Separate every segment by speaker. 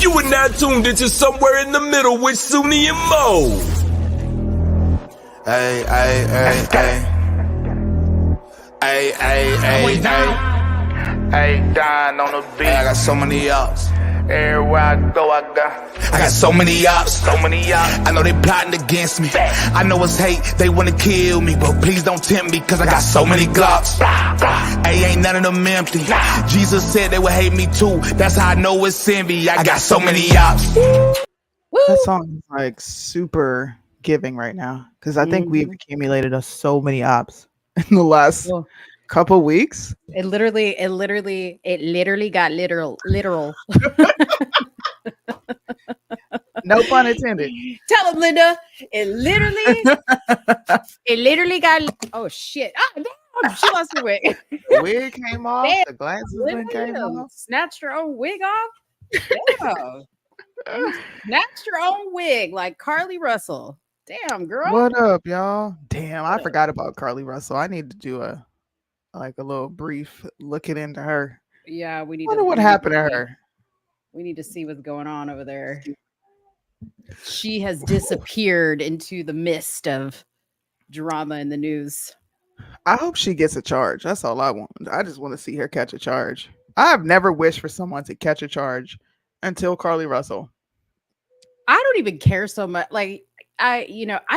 Speaker 1: You are now tuned into Somewhere in the Middle with Soonie and Mo.
Speaker 2: Hey, hey, hey, hey. Hey, hey, hey, hey.
Speaker 3: Hey, Don on the beat.
Speaker 2: Hey, I got so many ups.
Speaker 3: Everywhere I go, I
Speaker 2: got so many ups.
Speaker 3: so many ups.
Speaker 2: I know they plotting against me. I know it's hate, they wanna kill me, but please don't tempt me, cause I got so many glocks. Hey, ain't none of them empty. Jesus said they would hate me too. That's how I know it's envy. I got so many ups.
Speaker 4: That song is like super giving right now because I think we've accumulated so many ops in the last couple weeks.
Speaker 5: It literally got literal.
Speaker 4: No pun intended.
Speaker 5: Tell him, Linda. It literally got. Oh shit! Ah, damn, she lost her wig.
Speaker 4: The wig came off.
Speaker 5: Damn.
Speaker 4: The glasses came off.
Speaker 5: Snatched her own wig off. Damn. Snatched her own wig like Carly Russell. Damn, girl.
Speaker 4: What up, y'all? Damn, I forgot about Carly Russell. I need to do a little brief looking into her.
Speaker 5: Yeah, we need.
Speaker 4: I wonder what happened to her.
Speaker 5: We need to see what's going on over there. She has disappeared into the mist of drama in the news.
Speaker 4: I hope she gets a charge. That's all I want. I just want to see her catch a charge. I have never wished for someone to catch a charge until Carly Russell.
Speaker 5: I don't even care so much. Like, I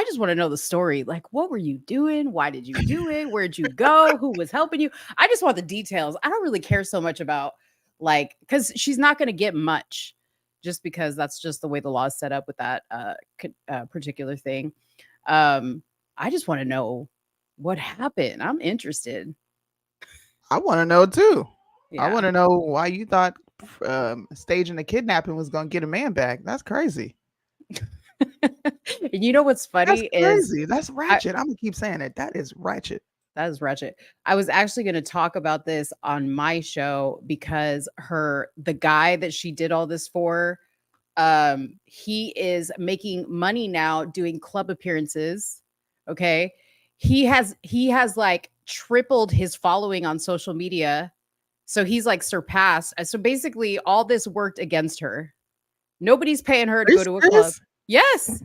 Speaker 5: just want to know the story. Like, what were you doing? Why did you do it? Where'd you go? Who was helping you? I just want the details. I don't really care so much about, like, because she's not going to get much just because that's just the way the law is set up with that particular thing. I just want to know what happened. I'm interested.
Speaker 4: I want to know too.
Speaker 5: Yeah.
Speaker 4: I want to know why you thought staging a kidnapping was going to get a man back. That's crazy.
Speaker 5: You know what's funny
Speaker 4: is that's ratchet. I'm gonna keep saying it. That is ratchet.
Speaker 5: That is ratchet. I was actually going to talk about this on my show because the guy that she did all this for, he is making money now doing club appearances. Okay. He has like tripled his following on social media. So he's like surpassed. So basically all this worked against her. Nobody's paying her to go to a club. Yes.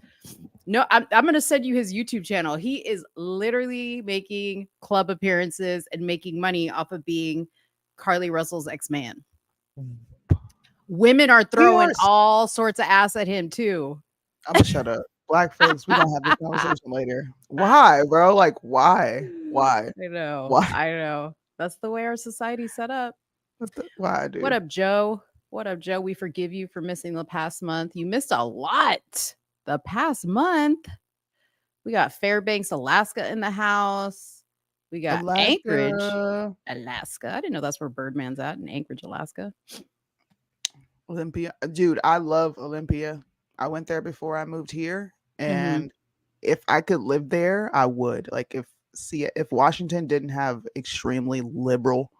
Speaker 5: No, I'm going to send you his YouTube channel. He is literally making club appearances and making money off of being Carly Russell's ex-man. Women are throwing all sorts of ass at him too.
Speaker 4: I'm going to shut up. Black folks, we're going to have this conversation later. Why, bro? Like, why?
Speaker 5: I know. Why? I know. That's the way our society's set up.
Speaker 4: Why, dude?
Speaker 5: What up, Joe? What up, Joe? We forgive you for missing the past month. You missed a lot the past month. We got Fairbanks, Alaska in the house. We got Anchorage, Alaska. I didn't know that's where Birdman's at, in Anchorage, Alaska.
Speaker 4: Olympia. Dude, I love Olympia. I went there before I moved here. And if I could live there, I would. Like if Washington didn't have extremely liberal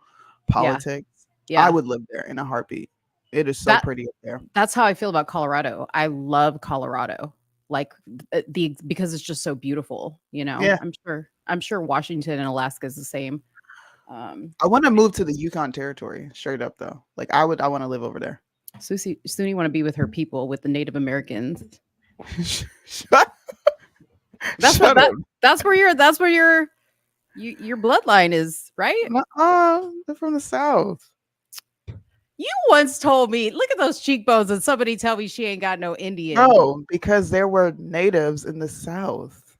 Speaker 4: politics, I would live there in a heartbeat. It is so pretty up there.
Speaker 5: That's how I feel about Colorado. I love Colorado, like because it's just so beautiful. You know,
Speaker 4: yeah.
Speaker 5: I'm sure Washington and Alaska is the same.
Speaker 4: I want to move to the Yukon Territory, straight up though. Like I want to live over there.
Speaker 5: Soonie want to be with her people, with the Native Americans. That's where your bloodline is, right?
Speaker 4: They're from the South.
Speaker 5: You once told me, look at those cheekbones, and somebody tell me she ain't got no Indian.
Speaker 4: No, because there were natives in the South,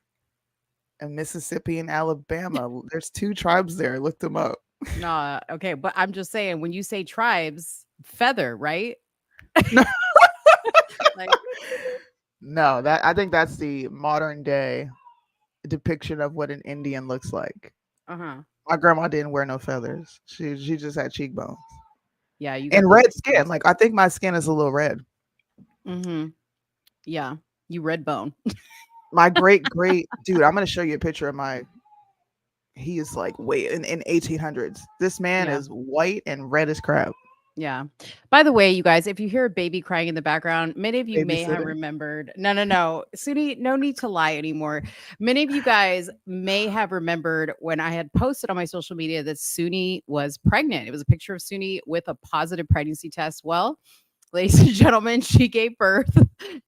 Speaker 4: and Mississippi and Alabama. There's 2 tribes there. Look them up.
Speaker 5: Nah, okay, but I'm just saying, when you say tribes, feather, right?
Speaker 4: No, no, I think that's the modern day depiction of what an Indian looks like. My grandma didn't wear no feathers. She just had cheekbones.
Speaker 5: Yeah,
Speaker 4: and red skin. Like I think my skin is a little red.
Speaker 5: Yeah, you red bone.
Speaker 4: My great dude. I'm gonna show you a picture of he is like way in 1800s. This man is white and red as crap.
Speaker 5: Yeah. By the way, you guys, if you hear a baby crying in the background, many of you may have remembered. No. Soonie, no need to lie anymore. Many of you guys may have remembered when I had posted on my social media that Soonie was pregnant. It was a picture of Soonie with a positive pregnancy test. Well, ladies and gentlemen, she gave birth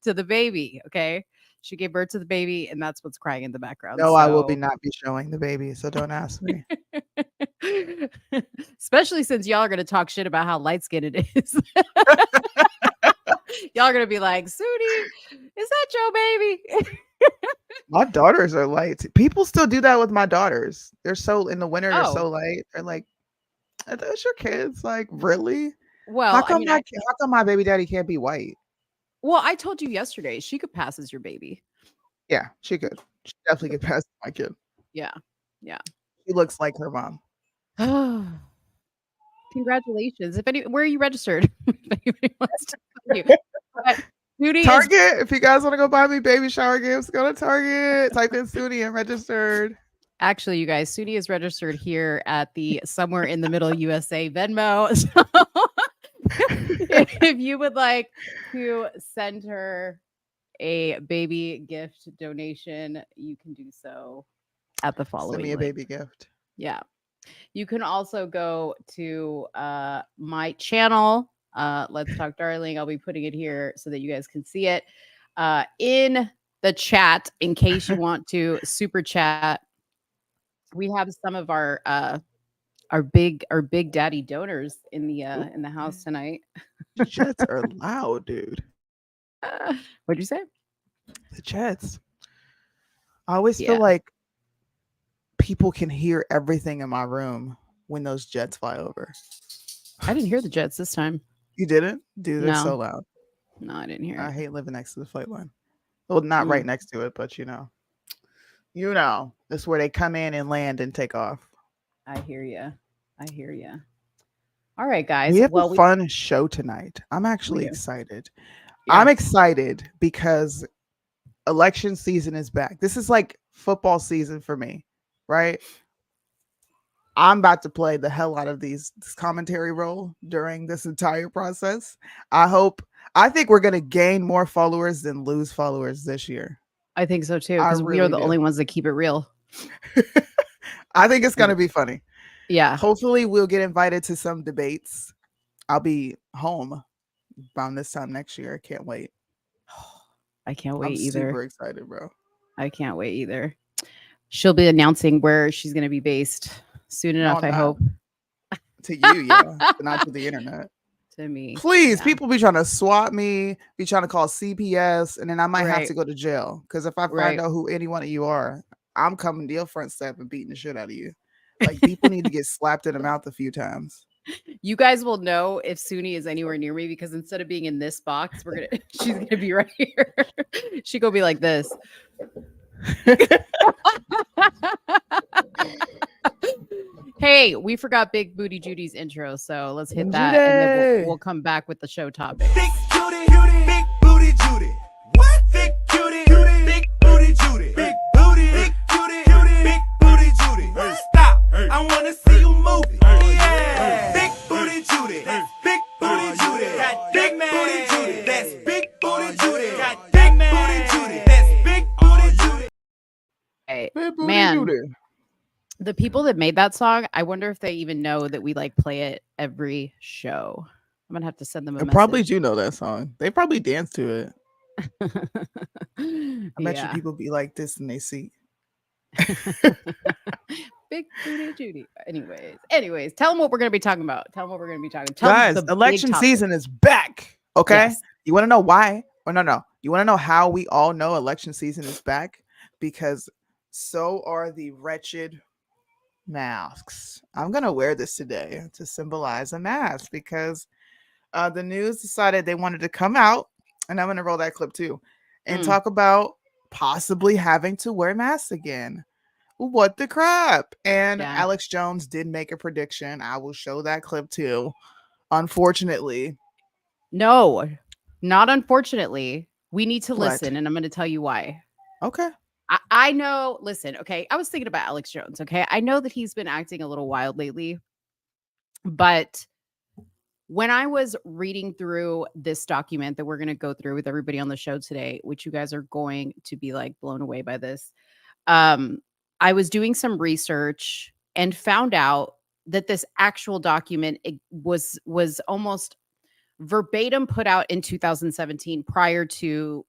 Speaker 5: to the baby. Okay. She gave birth to the baby, and that's what's crying in the background.
Speaker 4: No, I will be
Speaker 5: So,
Speaker 4: not be showing the baby, so don't ask me.
Speaker 5: especially since y'all are going to talk shit about how light skinned it is. Y'all are going to be like, Soonie, is that your baby?
Speaker 4: My daughters are light. People still do that with my daughters. They're so in the winter, they're
Speaker 5: Oh,
Speaker 4: so light. They're like, are those your kids? Like, really?
Speaker 5: well, I mean,
Speaker 4: How come my baby daddy can't be white?
Speaker 5: well, I told you yesterday she could pass as your baby.
Speaker 4: Yeah, she could. She definitely could pass my kid.
Speaker 5: Yeah. Yeah.
Speaker 4: She looks like her mom.
Speaker 5: Congratulations. Where are you registered? If anybody wants to find you. But Soonie is
Speaker 4: Target. If you guys want to go buy me baby shower gifts, go to Target. Type in Soonie and registered.
Speaker 5: actually, you guys, Soonie is registered here at the Somewhere in the Middle USA Venmo. So if you would like to send her a baby gift donation, you can do so at the following
Speaker 4: Send me a
Speaker 5: link.
Speaker 4: baby gift.
Speaker 5: Yeah. You can also go to my channel, Let's Talk Darling. I'll be putting it here so that you guys can see it in the chat in case you want to super chat. We have some of our big daddy donors in the house tonight.
Speaker 4: The Jets are loud, dude.
Speaker 5: What'd you say?
Speaker 4: The Jets. I always
Speaker 5: Yeah.
Speaker 4: feel like people can hear everything in my room when those jets fly over.
Speaker 5: I didn't hear the Jets this time.
Speaker 4: You didn't? Dude, they're so
Speaker 5: No.
Speaker 4: loud.
Speaker 5: No, I didn't hear
Speaker 4: I
Speaker 5: it.
Speaker 4: hate living next to the flight line. Well, not right next to it, but you know. That's where they come in and land and take off.
Speaker 5: I hear you. I hear you. All right, guys.
Speaker 4: We have
Speaker 5: Well,
Speaker 4: a fun show tonight. I'm actually
Speaker 5: do.
Speaker 4: excited.
Speaker 5: Yeah.
Speaker 4: I'm excited because election season is back. This is like football season for me, right? I'm about to play the hell out of this commentary role during this entire process. I think we're going to gain more followers than lose followers this year.
Speaker 5: I think so too,
Speaker 4: I
Speaker 5: because we are
Speaker 4: really
Speaker 5: the
Speaker 4: do.
Speaker 5: only ones that keep it real.
Speaker 4: I think it's going to be funny.
Speaker 5: Yeah.
Speaker 4: Hopefully we'll get invited to some debates. I'll be home around this time next year. I can't wait.
Speaker 5: I can't wait
Speaker 4: I'm
Speaker 5: either.
Speaker 4: super excited, bro.
Speaker 5: I can't wait either. She'll be announcing where she's going to be based soon enough, I hope.
Speaker 4: To you, yeah, but not to the internet.
Speaker 5: To me.
Speaker 4: Please,
Speaker 5: yeah.
Speaker 4: people be trying to swat me, be trying to call CPS, and then I might have
Speaker 5: Right.
Speaker 4: to go to jail. Because if I
Speaker 5: Right.
Speaker 4: find out who any one of you are, I'm coming to your front step and beating the shit out of you. Like, people need to get slapped in the mouth a few times.
Speaker 5: You guys will know if Soonie is anywhere near me because instead of being in this box, she's gonna be right here. She gonna be like this. Hey, we forgot Big Booty Judy's intro, so let's hit that, and then
Speaker 4: Judy!
Speaker 5: we'll come back with the show topic.
Speaker 6: Big Judy, big booty Judy. What? Big Judy, big booty Judy. Big booty, big Judy, big booty Judy. Stop! I wanna see you move it. Yeah. Big booty Judy, big booty Judy. Got big booty Judy. That's big booty Judy. Got big booty Judy. That's big booty Judy.
Speaker 5: Hey,
Speaker 4: Big booty
Speaker 5: man,
Speaker 4: Judy.
Speaker 5: the people that made that song, I wonder if they even know that we like play it every show. I'm gonna have to send them a
Speaker 4: They
Speaker 5: message.
Speaker 4: probably do know that song. They probably dance to it. I bet you people be like this in they seat.
Speaker 5: Big Booty Judy. Anyways, tell them what we're gonna be talking about. Tell them what we're gonna be talking.
Speaker 4: Guys, election season is back. Okay.
Speaker 5: Yes.
Speaker 4: You want to know why? Or no. You want to know how we all know election season is back? Because so are the wretched masks. I'm going to wear this today to symbolize a mask because the news decided they wanted to come out, and I'm going to roll that clip too, and talk about possibly having to wear masks again. What the crap? And Alex Jones did make a prediction. I will show that clip too. Unfortunately.
Speaker 5: No, not unfortunately. We need to listen, and I'm going to tell you why.
Speaker 4: Okay.
Speaker 5: I know. Listen, okay. I was thinking about Alex Jones. Okay. I know that he's been acting a little wild lately, but when I was reading through this document that we're going to go through with everybody on the show today, which you guys are going to be like blown away by this, I was doing some research and found out that this actual document was almost verbatim put out in 2017 prior to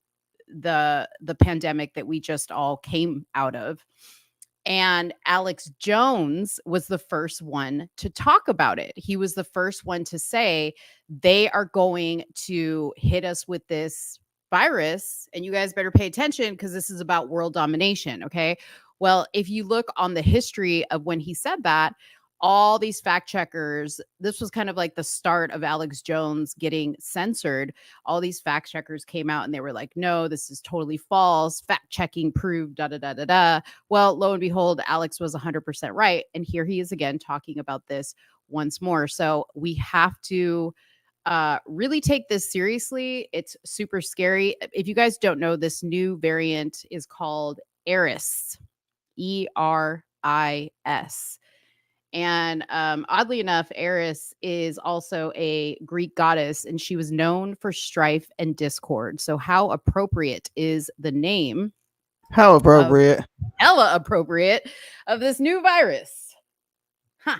Speaker 5: the pandemic that we just all came out of. And Alex Jones was the first one to talk about it. He was the first one to say they are going to hit us with this virus and you guys better pay attention because this is about world domination. Okay. Well, if you look on the history of when he said that, all these fact checkers, this was kind of like the start of Alex Jones getting censored. All these fact checkers came out and they were like, no, this is totally false. Fact checking proved da da da da da. Well, lo and behold, Alex was 100% right. And here he is again talking about this once more. So we have to really take this seriously. It's super scary. If you guys don't know, this new variant is called Eris, Eris. And oddly enough, Eris is also a Greek goddess, and she was known for strife and discord. So how appropriate is the name?
Speaker 4: How appropriate.
Speaker 5: Hella appropriate of this new virus. Huh.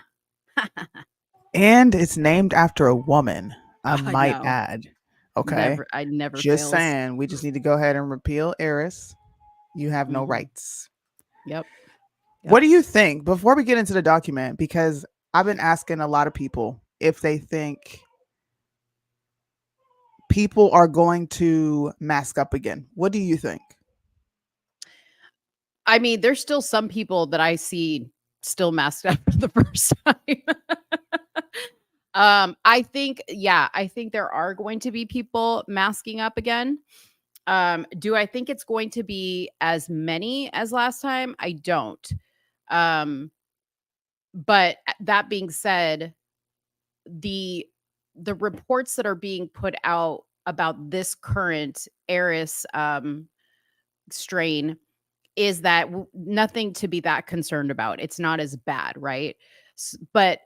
Speaker 4: And it's named after a woman, I
Speaker 5: I
Speaker 4: might
Speaker 5: know.
Speaker 4: add. Okay.
Speaker 5: I never
Speaker 4: Just
Speaker 5: fails.
Speaker 4: saying, we just need to go ahead and repeal Eris. You have no
Speaker 5: Mhm.
Speaker 4: rights.
Speaker 5: Yep.
Speaker 4: What do you think before we get into the document? Because I've been asking a lot of people if they think people are going to mask up again. What do you think?
Speaker 5: I mean, there's still some people that I see still masked up for the first time. I think there are going to be people masking up again. Do I think it's going to be as many as last time? I don't. But that being said, the reports that are being put out about this current Eris strain is that nothing to be that concerned about. It's not as bad, right? But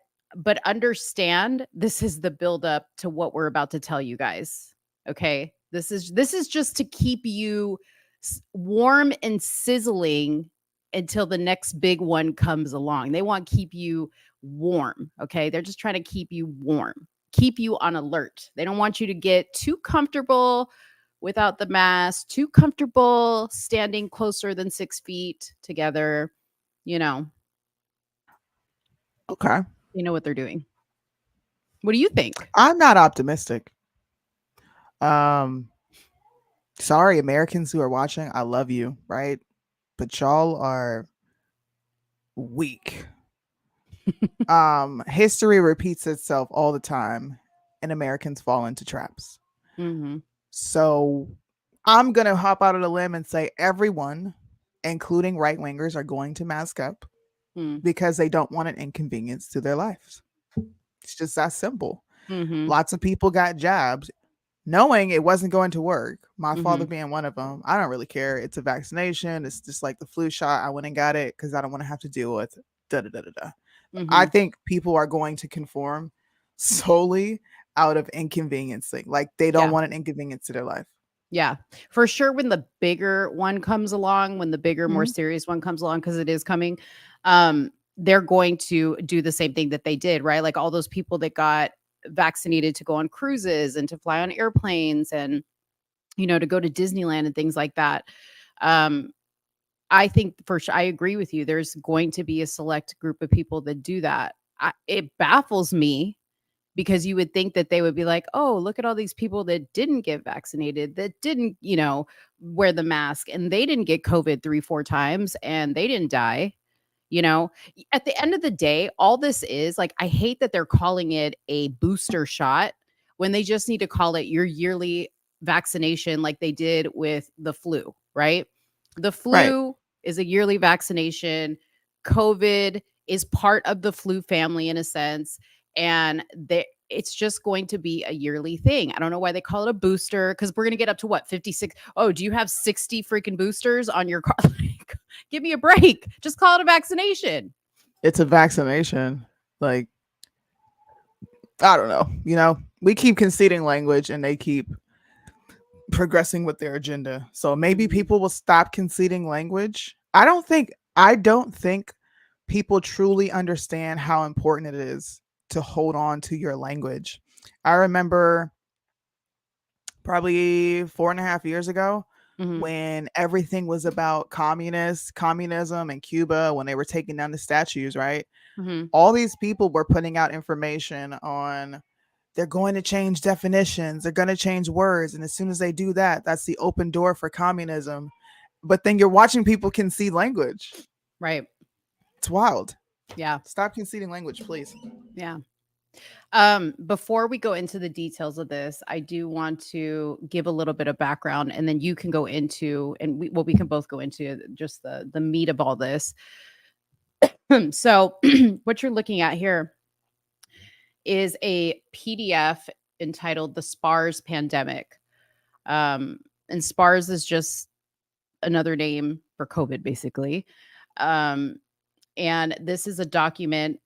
Speaker 5: understand this is the buildup to what we're about to tell you guys. Okay, this is just to keep you warm and sizzling until the next big one comes along. They want to keep you warm. Okay, they're just trying to keep you warm, keep you on alert. They don't want you to get too comfortable without the mask, too comfortable standing closer than 6 feet together.
Speaker 4: Okay.
Speaker 5: You know what they're doing. What do you think?
Speaker 4: I'm not optimistic. Sorry, Americans who are watching, I love you, right? But y'all are weak. History repeats itself all the time, and Americans fall into traps.
Speaker 5: Mm-hmm.
Speaker 4: So I'm gonna hop out of the limb and say everyone, including right wingers, are going to mask up because they don't want an inconvenience to their lives. It's just that simple.
Speaker 5: Mm-hmm.
Speaker 4: Lots of people got jabs knowing it wasn't going to work. My father being one of them. I don't really care. It's a vaccination. It's just like the flu shot. I went and got it because I don't want to have to deal with da-da-da-da-da. I think people are going to conform solely out of inconveniencing. Like they don't want an inconvenience to their life.
Speaker 5: Yeah, for sure. When the bigger one comes along, when the bigger, more serious one comes along, because it is coming, they're going to do the same thing that they did, right? Like all those people that got vaccinated to go on cruises and to fly on airplanes and, to go to Disneyland and things like that. I think for sure, I agree with you. There's going to be a select group of people that do that. It baffles me because you would think that they would be like, oh, look at all these people that didn't get vaccinated, that didn't, wear the mask, and they didn't get COVID 3-4 times and they didn't die. At the end of the day, all this is like, I hate that they're calling it a booster shot when they just need to call it your yearly vaccination, like they did with the flu, right? The flu is a yearly vaccination. COVID is part of the flu family in a sense. And it's just going to be a yearly thing. I don't know why they call it a booster, because we're going to get up to what, 56? Oh, do you have 60 freaking boosters on your car? Like, give me a break. Just call it a vaccination.
Speaker 4: It's a vaccination. Like, I don't know. We keep conceding language and they keep progressing with their agenda. So maybe people will stop conceding language. I don't think people truly understand how important it is to hold on to your language. I remember probably 4.5 years ago,
Speaker 5: Mhm.
Speaker 4: when everything was about communism in Cuba, when they were taking down the statues, right?
Speaker 5: Mhm.
Speaker 4: All these people were putting out information on they're going to change definitions, they're going to change words, and as soon as they do that, that's the open door for communism. But then you're watching people concede language.
Speaker 5: Right.
Speaker 4: It's wild.
Speaker 5: Yeah.
Speaker 4: Stop conceding language, please.
Speaker 5: Yeah. Before we go into the details of this, I do want to give a little bit of background, and then you can go into, and we can both go into just the meat of all this. So, what you're looking at here is a PDF entitled "The SPARS Pandemic," and SPARS is just another name for COVID, basically. Um, and this is a document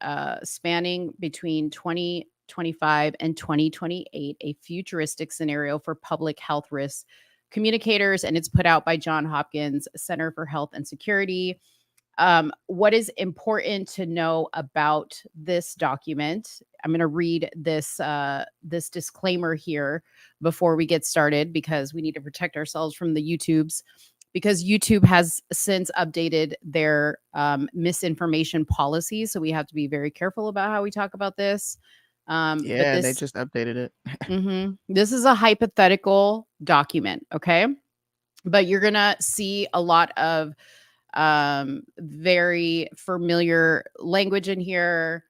Speaker 5: spanning between 2025 and 2028, a futuristic scenario for public health risk communicators, and it's put out by John Hopkins Center for Health and Security. What is important to know about this document? I'm going to read this disclaimer here before we get started, because we need to protect ourselves from the YouTubes, because YouTube has since updated their misinformation policy. So we have to be very careful about how we talk about this. But
Speaker 4: Yeah, they
Speaker 5: this,
Speaker 4: just updated it.
Speaker 5: this is a hypothetical document, okay? But you're going to see a lot of very familiar language in here,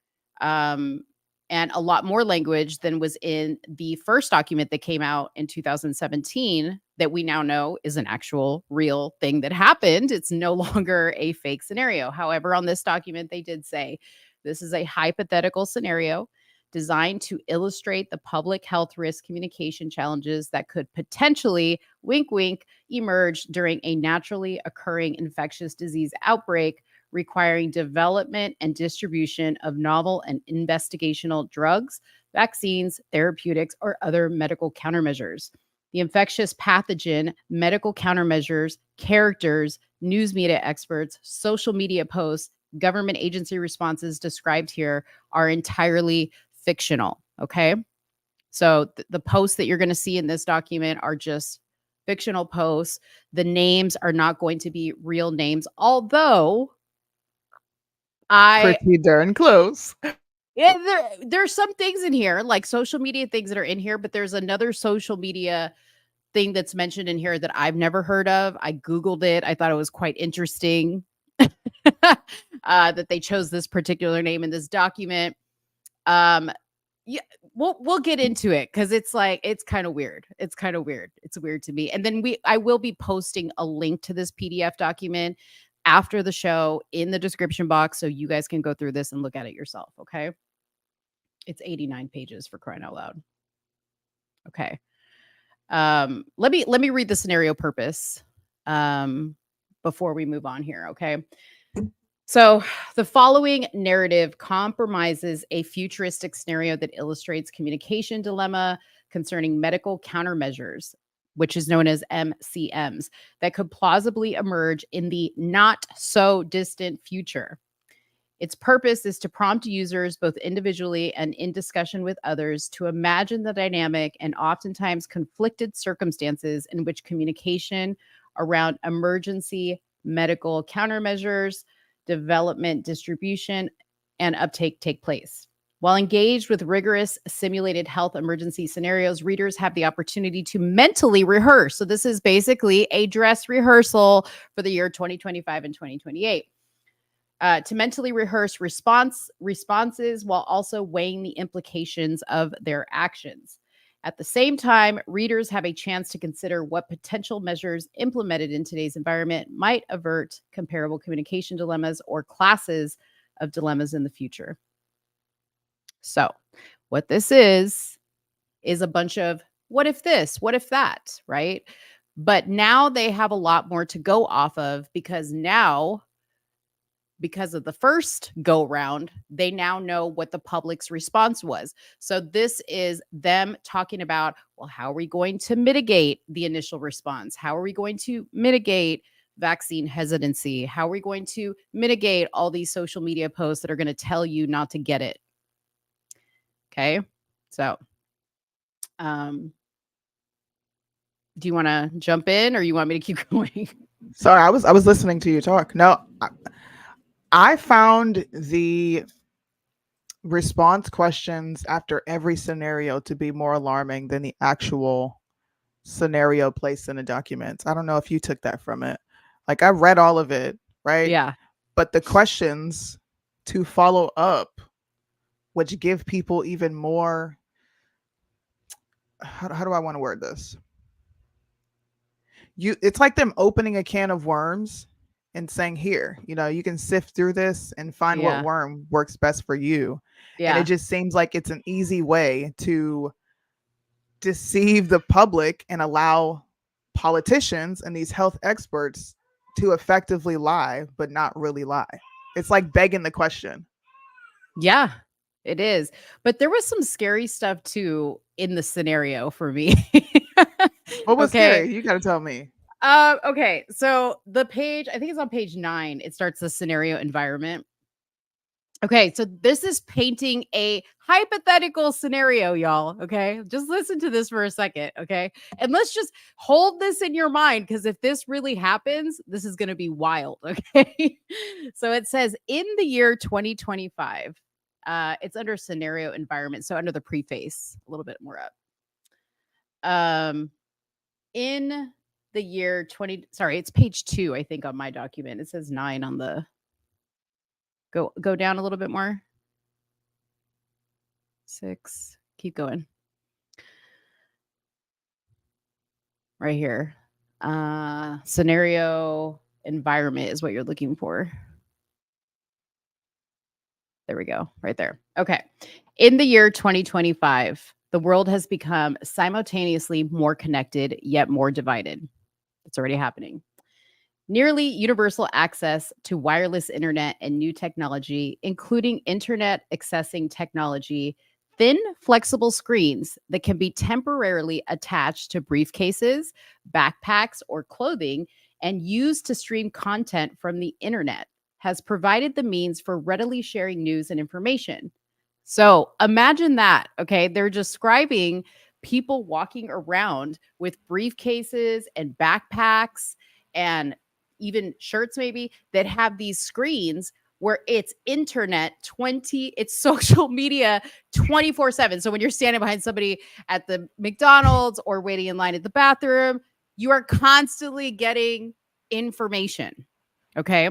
Speaker 5: and a lot more language than was in the first document that came out in 2017 that we now know is an actual real thing that happened. It's no longer a fake scenario. However, on this document, they did say this is a hypothetical scenario designed to illustrate the public health risk communication challenges that could potentially, wink, wink, emerge during a naturally occurring infectious disease outbreak requiring development and distribution of novel and investigational drugs, vaccines, therapeutics, or other medical countermeasures. The infectious pathogen, medical countermeasures, characters, news media experts, social media posts, government agency responses described here are entirely fictional. Okay. So the posts that you're going to see in this document are just fictional posts. The names are not going to be real names, although
Speaker 4: Pretty darn close.
Speaker 5: there's some things in here, like social media things that are in here, but there's another social media thing that's mentioned in here that I've never heard of. I Googled it. I thought it was quite interesting that they chose this particular name in this document. Yeah, we'll get into it, because it's like, it's kind of weird. It's kind of weird. It's weird to me. And then I will be posting a link to this PDF document after the show in the description box, so you guys can go through this and look at it yourself. Okay. It's 89 pages, for crying out loud. Okay. Let me read the scenario purpose before we move on here. Okay. So, the following narrative compromises a futuristic scenario that illustrates communication dilemma concerning medical countermeasures, which is known as MCMs, that could plausibly emerge in the not so distant future. Its purpose is to prompt users, both individually and in discussion with others, to imagine the dynamic and oftentimes conflicted circumstances in which communication around emergency medical countermeasures, development, distribution, and uptake take place. While engaged with rigorous simulated health emergency scenarios, readers have the opportunity to mentally rehearse. So this is basically a dress rehearsal for the year 2025 and 2028. To mentally rehearse responses while also weighing the implications of their actions. At the same time, readers have a chance to consider what potential measures implemented in today's environment might avert comparable communication dilemmas or classes of dilemmas in the future. So, what this is a bunch of what if this, what if that, right? But now they have a lot more to go off of, because now, because of the first go round, they now know what the public's response was. So this is them talking about, well, how are we going to mitigate the initial response? How are we going to mitigate vaccine hesitancy? How are we going to mitigate all these social media posts that are going to tell you not to get it? Okay. So, Do you want to jump in or you want me to keep going?
Speaker 4: Sorry, I was listening to you talk. No, I found the response questions after every scenario to be more alarming than the actual scenario placed in the documents. I don't know if you took that from it. Like I read all of it, right?
Speaker 5: Yeah.
Speaker 4: But the questions to follow up, which give people even more, how do I want to word this? It's like them opening a can of worms and saying, here, you can sift through this and find what
Speaker 5: Yeah.
Speaker 4: worm works best for you. And
Speaker 5: Yeah.
Speaker 4: it just seems like it's an easy way to deceive the public and allow politicians and these health experts to effectively lie, but not really lie. It's like begging the question.
Speaker 5: Yeah, it is. But there was some scary stuff too in the scenario for me.
Speaker 4: What was
Speaker 5: Okay.
Speaker 4: scary? You got to tell me.
Speaker 5: Okay. So the page, I think it's on page 9, it starts the scenario environment. Okay, so this is painting a hypothetical scenario, y'all. Okay, just listen to this for a second. Okay, and let's just hold this in your mind because if this really happens, this is going to be wild. Okay, so it says in the year 2025, it's under scenario environment. So under the preface, a little bit more up. In the year 20, sorry, it's page 2, I think, on my document. It says 9 on the. Go down a little bit more. 6. Keep going. Right here. Scenario environment is what you're looking for. There we go. Right there. Okay. In the year 2025, the world has become simultaneously more connected, yet more divided. It's already happening. Nearly universal access to wireless internet and new technology, including internet accessing technology, thin, flexible screens that can be temporarily attached to briefcases, backpacks, or clothing and used to stream content from the internet, has provided the means for readily sharing news and information. So imagine that. Okay. They're describing people walking around with briefcases and backpacks and even shirts maybe that have these screens where it's internet it's social media 24/7. So when you're standing behind somebody at the McDonald's or waiting in line at the bathroom, you are constantly getting information. Okay.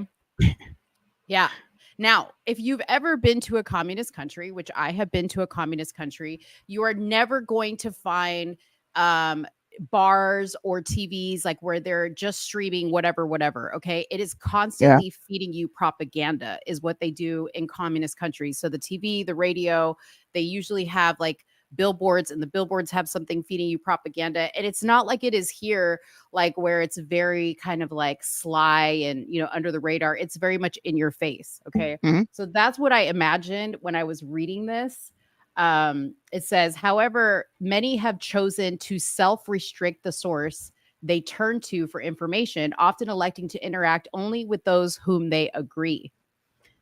Speaker 5: Yeah. Now, if you've ever been to a communist country, which I have been to a communist country, you are never going to find bars or TVs like where they're just streaming whatever. Okay. It is constantly feeding you propaganda, is what they do in communist countries. So the TV, the radio, they usually have like billboards, and the billboards have something feeding you propaganda. And it's not like it is here, like where it's very kind of like sly and, under the radar. It's very much in your face. Okay.
Speaker 4: Mhm.
Speaker 5: So that's what I imagined when I was reading this. It says, however, many have chosen to self-restrict the source they turn to for information, often electing to interact only with those whom they agree.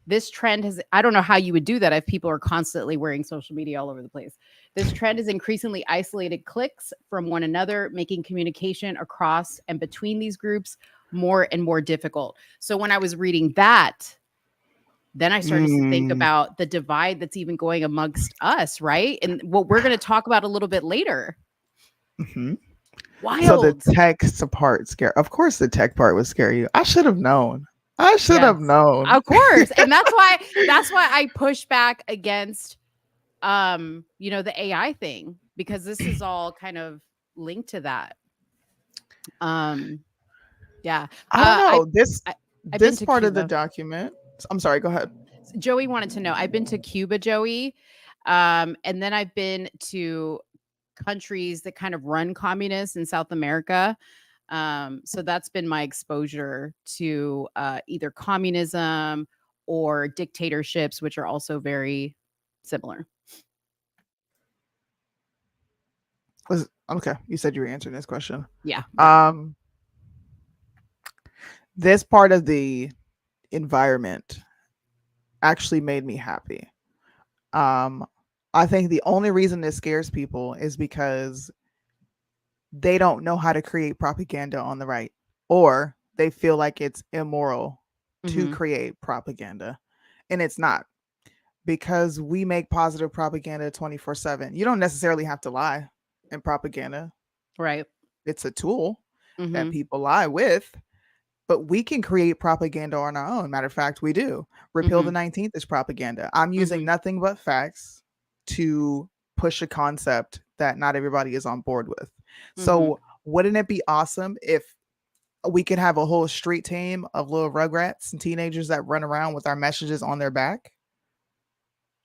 Speaker 5: This trend has, I don't know how you would do that if people are constantly wearing social media all over the place. This trend has increasingly isolated cliques from one another, making communication across and between these groups more and more difficult. So when I was reading that, then I started to think about the divide that's even going amongst us, right? And what we're going to talk about a little bit later.
Speaker 4: Mhm.
Speaker 5: Wild.
Speaker 4: So the tech part scare. Of course, the tech part would scare you. I should have known. I should have known.
Speaker 5: Of course. And that's why I push back against the AI thing, because this is all kind of linked to that. Yeah.
Speaker 4: I don't know. This
Speaker 5: to
Speaker 4: part of the
Speaker 5: Cuba.
Speaker 4: document. I'm sorry, go ahead.
Speaker 5: Joey wanted to know. I've been to Cuba, Joey. And then I've been to countries that kind of run communists in South America. So that's been my exposure to either communism or dictatorships, which are also very similar.
Speaker 4: Okay, you said you were answering this question.
Speaker 5: Yeah.
Speaker 4: This part of the environment actually made me happy. I think the only reason this scares people is because they don't know how to create propaganda on the right, or they feel like it's immoral to
Speaker 5: Mhm.
Speaker 4: create propaganda. And it's not, because we make positive propaganda 24/7. You don't necessarily have to lie in propaganda.
Speaker 5: Right.
Speaker 4: It's a tool that
Speaker 5: Mhm.
Speaker 4: people lie with, but we can create propaganda on our own. Matter of fact, we do. Repeal the
Speaker 5: Mhm.
Speaker 4: 19th is propaganda. I'm using
Speaker 5: Mhm.
Speaker 4: nothing but facts to push a concept that not everybody is on board with.
Speaker 5: Mhm.
Speaker 4: So, wouldn't it be awesome if we could have a whole street team of little rugrats and teenagers that run around with our messages on their back?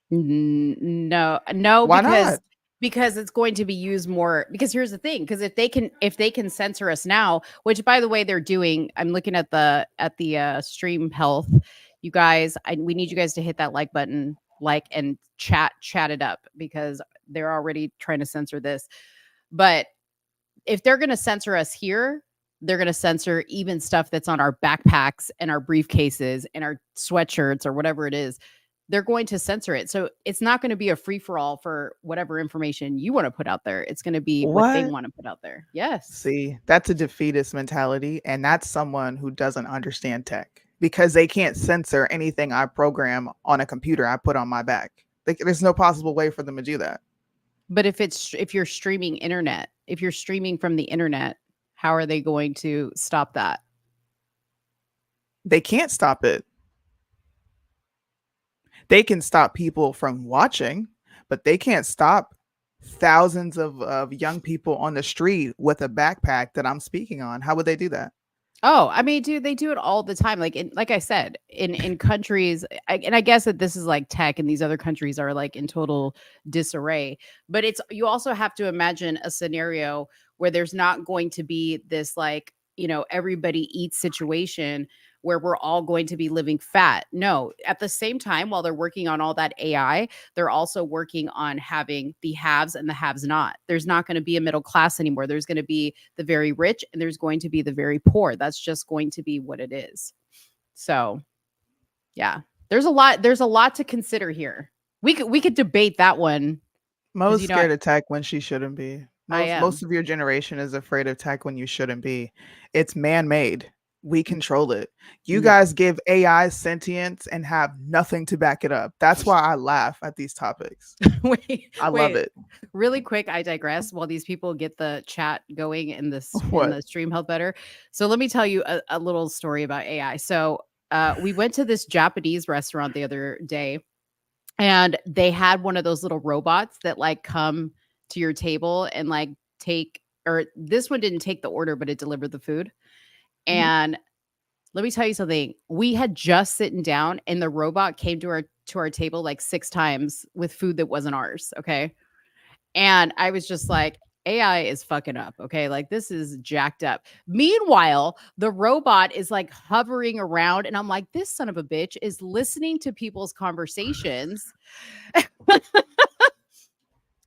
Speaker 5: No, no,
Speaker 4: Why not?
Speaker 5: because it's going to be used more. Because here's the thing, because if they can censor us now, which by the way they're doing. I'm looking at the stream health. You guys, we need you guys to hit that like button, like, and chat it up, because they're already trying to censor this. But if they're going to censor us here, they're going to censor even stuff that's on our backpacks and our briefcases and our sweatshirts or whatever it is. They're going to censor it. So it's not going to be a free for all for whatever information you want to put out there. It's going to be what they
Speaker 4: What?
Speaker 5: want to put out there. Yes.
Speaker 4: See, that's a defeatist mentality, and that's someone who doesn't understand tech, because they can't censor anything I program on a computer I put on my back. Like, there's no possible way for them to do that.
Speaker 5: But if you're streaming internet, if you're streaming from the internet, how are they going to stop that?
Speaker 4: They can't stop it. They can stop people from watching, but they can't stop thousands of young people on the street with a backpack that I'm speaking on. How would they do that?
Speaker 5: Oh, I mean, dude, they do it all the time. Like I said, in countries, and I guess that this is like tech, and these other countries are like in total disarray. But you also have to imagine a scenario where there's not going to be this, like, everybody eats situation where we're all going to be living fat. No, at the same time, while they're working on all that AI, they're also working on having the haves and the haves not. There's not going to be a middle class anymore. There's going to be the very rich and there's going to be the very poor. That's just going to be what it is. So, yeah. There's a lot to consider here. We could debate that one, cuz
Speaker 4: Mo's scared of tech when she shouldn't be.
Speaker 5: I
Speaker 4: Most
Speaker 5: am.
Speaker 4: of your generation is afraid of tech when you shouldn't be. It's man-made. We control it. You
Speaker 5: No.
Speaker 4: guys give AI sentience and have nothing to back it up. That's why I laugh at these topics.
Speaker 5: wait,
Speaker 4: I love
Speaker 5: wait.
Speaker 4: it.
Speaker 5: Really quick, I digress while these people get the chat going in in
Speaker 4: What?
Speaker 5: the stream health better. So let me tell you a little story about AI. So we went to this Japanese restaurant the other day, and they had one of those little robots that like come to your table and like take, or this one didn't take the order, but it delivered the food.
Speaker 4: Mhm.
Speaker 5: And let me tell you something. We had just sitting down and the robot came to our table like 6 times with food that wasn't ours. Okay. And I was just like, AI is fucking up. Okay. Like, this is jacked up. Meanwhile, the robot is like hovering around, and I'm like, this son of a bitch is listening to people's conversations.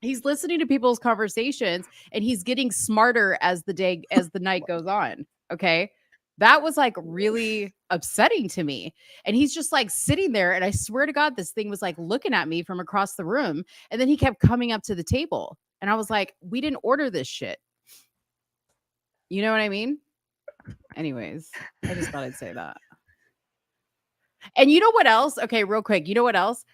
Speaker 5: He's listening to people's conversations and he's getting smarter as the night goes on. Okay. That was like really upsetting to me. And he's just like sitting there. And I swear to God, this thing was like looking at me from across the room. And then he kept coming up to the table. And I was like, we didn't order this shit. You know what I mean? Anyways, I just thought I'd say that. And you know what else? Okay, real quick. You know what else?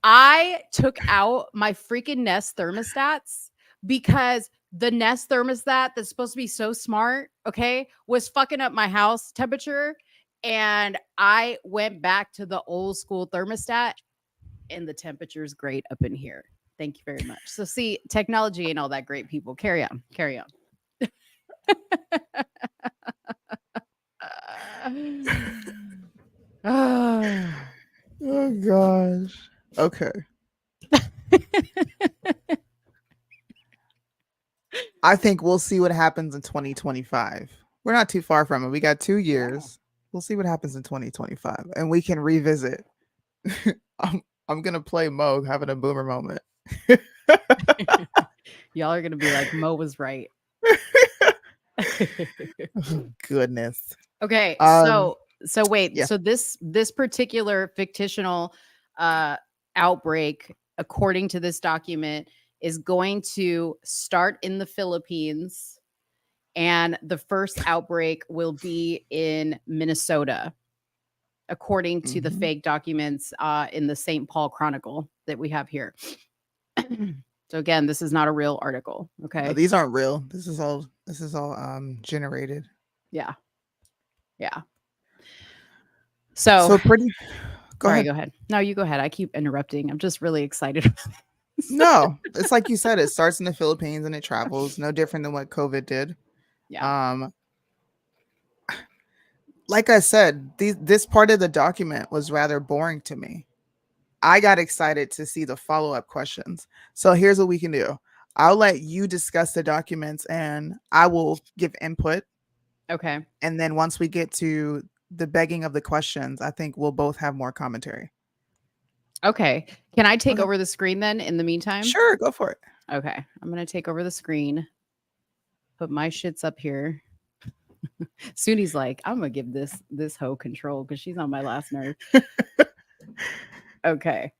Speaker 5: I took out my freaking Nest thermostats because the Nest thermostat that's supposed to be so smart, okay, was fucking up my house temperature. And I went back to the old school thermostat, and the temperature is great up in here. Thank you very much. So, see, technology ain't all that great, people. Carry on. Carry on. Ah.
Speaker 4: Oh gosh. Okay. I think we'll see what happens in 2025. We're not too far from it. We got 2 years. We'll see what happens in 2025, and we can revisit. I'm gonna play Mo having a boomer moment.
Speaker 5: Y'all are going to be like, Mo was right.
Speaker 4: Oh, goodness.
Speaker 5: Okay,
Speaker 4: Um,
Speaker 5: so wait,
Speaker 4: yeah.
Speaker 5: so this particular fictional outbreak, according to this document, is going to start in the Philippines And the first outbreak will be in Minnesota, according to the fake documents in the St. Paul Chronicle that we have here. So again, this is not a real article. Okay.
Speaker 4: No, these aren't real. This is all generated.
Speaker 5: Yeah. Yeah. So,
Speaker 4: So pretty go
Speaker 5: sorry,
Speaker 4: ahead.
Speaker 5: go ahead. No, you go ahead. I keep interrupting. I'm just really excited.
Speaker 4: No, it's like you said, it starts in the Philippines and it travels, no different than what COVID did.
Speaker 5: Yeah.
Speaker 4: Like I said, this part of the document was rather boring to me. I got excited to see the follow-up questions. So here's what we can do. I'll let you discuss the documents and I will give input.
Speaker 5: Okay.
Speaker 4: And then once we get to the begging of the questions, I think we'll both have more commentary.
Speaker 5: Okay. Can I take
Speaker 4: Okay.
Speaker 5: over the screen then in the meantime?
Speaker 4: Sure, go for it.
Speaker 5: Okay. I'm going to take over the screen. Put my shits up here. Soonie's like, I'm going to give this hoe control because she's on my last nerve. Okay.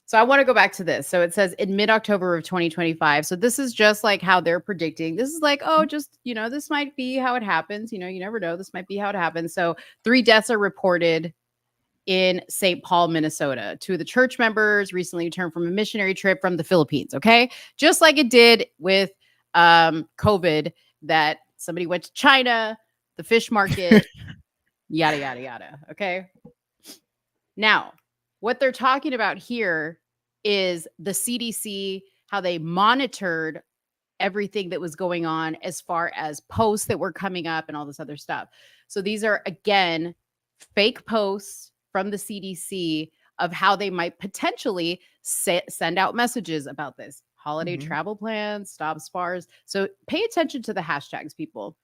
Speaker 5: So I want to go back to this. So it says in mid-October of 2025. So this is just like how they're predicting. This is like, oh, just, this might be how it happens. You never know. This might be how it happens. So 3 deaths are reported in St. Paul, Minnesota. 2 of the church members recently returned from a missionary trip from the Philippines. Okay. Just like it did with COVID, that somebody went to China, the fish market, yada, yada, yada. Okay. Now, what they're talking about here is the CDC, how they monitored everything that was going on as far as posts that were coming up and all this other stuff. So these are, again, fake posts from the CDC of how they might potentially send out messages about this. Holiday travel plans, stop SPARS. So pay attention to the hashtags, people.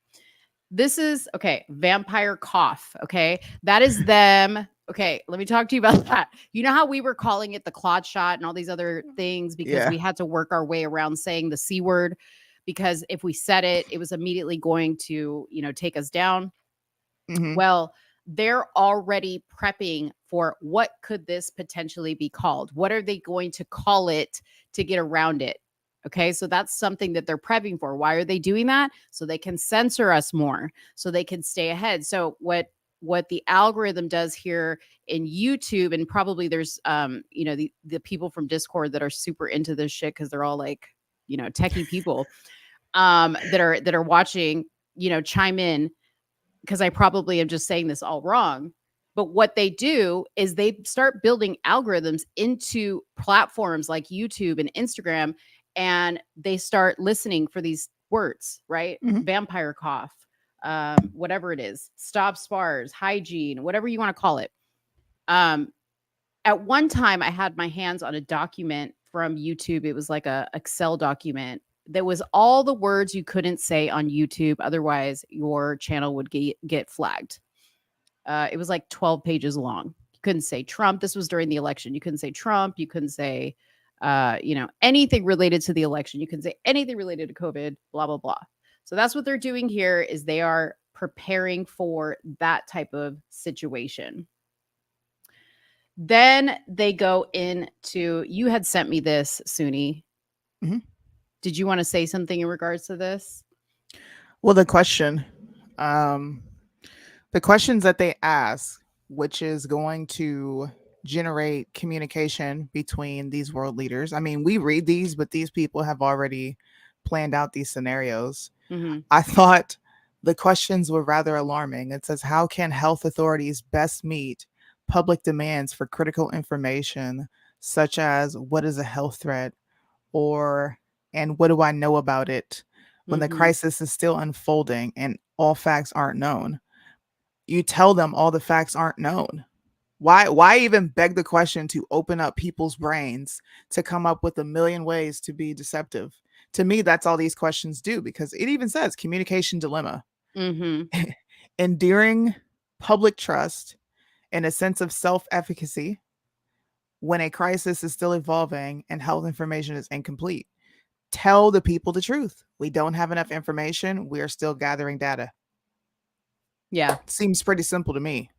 Speaker 5: This is, okay, vampire cough, okay? That is them. Okay, let me talk to you about that. You know how we were calling it the clot shot and all these other things because we had to work our way around saying the C word, because if we said it, it was immediately going to, take us down. Well, they're already prepping for what could this potentially be called? What are they going to call it to get around it? Okay, so that's something that they're prepping for. Why are they doing that? So they can censor us more, so they can stay ahead. So what the algorithm does here in YouTube, and probably there's the people from Discord that are super into this shit because they're all like, techie people that are watching, chime in, because I probably am just saying this all wrong. But what they do is they start building algorithms into platforms like YouTube and Instagram, and they start listening for these words, right? Vampire cough, whatever it is, stop SPARS, hygiene, whatever you want to call it. At one time, I had my hands on a document from YouTube. It was like a Excel document that was all the words you couldn't say on YouTube. Otherwise, your channel would get flagged. It was like 12 pages long. You couldn't say Trump. This was during the election. You couldn't say Trump. You couldn't say, anything related to the election. You couldn't say anything related to COVID, blah, blah, blah. So that's what they're doing here, is they are preparing for that type of situation. Then they go into, you had sent me this, Soonie. Did you want to say something in regards to this?
Speaker 4: Well, the questions that they ask, which is going to generate communication between these world leaders. I mean, we read these, but these people have already planned out these scenarios. I thought the questions were rather alarming. It says, how can health authorities best meet public demands for critical information, such as what is a health threat, and what do I know about it, when the crisis is still unfolding and all facts aren't known? You tell them all the facts aren't known. Why even beg the question to open up people's brains to come up with a million ways to be deceptive? To me, that's all these questions do, because it even says communication dilemma. Endearing public trust and a sense of self-efficacy when a crisis is still evolving and health information is incomplete. Tell the people the truth. We don't have enough information. We are still gathering data.
Speaker 5: Yeah.
Speaker 4: Seems pretty simple to me.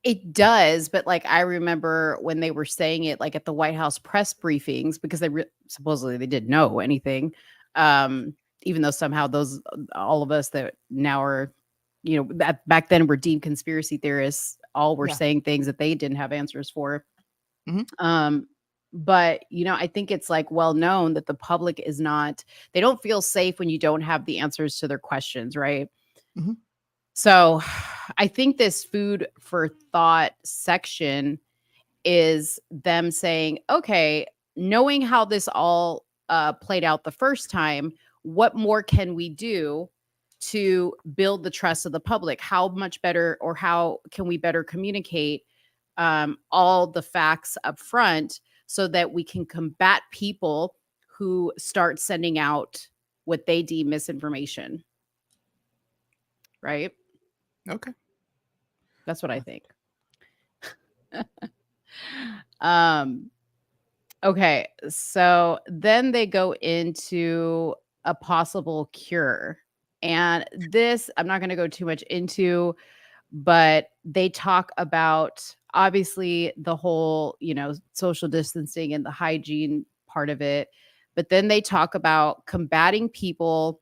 Speaker 5: It does, but like I remember when they were saying it, like at the White House press briefings, because supposedly they didn't know anything. even though somehow all of us that now are, that back then were deemed conspiracy theorists, all were
Speaker 4: Yeah.
Speaker 5: saying things that they didn't have answers for.
Speaker 4: Mhm.
Speaker 5: But I think it's like well known that the public they don't feel safe when you don't have the answers to their questions, right?
Speaker 4: Mhm.
Speaker 5: So I think this food for thought section is them saying, okay, knowing how this all played out the first time, what more can we do to build the trust of the public? How much better, or how can we better communicate all the facts up front so that we can combat people who start sending out what they deem misinformation? Right?
Speaker 4: Okay.
Speaker 5: That's what I think. Okay, so then they go into a possible cure. And this I'm not going to go too much into, but they talk about obviously the whole, social distancing and the hygiene part of it. But then they talk about combating people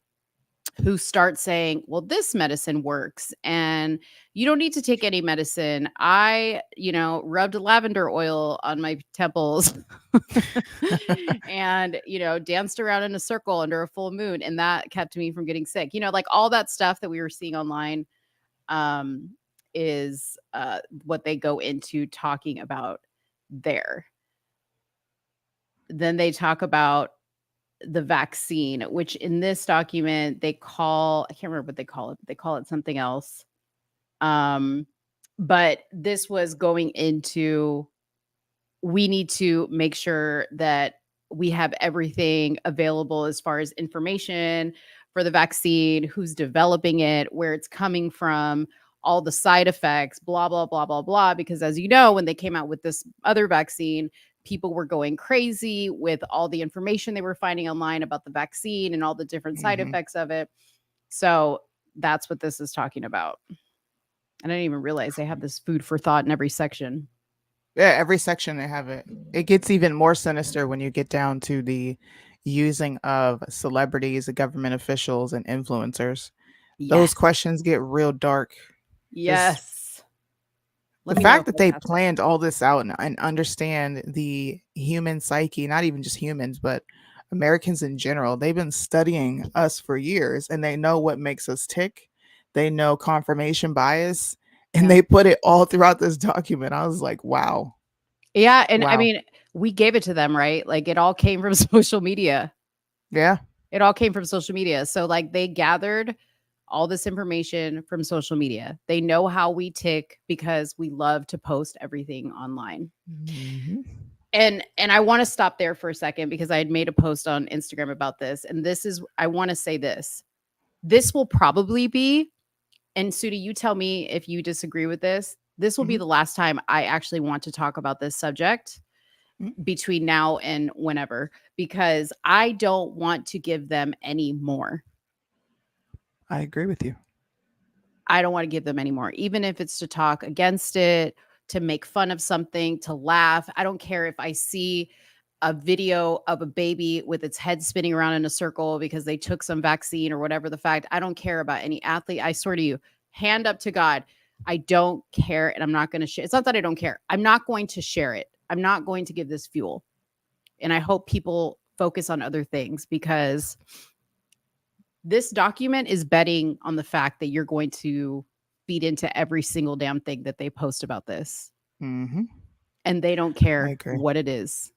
Speaker 5: who start saying, well, this medicine works and you don't need to take any medicine. I, rubbed lavender oil on my temples and, danced around in a circle under a full moon. And that kept me from getting sick. Like all that stuff that we were seeing online is what they go into talking about there. Then they talk about the vaccine, which in this document I can't remember what they call it. They call it something else. But this was going into, we need to make sure that we have everything available as far as information for the vaccine, who's developing it, where it's coming from, all the side effects, blah, blah, blah, blah, blah. Because as you know, when they came out with this other vaccine, people were going crazy with all the information they were finding online about the vaccine and all the different side effects of it. So that's what this is talking about. And I didn't even realize they have this food for thought in every section.
Speaker 4: Yeah, every section they have it. It gets even more sinister when you get down to the using of celebrities, government officials, and influencers. Those questions get real dark.
Speaker 5: Yes.
Speaker 4: The fact that they planned all this out and understand the human psyche, not even just humans, but Americans in general, they've been studying us for years and they know what makes us tick. They know confirmation bias and they put it all throughout this document. I was like, wow.
Speaker 5: Yeah. And I
Speaker 4: Wow.
Speaker 5: mean, we gave it to them, right? Like it all came from social media.
Speaker 4: Yeah.
Speaker 5: It all came from social media. So like they gathered all this information from social media. They know how we tick because we love to post everything online.
Speaker 4: Mhm.
Speaker 5: And I want to stop there for a second because I had made a post on Instagram about this. And I want to say this. This will probably be, and Soonie, you tell me if you disagree with this. This will be the last time I actually want to talk about this subject between now and whenever, because I don't want to give them any more.
Speaker 4: I agree with you.
Speaker 5: I don't want to give them any more, even if it's to talk against it, to make fun of something, to laugh. I don't care if I see a video of a baby with its head spinning around in a circle because they took some vaccine or whatever the fact. I don't care about any athlete. I swear to you, hand up to God, I don't care. And I'm not going to share. It's not that I don't care. I'm not going to share it. I'm not going to give this fuel. And I hope people focus on other things because this document is betting on the fact that you're going to feed into every single damn thing that they post about this.
Speaker 4: Mm-hmm.
Speaker 5: And they don't care what it is.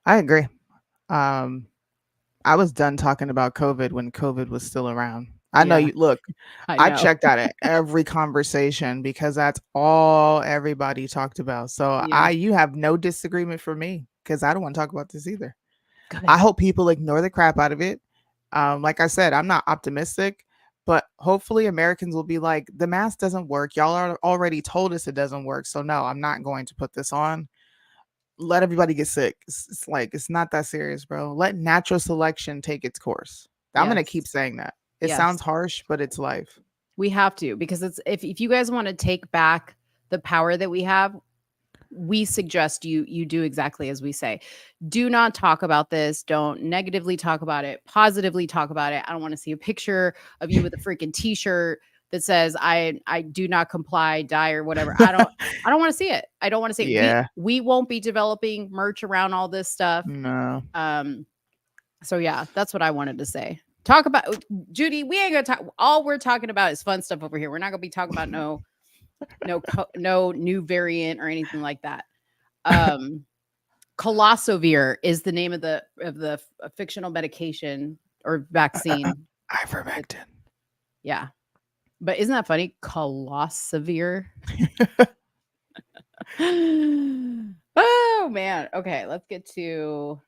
Speaker 4: I agree. I was done talking about COVID when COVID was still around. I know you look, I checked out at every conversation because that's all everybody talked about. So you have no disagreement for me because I don't want to talk about this either. Good. I hope people ignore the crap out of it. Like I said, I'm not optimistic, but hopefully Americans will be like, the mask doesn't work. Y'all are already told us it doesn't work. So no, I'm not going to put this on. Let everybody get sick. It's like, it's not that serious, bro. Let natural selection take its course. I'm going to keep saying that. It sounds harsh, but it's life.
Speaker 5: We have to, because it's if you guys want to take back the power that we have, we suggest you do exactly as we say. Do not talk about this. Don't negatively talk about it. Positively talk about it. I don't want to see a picture of you with a freaking t-shirt that says I do not comply, die, or whatever. I don't want to see it. I don't want to see it.
Speaker 4: Yeah.
Speaker 5: We won't be developing merch around all this stuff.
Speaker 4: No.
Speaker 5: So yeah, that's what I wanted to say. Talk about Judy. We ain't gonna talk. All we're talking about is fun stuff over here. We're not gonna be talking about no new variant or anything like that. Colossovir is the name of the fictional medication or vaccine.
Speaker 4: Ivermectin.
Speaker 5: Yeah, but isn't that funny? Colossovir. Oh man. Okay, let's get to.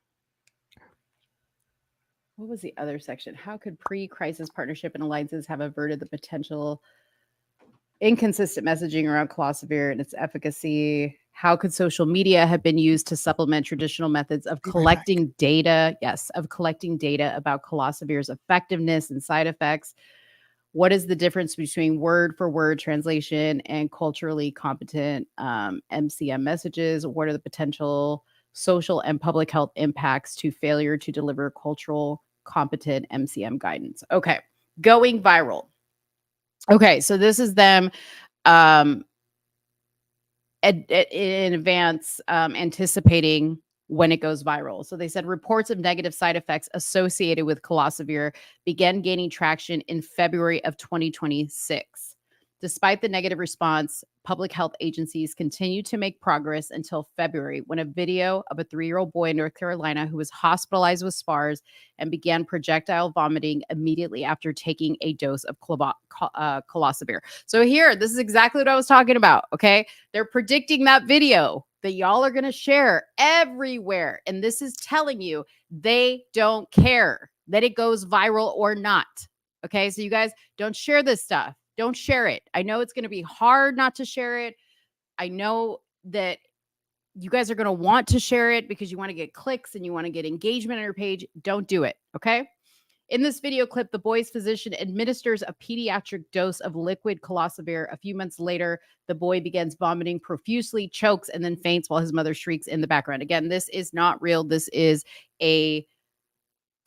Speaker 5: What was the other section? How could pre-crisis partnership and alliances have averted the potential inconsistent messaging around colossovir and its efficacy? How could social media have been used to supplement traditional methods of collecting data? Yes, of collecting data about colossivir's effectiveness and side effects. What is the difference between word-for-word translation and culturally competent MCM messages? What are the potential social and public health impacts to failure to deliver cultural competent MCM guidance? Okay, going viral. Okay, so this is them in advance anticipating when it goes viral. So they said reports of negative side effects associated with colossovir began gaining traction in February of 2026. Despite the negative response, public health agencies continued to make progress until February, when a video of a 3-year-old boy in North Carolina who was hospitalized with SPARS and began projectile vomiting immediately after taking a dose of colossovir. So here, this is exactly what I was talking about, okay? They're predicting that video that y'all are going to share everywhere. And this is telling you they don't care that it goes viral or not, okay? So you guys don't share this stuff. Don't share it. I know it's going to be hard not to share it. I know that you guys are going to want to share it because you want to get clicks and you want to get engagement on your page. Don't do it, okay? In this video clip, the boy's physician administers a pediatric dose of liquid colossovir. A few months later, the boy begins vomiting profusely, chokes, and then faints while his mother shrieks in the background. Again, this is not real. This is a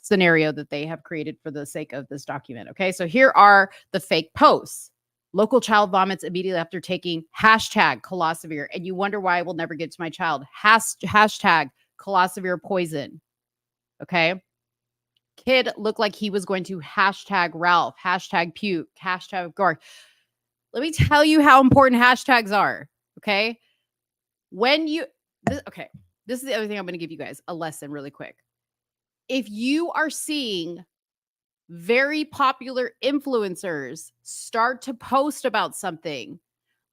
Speaker 5: scenario that they have created for the sake of this document. Okay, so here are the fake posts. Local child vomits immediately after taking hashtag colossovir, and you wonder why I will never get to my child. Hashtag colossovir poison. Okay, kid looked like he was going to hashtag Ralph, hashtag puke, hashtag Garth. Let me tell you how important hashtags are. Okay, this is the other thing I'm going to give you guys a lesson really quick. If you are seeing very popular influencers start to post about something,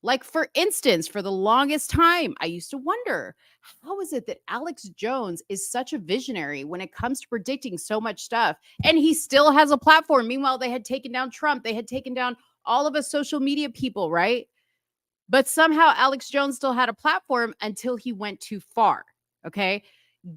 Speaker 5: like for instance, for the longest time, I used to wonder, how is it that Alex Jones is such a visionary when it comes to predicting so much stuff? And he still has a platform. Meanwhile, they had taken down Trump. They had taken down all of us social media people, right? But somehow Alex Jones still had a platform until he went too far. Okay.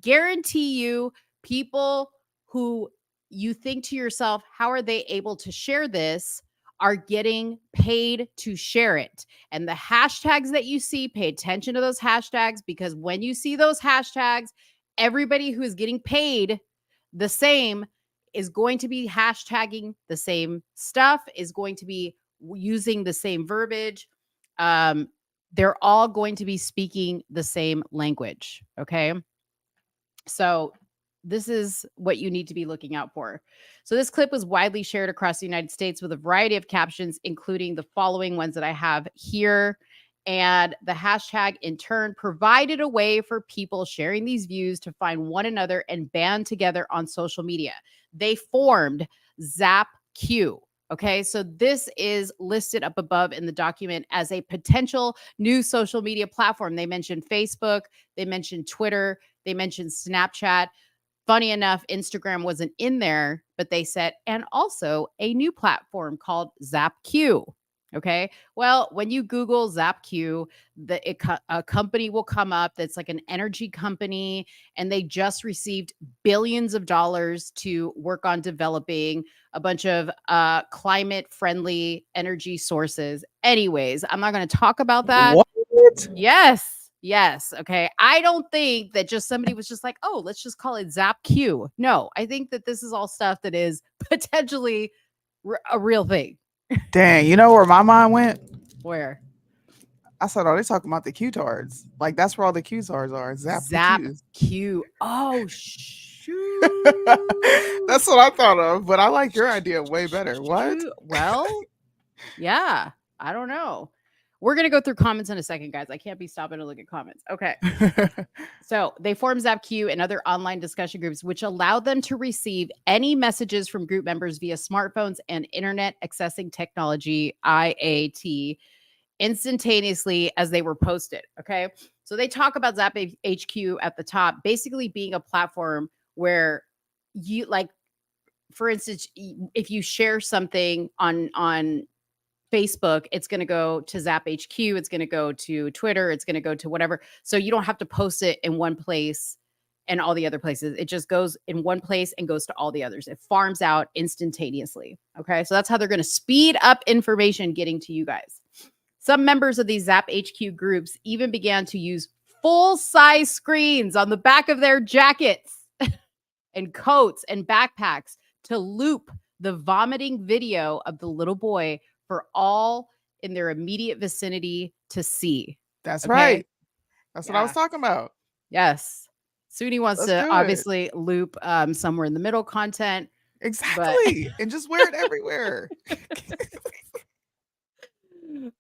Speaker 5: Guarantee you, people who you think to yourself, how are they able to share this, are getting paid to share it. And the hashtags that you see, pay attention to those hashtags, because when you see those hashtags, everybody who is getting paid the same is going to be hashtagging the same stuff, is going to be using the same verbiage. They're all going to be speaking the same language. Okay. So this is what you need to be looking out for. So this clip was widely shared across the United States with a variety of captions, including the following ones that I have here. And the hashtag in turn provided a way for people sharing these views to find one another and band together on social media. They formed ZapQ. Okay, so this is listed up above in the document as a potential new social media platform. They mentioned Facebook, they mentioned Twitter, they mentioned Snapchat. Funny enough, Instagram wasn't in there, but they said, and also a new platform called ZapQ. Okay. Well, when you Google ZapQ, a company will come up that's like an energy company, and they just received billions of dollars to work on developing a bunch of climate-friendly energy sources. Anyways, I'm not going to talk about that.
Speaker 4: What?
Speaker 5: Yes. Yes. Okay. I don't think that just somebody was just like, oh, let's just call it Zap Q. No, I think that this is all stuff that is potentially a real thing.
Speaker 4: Dang, you know where my mind went?
Speaker 5: Where?
Speaker 4: I said, oh, they're talking about the Q-tards. Like, that's where all the Q-tards are. Zap the
Speaker 5: Zap
Speaker 4: Qs.
Speaker 5: Q. Oh, shoot.
Speaker 4: That's what I thought of, but I like your idea way better. What?
Speaker 5: Well, yeah. I don't know. We're going to go through comments in a second, guys. I can't be stopping to look at comments. Okay. So they form ZapQ and other online discussion groups, which allow them to receive any messages from group members via smartphones and internet accessing technology, IAT, instantaneously as they were posted. Okay. So they talk about Zap HQ at the top, basically being a platform where you, like, for instance, if you share something on Facebook, it's going to go to Zap HQ, it's going to go to Twitter, it's going to go to whatever. So you don't have to post it in one place and all the other places. It just goes in one place and goes to all the others. It farms out instantaneously. Okay. So that's how they're going to speed up information getting to you guys. Some members of these Zap HQ groups even began to use full-size screens on the back of their jackets and coats and backpacks to loop the vomiting video of the little boy for all in their immediate vicinity to see.
Speaker 4: That's
Speaker 5: Okay?
Speaker 4: right. That's what I
Speaker 5: Yeah.
Speaker 4: was talking about.
Speaker 5: Yes. Soonie wants
Speaker 4: Let's
Speaker 5: to
Speaker 4: do it.
Speaker 5: obviously loop somewhere in the middle content.
Speaker 4: Exactly. And just wear it everywhere.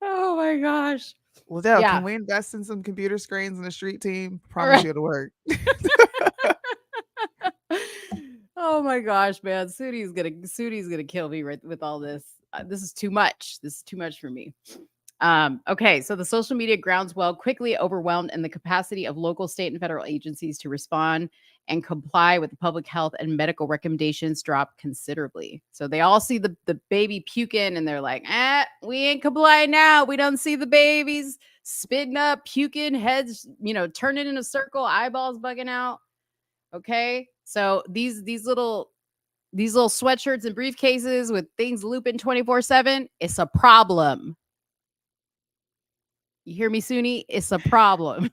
Speaker 5: Oh my gosh.
Speaker 4: Well, Dale,
Speaker 5: Yeah.
Speaker 4: can we invest in some computer screens and a street team?
Speaker 5: All
Speaker 4: Promise
Speaker 5: right.
Speaker 4: you it'll work.
Speaker 5: Oh my gosh, man. Soonie's gonna kill me with all this. This is too much. This is too much for me. Okay, so the social media groundswell quickly overwhelmed, and the capacity of local, state, and federal agencies to respond and comply with the public health and medical recommendations dropped considerably. So they all see the baby puking, and they're like, we ain't complying now. We don't see the babies spitting up, puking, heads, turning in a circle, eyeballs bugging out. Okay, so these little sweatshirts and briefcases with things looping 24/7, it's a problem. You hear me, Soonie? It's a problem.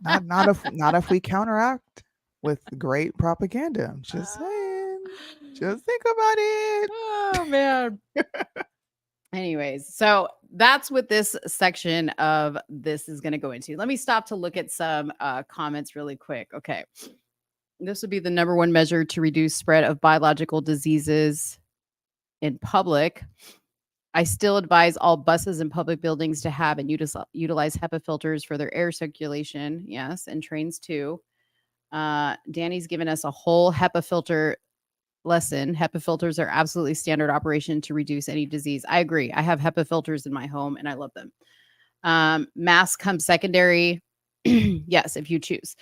Speaker 4: not if we counteract with great propaganda. I'm just saying. Just think about it.
Speaker 5: Oh man. Anyways, so that's what this section of this is going to go into. Let me stop to look at some comments really quick. Okay. This would be the number one measure to reduce spread of biological diseases in public. I still advise all buses and public buildings to have and utilize HEPA filters for their air circulation. Yes, and trains too. Danny's given us a whole HEPA filter lesson. HEPA filters are absolutely standard operation to reduce any disease. I agree. I have HEPA filters in my home and I love them. Masks come secondary. Yes, if you choose.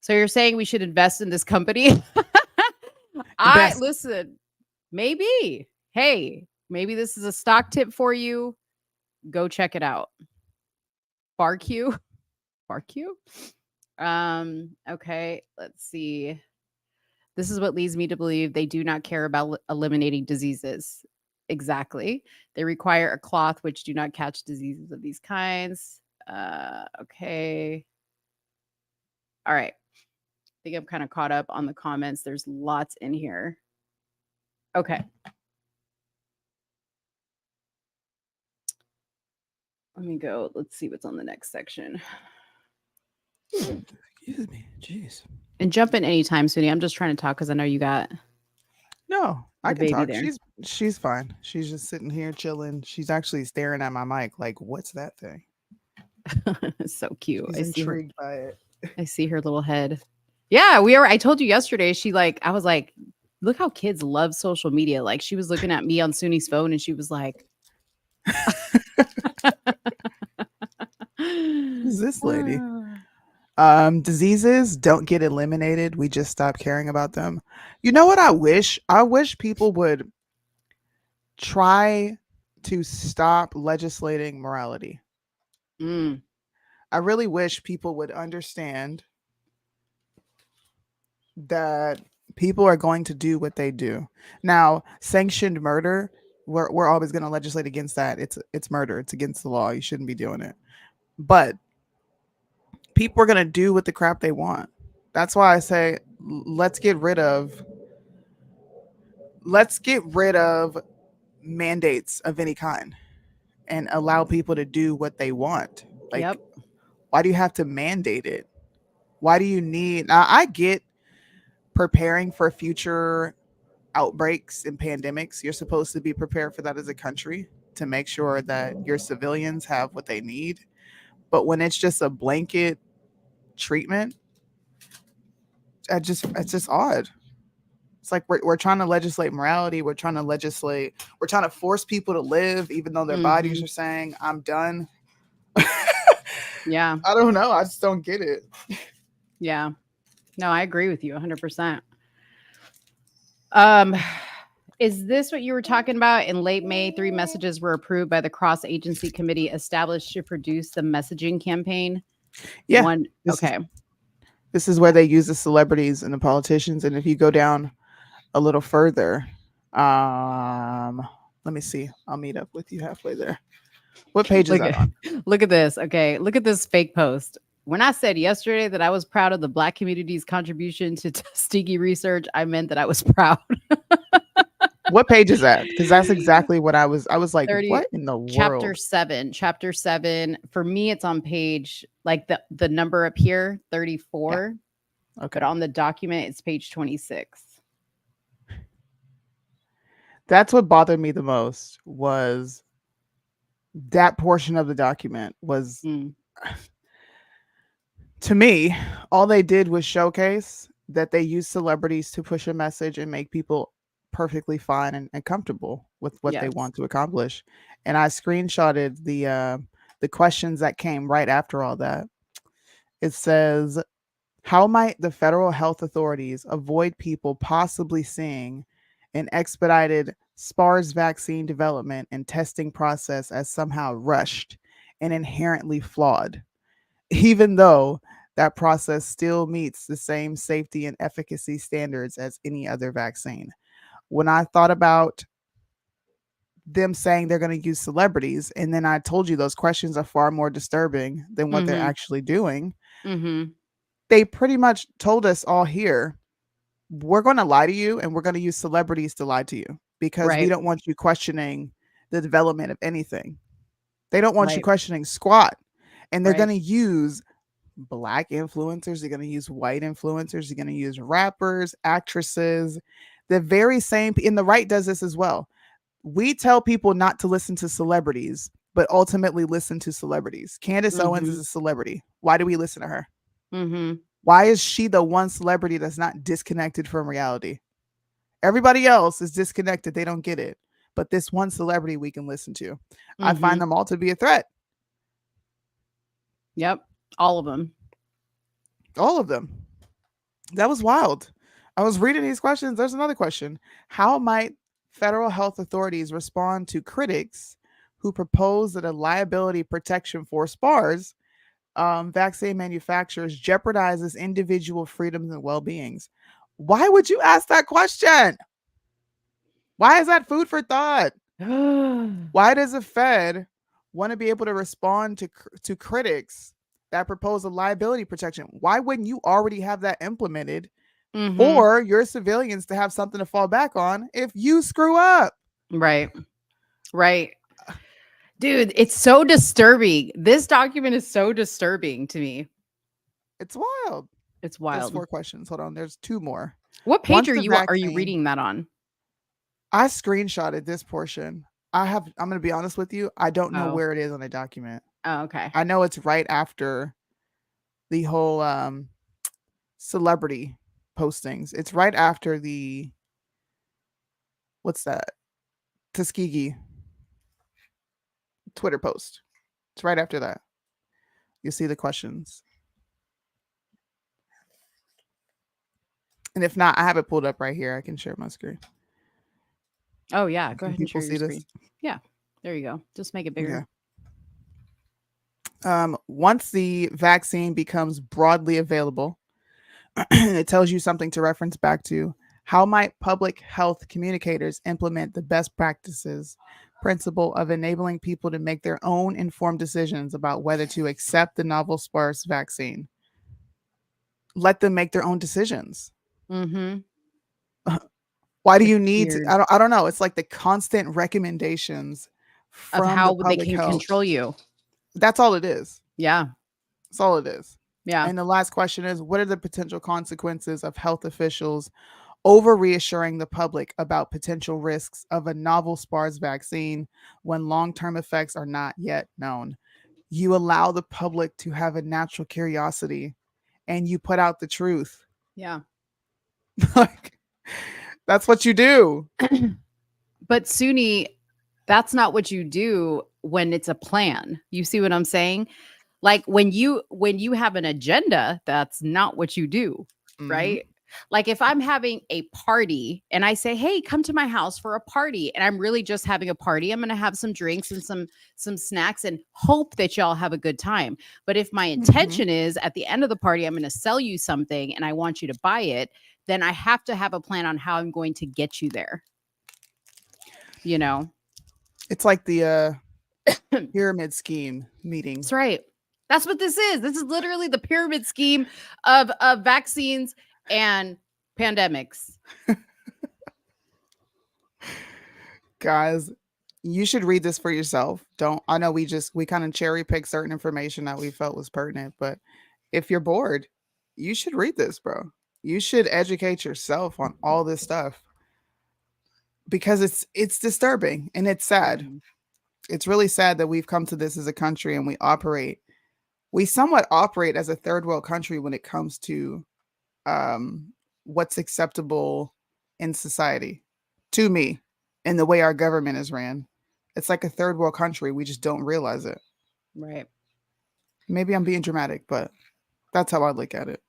Speaker 5: So you're saying we should invest in this company? Listen, maybe. Hey, maybe this is a stock tip for you. Go check it out. Barq. Okay, let's see. This is what leads me to believe they do not care about eliminating diseases. Exactly. They require a cloth which do not catch diseases of these kinds. Okay. All right. I think I'm kind of caught up on the comments. There's lots in here. Okay. Let me go. Let's see what's on the next section.
Speaker 4: Excuse me. Jeez.
Speaker 5: And jump in anytime, Soonie. I'm just trying to talk because I know you got.
Speaker 4: No, I
Speaker 5: the
Speaker 4: can
Speaker 5: baby
Speaker 4: talk.
Speaker 5: there.
Speaker 4: She's fine. She's just sitting here chilling. She's actually staring at my mic like, what's that thing?
Speaker 5: So cute.
Speaker 4: She's intrigued by it.
Speaker 5: I see her little head. Yeah, I told you yesterday, I was like, look how kids love social media. Like, she was looking at me on Soonie's phone and she was like,
Speaker 4: who's this lady? Diseases don't get eliminated. We just stop caring about them. You know what I wish? I wish people would try to stop legislating morality. I really wish people would understand that people are going to do what they do. Now, sanctioned murder, we're always going to legislate against that. It's murder. It's against the law. You shouldn't be doing it. But people are going to do with the crap they want. That's why I say let's get rid of mandates of any kind and allow people to do what they want. Like,
Speaker 5: Yep.
Speaker 4: why do you have to mandate it? Why do you need? Now, I get preparing for future outbreaks and pandemics. You're supposed to be prepared for that as a country to make sure that your civilians have what they need. But when it's just a blanket treatment, it's just odd. It's like we're trying to legislate morality. We're trying to force people to live, even though their bodies are saying, I'm done.
Speaker 5: Yeah.
Speaker 4: I don't know. I just don't get it.
Speaker 5: Yeah. No, I agree with you 100%. Is this what you were talking about? In late May, 3 messages were approved by the cross-agency committee established to produce the messaging campaign.
Speaker 4: Yeah. This is where they use the celebrities and the politicians. And if you go down a little further, let me see. I'll meet up with you halfway there. What page is that on?
Speaker 5: Look at this. Okay. Look at this fake post. When I said yesterday that I was proud of the Black community's contribution to Tuskegee research, I meant that I was proud.
Speaker 4: What page is that? Because that's exactly what I was like,
Speaker 5: 30,
Speaker 4: what in the world?
Speaker 5: Chapter 7. For me, it's on page, like the number up here, 34. Yeah. Okay. But on the document, it's page 26.
Speaker 4: That's what bothered me the most, was that portion of the document was, to me, all they did was showcase that they use celebrities to push a message and make people perfectly fine and comfortable with what they want to accomplish. And I screenshotted the questions that came right after all that. It says, how might the federal health authorities avoid people possibly seeing an expedited SPARS vaccine development and testing process as somehow rushed and inherently flawed, even though that process still meets the same safety and efficacy standards as any other vaccine? When I thought about them saying they're going to use celebrities, and then I told you those questions are far more disturbing than what they're actually doing, they pretty much told us all here, we're going to lie to you and we're going to use celebrities to lie to you because we don't want you questioning the development of anything. They don't want you questioning squat. And they're going to use Black influencers. They're going to use white influencers. They're going to use rappers, actresses. The very same, and the right does this as well. We tell people not to listen to celebrities, but ultimately listen to celebrities. Candace Owens is a celebrity. Why do we listen to her? Why is she the one celebrity that's not disconnected from reality? Everybody else is disconnected. They don't get it. But this one celebrity we can listen to. I find them all to be a threat.
Speaker 5: Yep. All of them.
Speaker 4: All of them. That was wild. I was reading these questions. There's another question. How might federal health authorities respond to critics who propose that a liability protection for SPARS vaccine manufacturers jeopardizes individual freedoms and well-beings? Why would you ask that question? Why is that food for thought? Why does a Fed want to be able to respond to critics that propose a liability protection? Why wouldn't you already have that implemented for your civilians to have something to fall back on if you screw up?
Speaker 5: Right. Dude, it's so disturbing. This document is so disturbing to me.
Speaker 4: It's wild.
Speaker 5: It's wild.
Speaker 4: There's 4 questions. Hold on. There's 2 more.
Speaker 5: What page are you reading that on?
Speaker 4: I screenshotted this portion. I'm going to be honest with you. I don't know where it is on the document.
Speaker 5: Oh, okay.
Speaker 4: I know it's right after the whole celebrity postings. It's right after the, what's that? Tuskegee Twitter post. It's right after that. You'll see the questions. And if not, I have it pulled up right here. I can share my screen.
Speaker 5: Oh, yeah. Go ahead and
Speaker 4: people
Speaker 5: share
Speaker 4: see
Speaker 5: your
Speaker 4: this?
Speaker 5: screen. Yeah. There you go. Just make it bigger.
Speaker 4: Yeah. Once the vaccine becomes broadly available, it tells you something to reference back to. How might public health communicators implement the best practices principle of enabling people to make their own informed decisions about whether to accept the novel SPARS vaccine. Let them make their own decisions.
Speaker 5: Mm-hmm.
Speaker 4: Why do
Speaker 5: It's
Speaker 4: you need
Speaker 5: weird.
Speaker 4: to? I don't know. It's like the constant recommendations
Speaker 5: Of
Speaker 4: from
Speaker 5: how
Speaker 4: the
Speaker 5: they
Speaker 4: public
Speaker 5: can
Speaker 4: health.
Speaker 5: control you.
Speaker 4: That's all it is.
Speaker 5: Yeah.
Speaker 4: That's all it is.
Speaker 5: Yeah.
Speaker 4: And the last question is, what are the potential consequences of health officials over reassuring the public about potential risks of a novel SPARS vaccine when long-term effects are not yet known? You allow the public to have a natural curiosity and you put out the truth.
Speaker 5: Yeah.
Speaker 4: Like, that's what you do.
Speaker 5: But Soonie, that's not what you do when it's a plan. You see what I'm saying? Like when you have an agenda, that's not what you do,
Speaker 4: Mhm.
Speaker 5: right? Like if I'm having a party and I say, "Hey, come to my house for a party," and I'm really just having a party, I'm going to have some drinks and some snacks and hope that y'all have a good time. But if my intention is at the end of the party, I'm going to sell you something and I want you to buy it, then I have to have a plan on how I'm going to get you there. You know?
Speaker 4: It's like the pyramid scheme meeting.
Speaker 5: That's right. That's what this is. This is literally the pyramid scheme of vaccines and pandemics.
Speaker 4: Guys, you should read this for yourself. I know we kind of cherry pick certain information that we felt was pertinent, but if you're bored, you should read this, bro. You should educate yourself on all this stuff because it's disturbing and it's sad.
Speaker 5: Mhm.
Speaker 4: It's really sad that we've come to this as a country and we somewhat operate as a third world country when it comes to what's acceptable in society to me and the way our government is ran. It's like a third world country. We just don't realize it.
Speaker 5: Right.
Speaker 4: Maybe I'm being dramatic, but that's how I look at it.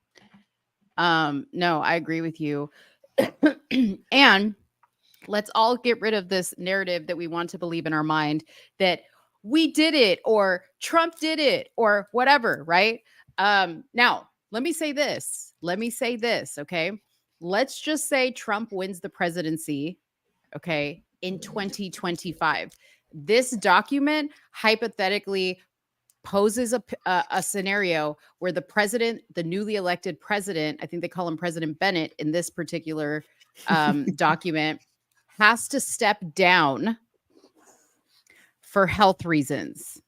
Speaker 5: No, I agree with you. And let's all get rid of this narrative that we want to believe in our mind that we did it or Trump did it or whatever, right? Now, let me say this. Okay? Let's just say Trump wins the presidency, okay, in 2025. This document hypothetically poses a scenario where the newly elected president, I think they call him President Bennett in this particular document, has to step down for health reasons.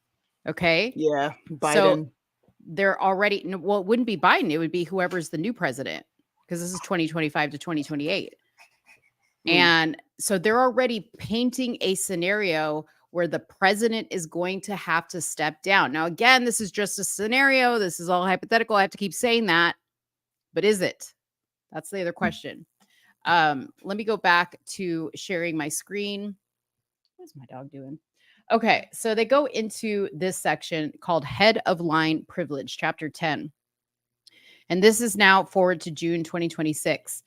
Speaker 5: Okay.
Speaker 4: Yeah. Biden.
Speaker 5: So they're already, well, it wouldn't be Biden. It would be whoever's the new president because this is 2025 to 2028. And so they're already painting a scenario where the president is going to have to step down. Now, again, this is just a scenario. This is all hypothetical. I have to keep saying that. But is it? That's the other question. Let me go back to sharing my screen. What's my dog doing? Okay, so they go into this section called Head of Line Privilege, Chapter 10. And this is now forward to June 2026.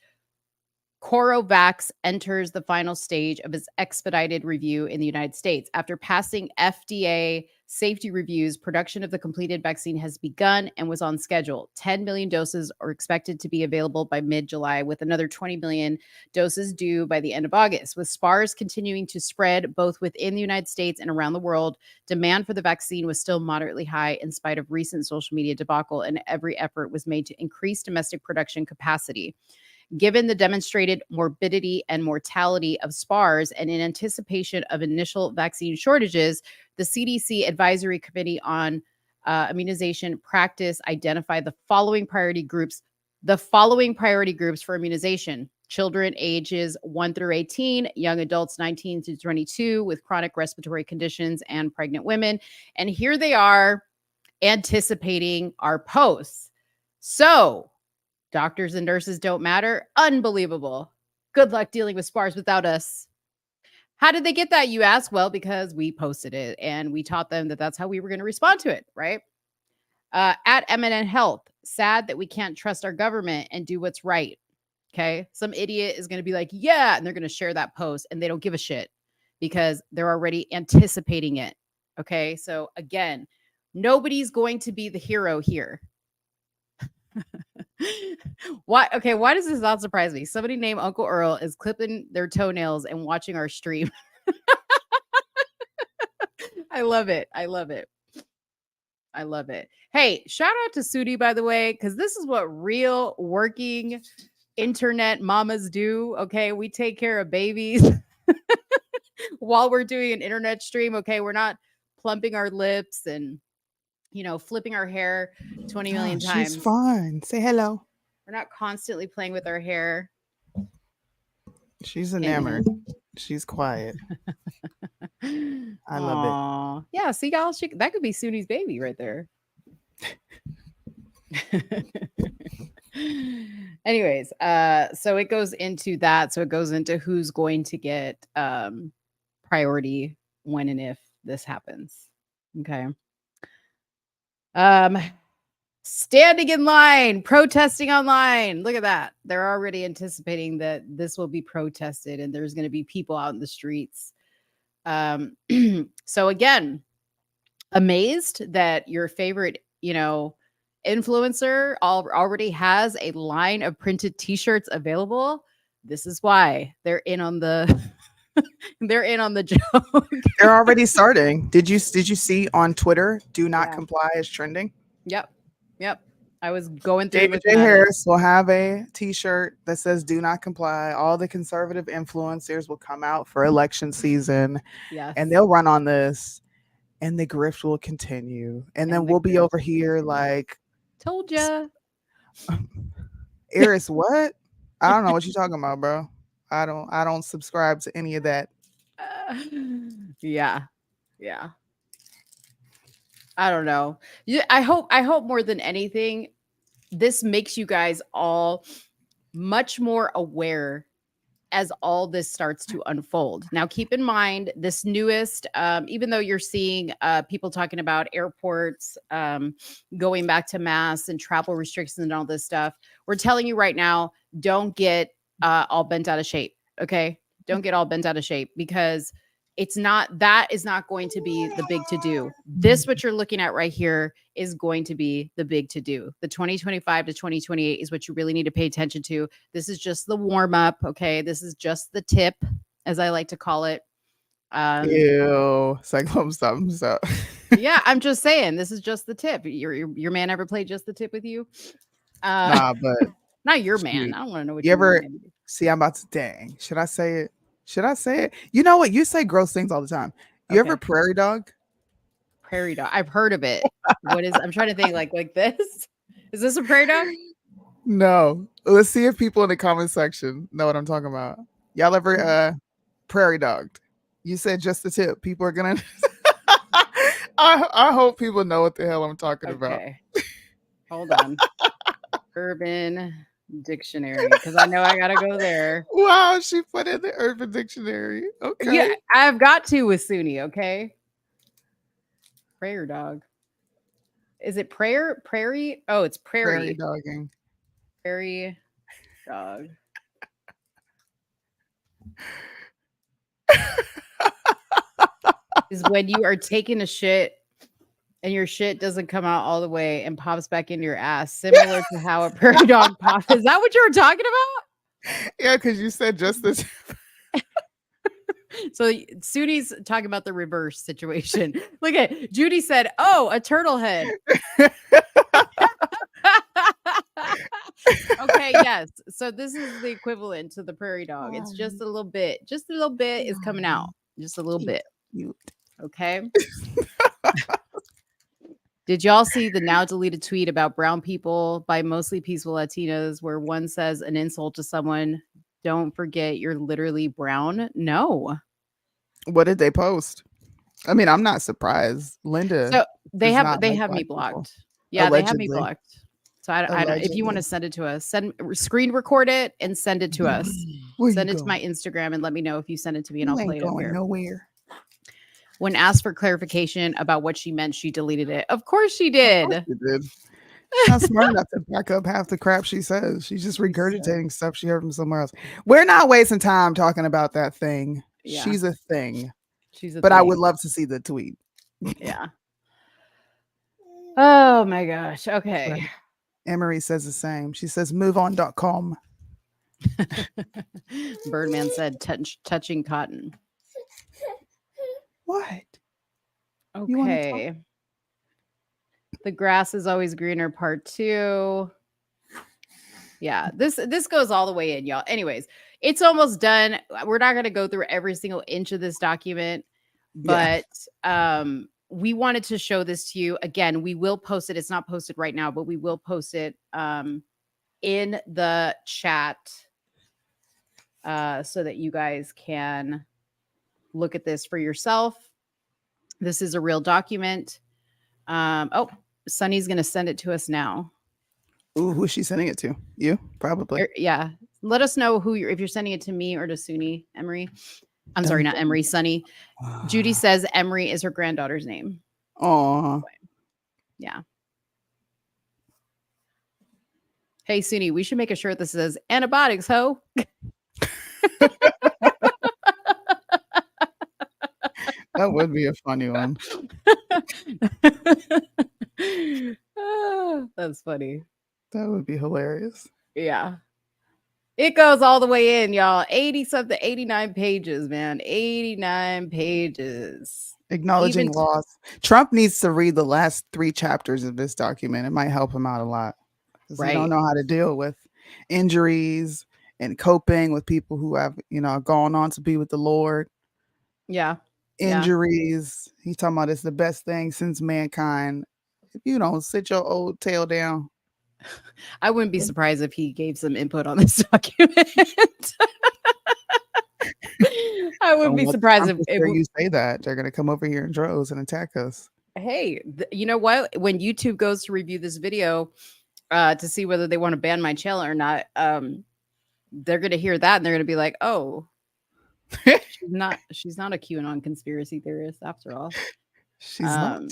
Speaker 5: CoroVax enters the final stage of its expedited review in the United States. After passing FDA safety reviews, production of the completed vaccine has begun and was on schedule. 10 million doses are expected to be available by mid-July, with another 20 million doses due by the end of August. With SPARS continuing to spread both within the United States and around the world, demand for the vaccine was still moderately high in spite of recent social media debacle, and every effort was made to increase domestic production capacity. Given the demonstrated morbidity and mortality of SPARS and in anticipation of initial vaccine shortages, the CDC Advisory Committee on Immunization Practice identified the following priority groups for immunization: children ages 1 through 18, young adults 19 to 22 with chronic respiratory conditions, and pregnant women. And here they are anticipating our posts. So, doctors and nurses don't matter. Unbelievable. Good luck dealing with SPARS without us. How did they get that, you ask? Well, because we posted it and we taught them that that's how we were going to respond to it, right? At MNN Health, sad that we can't trust our government and do what's right. Okay. Some idiot is going to be like, yeah, and they're going to share that post and they don't give a shit because they're already anticipating it. Okay. So again, nobody's going to be the hero here. Why does this not surprise me? Somebody named Uncle Earl is clipping their toenails and watching our stream. I love it. I love it. I love it. Hey, shout out to Soonie, by the way, because this is what real working internet mamas do. Okay. We take care of babies while we're doing an internet stream. Okay. We're not plumping our lips and, flipping our hair 20 million times.
Speaker 4: She's fine. Say hello.
Speaker 5: We're not constantly playing with our hair.
Speaker 4: She's enamored. She's quiet. I love it.
Speaker 5: Yeah, see, y'all, that could be Soonie's baby right there. Anyways, so it goes into that. So it goes into who's going to get priority when and if this happens. Okay. Standing in line, protesting online. Look at that. They're already anticipating that this will be protested and there's going to be people out in the streets. So again, amazed that your favorite, influencer already has a line of printed t-shirts available. This is why they're in on the they're in on the joke.
Speaker 4: They're already starting. Did you see on Twitter, do not comply is trending?
Speaker 5: Yep. I was going through.
Speaker 4: David J. Harris will have a t-shirt that says do not comply. All the conservative influencers will come out for election season.
Speaker 5: Yes.
Speaker 4: And they'll run on this and the grift will continue. And then we'll be over here like,
Speaker 5: told ya.
Speaker 4: Eris, what? I don't know what you're talking about, bro. I don't subscribe to any of that.
Speaker 5: Yeah. I don't know. I hope more than anything, this makes you guys all much more aware as all this starts to unfold. Now, keep in mind this newest, even though you're seeing people talking about airports going back to masks and travel restrictions and all this stuff, we're telling you right now, don't get all bent out of shape. Okay. Don't get all bent out of shape because that is not going to be the big to do. This, what you're looking at right here, is going to be the big to do. The 2025 to 2028 is what you really need to pay attention to. This is just the warm up. Okay. This is just the tip, as I like to call it.
Speaker 4: Ew. Cyclone stop.
Speaker 5: Yeah. I'm just saying, this is just the tip. Your man ever played just the tip with you?
Speaker 4: Nah, but
Speaker 5: not your man. I don't want to know what
Speaker 4: you ever see. I'm about to dang. Should I say it? You know what? You say gross things all the time. You ever prairie dog?
Speaker 5: Prairie dog. I've heard of it. What is? I'm trying to think. Like this. Is this a prairie dog?
Speaker 4: No. Let's see if people in the comment section know what I'm talking about. Y'all ever prairie dogged? You said just the tip. People are gonna. I hope people know what the hell I'm talking about.
Speaker 5: Hold on. Urban Dictionary, because I know I gotta go there.
Speaker 4: Wow, she put in the Urban Dictionary. Okay.
Speaker 5: Yeah, I've got to with Soonie. Okay. Prayer dog. Is it prairie? Oh, it's prairie.
Speaker 4: Prairie dogging.
Speaker 5: Prairie dog. Is when you are taking a shit and your shit doesn't come out all the way and pops back into your ass, similar to how a prairie dog pops. Is that what you were talking about?
Speaker 4: Yeah, because you said just this.
Speaker 5: So Soonie's talking about the reverse situation. Look at Judy said, "Oh, a turtle head." Okay, yes. So this is the equivalent to the prairie dog. It's just a little bit. Just a little bit is coming out. Just a little bit. Okay. Did y'all see the now deleted tweet about brown people by mostly peaceful Latinos where one says an insult to someone? Don't forget you're literally brown. No.
Speaker 4: What did they post? I mean, I'm not surprised. Linda.
Speaker 5: So they have me blocked. People. Yeah, allegedly. They have me blocked. So I don't, if you want to send it to us, screen record it and send it to us. Send it to my Instagram and let me know if you send it to me and I'll play it up here.
Speaker 4: Nowhere.
Speaker 5: When asked for clarification about what she meant, she deleted it. Of course she did.
Speaker 4: She did. She's not smart enough to back up half the crap she says. She's just regurgitating stuff she heard from somewhere else. We're not wasting time talking about that thing. Yeah. She's a thing. But I would love to see the tweet.
Speaker 5: Yeah. Oh my gosh. Okay.
Speaker 4: Right. Emery says the same. She says moveon.com.
Speaker 5: Birdman said touching cotton.
Speaker 4: What? You wanna talk?
Speaker 5: Okay. The grass is always greener, part 2. Yeah, this goes all the way in, y'all. Anyways, it's almost done. We're not going to go through every single inch of this document,
Speaker 4: Yeah.
Speaker 5: but we wanted to show this to you. Again, we will post it. It's not posted right now, but we will post it in the chat so that you guys can look at this for yourself. This is a real document. Oh, Sunny's going to send it to us now.
Speaker 4: Ooh, who's she sending it to? You? Probably.
Speaker 5: Yeah. Let us know if you're sending it to me or to Soonie, Emery. I'm sorry, not Emery, Sunny. Judy says Emery is her granddaughter's name.
Speaker 4: Aw.
Speaker 5: Yeah. Hey, Soonie, we should make a shirt that says antibiotics, ho.
Speaker 4: That would be a funny one.
Speaker 5: That's funny.
Speaker 4: That would be hilarious.
Speaker 5: Yeah. It goes all the way in, y'all. 80-something, 89 pages, man. 89 pages.
Speaker 4: Acknowledging
Speaker 5: Even-
Speaker 4: loss. Trump needs to read the last 3 chapters of this document. It might help him out a lot. 'Cause
Speaker 5: Right.
Speaker 4: He don't know how to deal with injuries and coping with people who have, gone on to be with the Lord.
Speaker 5: Yeah. Yeah.
Speaker 4: Injuries. He's talking about it's the best thing since mankind. If you don't sit your old tail down.
Speaker 5: I wouldn't be surprised if he gave some input on this document. I wouldn't be
Speaker 4: Unless
Speaker 5: surprised
Speaker 4: Trump is
Speaker 5: if
Speaker 4: sure you say that. They're going to come over here in droves and attack us.
Speaker 5: hey, you know what? When YouTube goes to review this video to see whether they want to ban my channel or not, they're going to hear that and they're going to be like, oh, she's not a QAnon conspiracy theorist after all.
Speaker 4: She's not.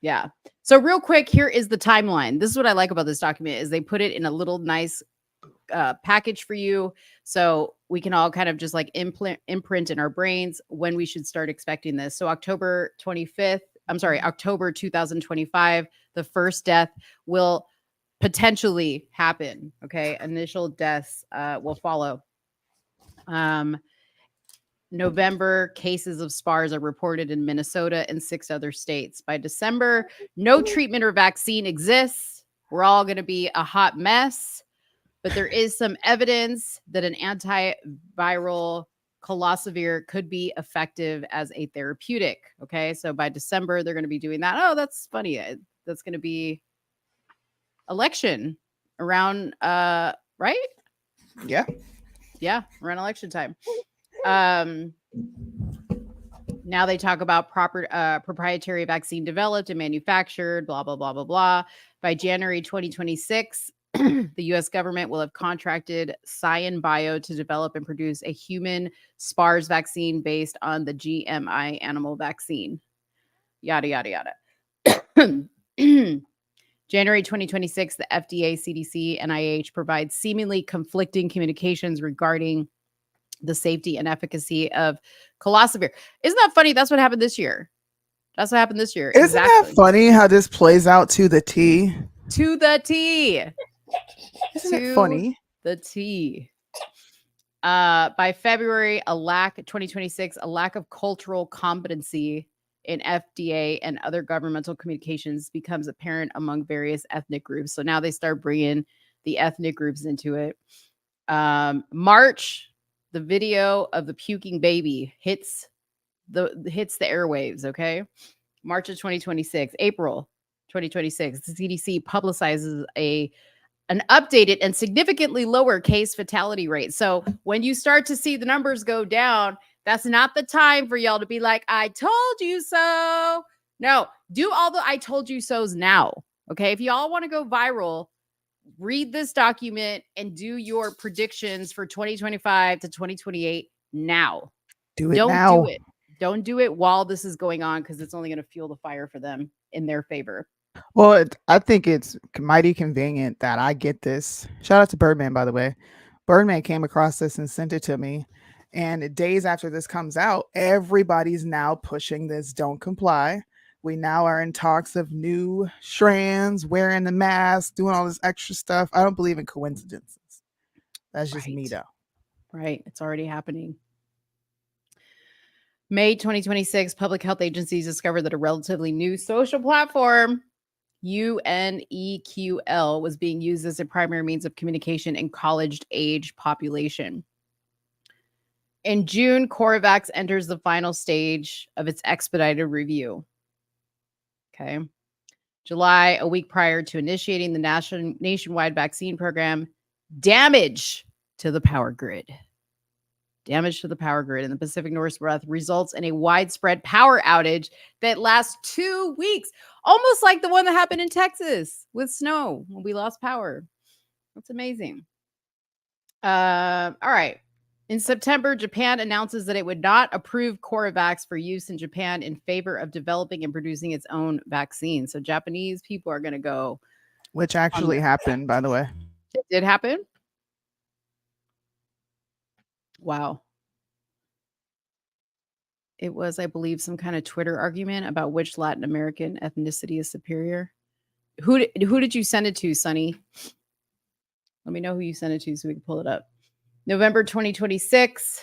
Speaker 5: Yeah. So real quick, here is the timeline. This is what I like about this document is they put it in a little nice package for you. So we can all kind of just like imprint in our brains when we should start expecting this. So October 2025, the first death will potentially happen. Okay. Initial deaths will follow. November, cases of SPARS are reported in Minnesota and 6 other states. By December, no treatment or vaccine exists. We're all going to be a hot mess, but there is some evidence that an antiviral Colosavir could be effective as a therapeutic. Okay, so by December, they're going to be doing that. Oh, that's funny. That's going to be election around, right?
Speaker 4: Yeah.
Speaker 5: Yeah, around election time. Now they talk about proprietary vaccine developed and manufactured, blah, blah, blah, blah, blah. By January 2026, the U.S. government will have contracted Cyan Bio to develop and produce a human SPARS vaccine based on the GMI animal vaccine. Yada, yada, yada. January 2026, the FDA, CDC, NIH provide seemingly conflicting communications regarding the safety and efficacy of Colosavir. Isn't that funny? That's what happened this year. Isn't that
Speaker 4: funny how this plays out to the T?
Speaker 5: To the T.
Speaker 4: Isn't it funny?
Speaker 5: The T. By February 2026, a lack of cultural competency in FDA and other governmental communications becomes apparent among various ethnic groups. So now they start bringing the ethnic groups into it. March, the video of the puking baby hits the airwaves. Okay, March of 2026. April 2026, the CDC publicizes an updated and significantly lower case fatality rate. So when you start to see the numbers go down, that's not the time for y'all to be like, I told you so. No, do all the I told you so's now. Okay, if y'all want to go viral, read this document and do your predictions for 2025 to 2028 now. Don't do it while this is going on, because it's only going to fuel the fire for them in their favor.
Speaker 4: Well, I think it's mighty convenient that I get this. Shout out to Birdman, by the way. Birdman came across this and sent it to me. And days after this comes out, everybody's now pushing this don't comply. We now are in talks of new strands, wearing the mask, doing all this extra stuff. I don't believe in coincidences. That's just me, though.
Speaker 5: Right. It's already happening. May 2026, public health agencies discovered that a relatively new social platform, UNEQL, was being used as a primary means of communication in college-age population. In June, CoroVax enters the final stage of its expedited review. Okay. July, a week prior to initiating the nationwide vaccine program, damage to the power grid. Damage to the power grid in the Pacific Northwest results in a widespread power outage that lasts 2 weeks, almost like the one that happened in Texas with snow when we lost power. That's amazing. All right. In September, Japan announces that it would not approve CoroVax for use in Japan in favor of developing and producing its own vaccine. So Japanese people are going to go.
Speaker 4: Which actually happened, by the way.
Speaker 5: It did happen? Wow. It was, I believe, some kind of Twitter argument about which Latin American ethnicity is superior. Who did you send it to, Sonny? Let me know who you sent it to so we can pull it up. November 2026,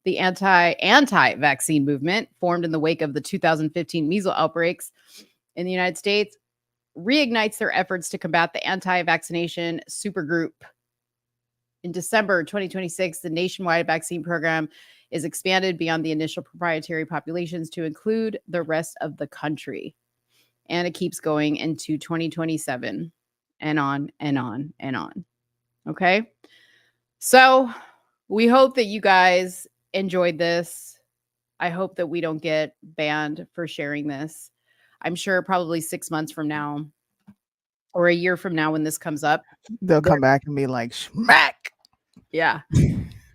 Speaker 5: the anti-vaccine movement formed in the wake of the 2015 measles outbreaks in the United States reignites their efforts to combat the anti-vaccination supergroup. In December 2026, the nationwide vaccine program is expanded beyond the initial proprietary populations to include the rest of the country. And it keeps going into 2027 and on and on and on. Okay? So we hope that you guys enjoyed this. I hope that we don't get banned for sharing this. I'm sure probably 6 months from now or a year from now when this comes up,
Speaker 4: They'll come back and be like, smack.
Speaker 5: Yeah.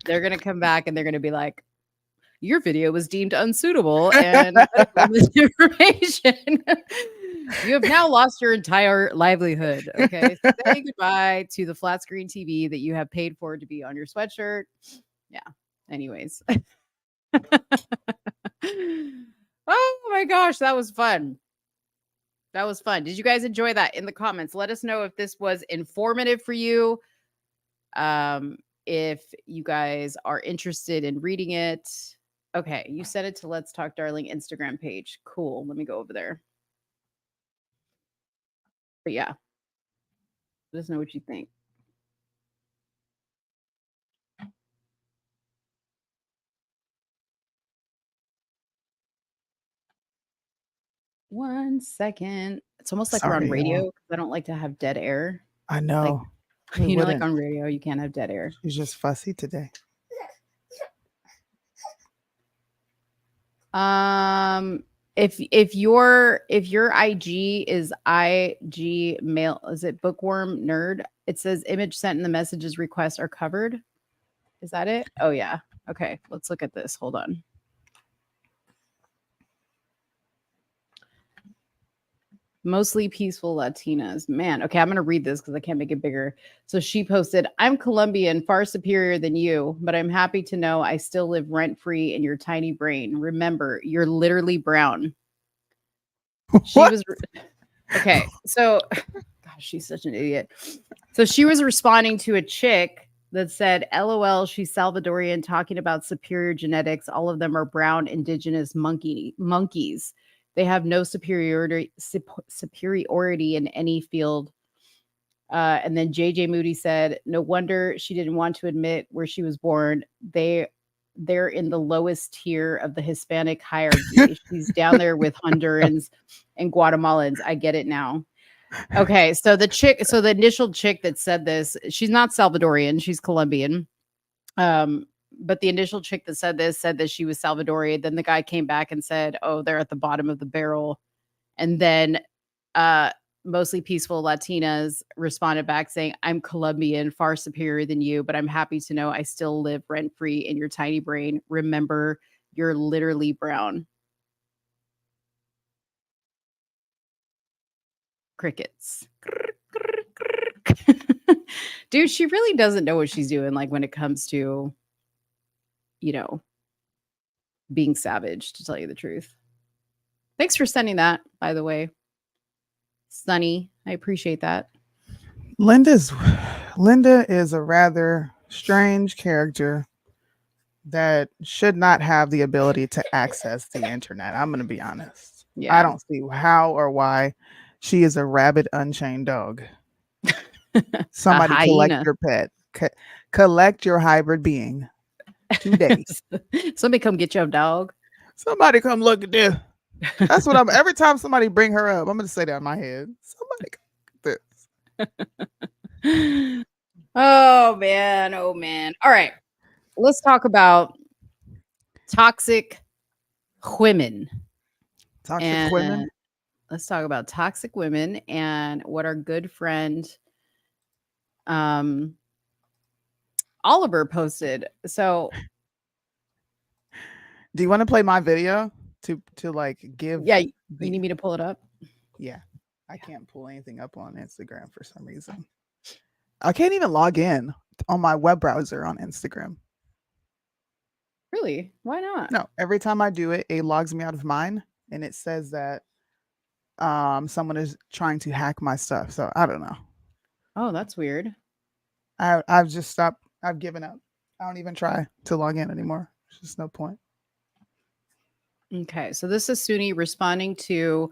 Speaker 5: They're going to come back and they're going to be like, your video was deemed unsuitable and misinformation. You have now lost your entire livelihood. Okay. So say goodbye to the flat screen TV that you have paid for to be on your sweatshirt. Yeah. Anyways. Oh my gosh. That was fun. That was fun. Did you guys enjoy that? In the comments, let us know if this was informative for you. If you guys are interested in reading it. Okay, you sent it to Let's Talk Darling Instagram page. Cool. Let me go over there. But yeah, let us know what you think. One second. It's almost like we're on radio because I don't like to have dead air.
Speaker 4: I know.
Speaker 5: Like, you know, like on radio, you can't have dead air.
Speaker 4: She's just fussy today.
Speaker 5: If your IG is IG mail, is it bookworm nerd? It says image sent in the messages requests are covered. Is that it? Oh yeah. Okay, let's look at this. Hold on. Mostly peaceful Latinas. Man, okay, I'm going to read this because I can't make it bigger. So she posted, I'm Colombian, far superior than you, but I'm happy to know I still live rent-free in your tiny brain. Remember, you're literally brown. She was... Okay, so... Gosh, she's such an idiot. So she was responding to a chick that said, LOL, she's Salvadorian, talking about superior genetics. All of them are brown indigenous monkeys. They have no superiority in any field. And then JJ Moody said, no wonder she didn't want to admit where she was born. They're in the lowest tier of the Hispanic hierarchy. She's down there with Hondurans and Guatemalans. I get it now. Okay, so the initial chick that said this, she's not Salvadorian, she's Colombian. But the initial chick that said that she was Salvadorian. Then the guy came back and said, oh, they're at the bottom of the barrel. And then mostly peaceful Latinas responded back saying, I'm Colombian, far superior than you, but I'm happy to know I still live rent-free in your tiny brain. Remember, you're literally brown. Crickets. Dude, she really doesn't know what she's doing, like when it comes to, you know, being savage, to tell you the truth. Thanks for sending that, by the way. Sunny, I appreciate that.
Speaker 4: Linda is a rather strange character that should not have the ability to access the internet. I'm going to be honest.
Speaker 5: Yeah.
Speaker 4: I don't see how or why she is a rabid unchained dog. Somebody collect
Speaker 5: hyena.
Speaker 4: your pet. Collect your hybrid being. 2 days.
Speaker 5: Somebody come get your dog.
Speaker 4: Somebody come look at this. That's what I'm. Every time somebody bring her up, I'm going to say that in my head. Somebody come look at this.
Speaker 5: Oh man. All right. Let's talk about toxic women.
Speaker 4: Toxic women.
Speaker 5: Let's talk about toxic women and what our good friend Oliver posted. So
Speaker 4: do you want to play my video to like give?
Speaker 5: Yeah, you need me to pull it up?
Speaker 4: Yeah. I can't pull anything up on Instagram for some reason. I can't even log in on my web browser on Instagram.
Speaker 5: Really? Why not?
Speaker 4: No, every time I do it, it logs me out of mine and it says that someone is trying to hack my stuff. So I don't know.
Speaker 5: Oh, that's weird.
Speaker 4: I've just stopped. I've given up. I don't even try to log in anymore. There's just no point.
Speaker 5: Okay, so this is Soonie responding to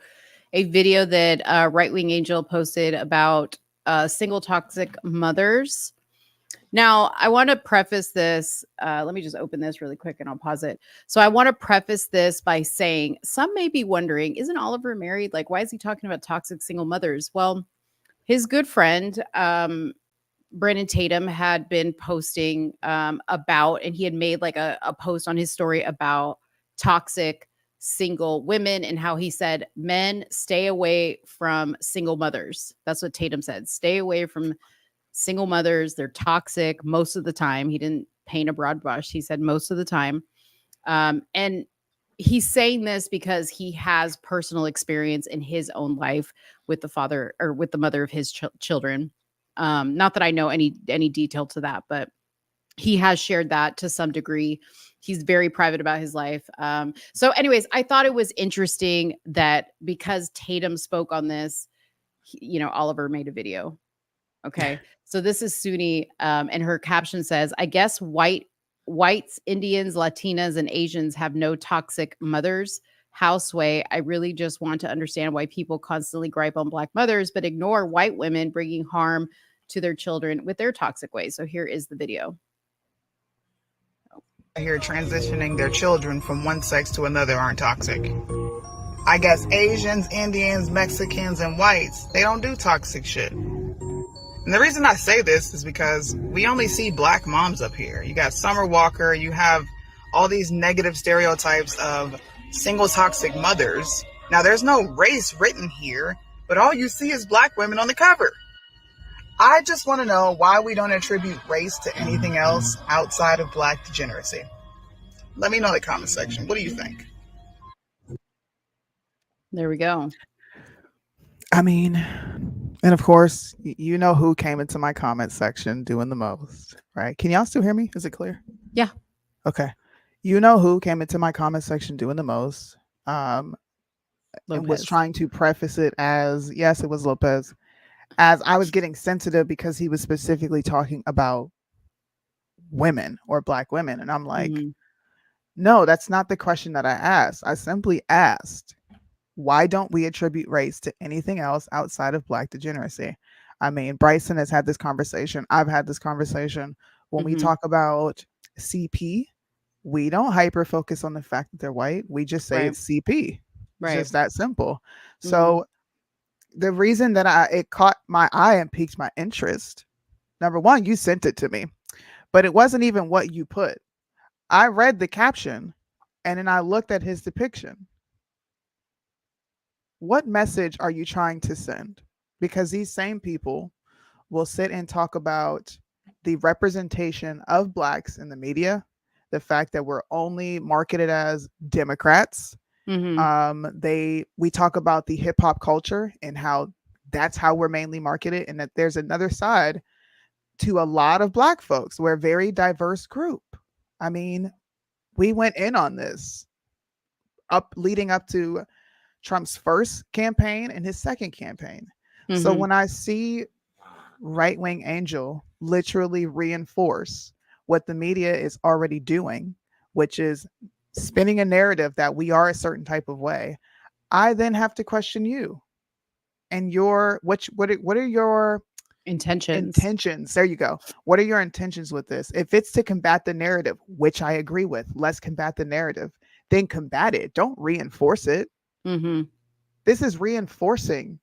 Speaker 5: a video that Right Wing Angel posted about single toxic mothers. Now, I want to preface this. Let me just open this really quick and I'll pause it. So I want to preface this by saying some may be wondering, isn't Oliver married? Like, why is he talking about toxic single mothers? Well, his good friend, Brandon Tatum, had been posting about, and he had made like a post on his story about toxic single women and how he said, men, stay away from single mothers. That's what Tatum said. Stay away from single mothers. They're toxic most of the time. He didn't paint a broad brush. He said most of the time. And he's saying this because he has personal experience in his own life with the father or with the mother of his children. Not that I know any detail to that, but he has shared that to some degree. He's very private about his life. So anyways, I thought it was interesting that because Tatum spoke on this, Oliver made a video. Okay. So this is Soonie, and her caption says, I guess whites, Indians, Latinas, and Asians have no toxic mothers. Houseway, I really just want to understand why people constantly gripe on Black mothers, but ignore white women bringing harm to their children with their toxic ways. So here is the video.
Speaker 4: Here transitioning their children from one sex to another aren't toxic. I guess Asians, Indians, Mexicans, and whites, they don't do toxic shit. And the reason I say this is because we only see Black moms up here. You got Summer Walker, you have all these negative stereotypes of single toxic mothers. Now there's no race written here, but all you see is Black women on the cover. I just want to know why we don't attribute race to anything else outside of Black degeneracy. Let me know in the comment section. What do you think?
Speaker 5: There we go.
Speaker 4: I mean, and of course, you know who came into my comment section doing the most, right? Can y'all still hear me? Is it clear?
Speaker 5: Yeah.
Speaker 4: Okay. You know who came into my comment section doing the most. And was trying to preface it as, yes, it was Lopez, as I was getting sensitive because he was specifically talking about women or Black women. And I'm like, no, that's not the question that I asked. I simply asked, why don't we attribute race to anything else outside of Black degeneracy? I mean, Bryson has had this conversation. I've had this conversation. When we talk about CP, we don't hyper focus on the fact that they're white. We just say it's CP. It's just that simple. So the reason that it caught my eye and piqued my interest, number one, you sent it to me, but it wasn't even what you put. I read the caption and then I looked at his depiction. What message are you trying to send? Because these same people will sit and talk about the representation of Blacks in the media, the fact that we're only marketed as Democrats. We talk about the hip hop culture and how that's how we're mainly marketed, and that there's another side to a lot of Black folks. We're a very diverse group. I mean, we went in on this leading up to Trump's first campaign and his second campaign. So when I see Right Wing Angel literally reinforce what the media is already doing, which is spinning a narrative that we are a certain type of way, I then have to question you and your what are your intentions. There you go. What are your intentions with this? If it's to combat the narrative, which I agree with, let's combat the narrative, then combat it. Don't reinforce it.
Speaker 5: Mm-hmm.
Speaker 4: This is reinforcing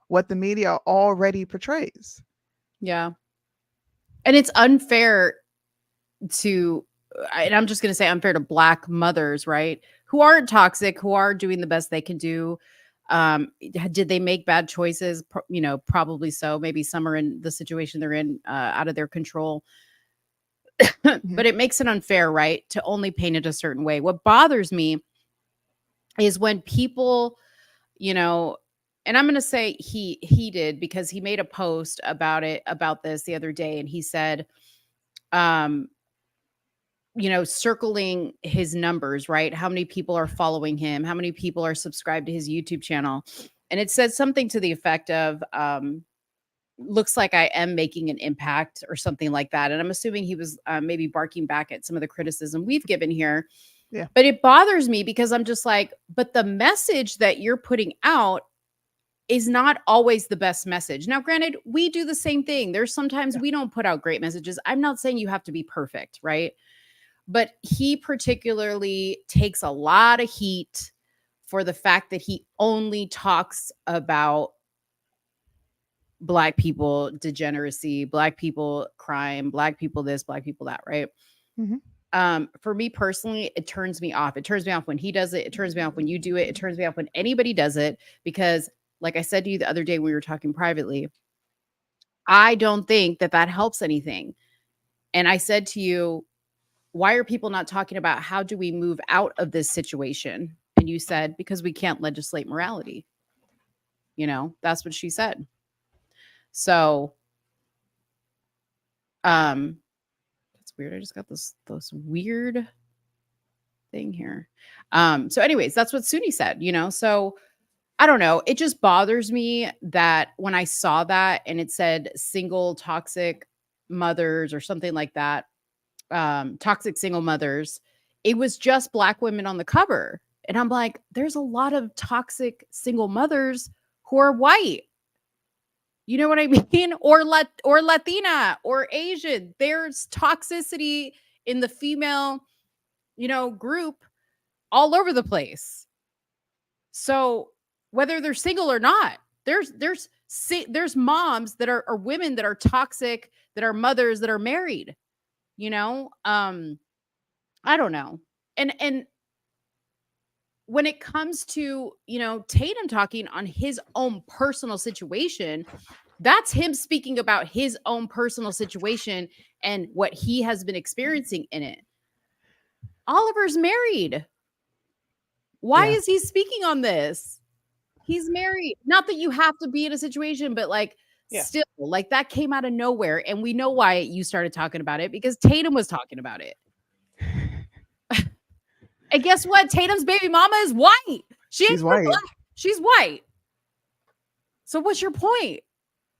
Speaker 4: what the media already portrays.
Speaker 5: Yeah. And it's unfair to, and I'm just going to say unfair to Black mothers, right? Who aren't toxic, who are doing the best they can do. Did they make bad choices? Probably so. Maybe some are in the situation they're in out of their control. But it makes it unfair, right? To only paint it a certain way. What bothers me is when people, and I'm going to say he did, because he made a post about this the other day. And he said, circling his numbers, right? How many people are following him? How many people are subscribed to his YouTube channel? And it said something to the effect of, looks like I am making an impact or something like that. And I'm assuming he was maybe barking back at some of the criticism we've given here.
Speaker 4: Yeah.
Speaker 5: But it bothers me because I'm just like, but the message that you're putting out is not always the best message. Now, granted, we do the same thing. There's sometimes we don't put out great messages. I'm not saying you have to be perfect, right? But he particularly takes a lot of heat for the fact that he only talks about Black people degeneracy, Black people crime, Black people this, Black people that, right?
Speaker 4: Mm-hmm.
Speaker 5: For me personally, it turns me off. It turns me off when he does it. It turns me off when you do it. It turns me off when anybody does it, because like I said to you the other day when we were talking privately, I don't think that helps anything. And I said to you, why are people not talking about how do we move out of this situation? And you said, because we can't legislate morality. That's what she said. So, that's weird. I just got this weird thing here. So anyways, that's what Soonie said, so I don't know. It just bothers me that when I saw that and it said single toxic mothers or something like that, toxic single mothers, it was just Black women on the cover. And I'm like, there's a lot of toxic single mothers who are white. You know what I mean? Or Latina or Asian. There's toxicity in the female, group all over the place. So whether they're single or not, there's moms that are women that are toxic, that are mothers that are married. I don't know. And when it comes to, Tatum talking on his own personal situation, that's him speaking about his own personal situation and what he has been experiencing in it. Oliver's married. Why is he speaking on this? He's married. Not that you have to be in a situation, but still, that came out of nowhere. And we know why you started talking about it, because Tatum was talking about it. And guess what? Tatum's baby mama is white. She's white. Black. She's white. So what's your point?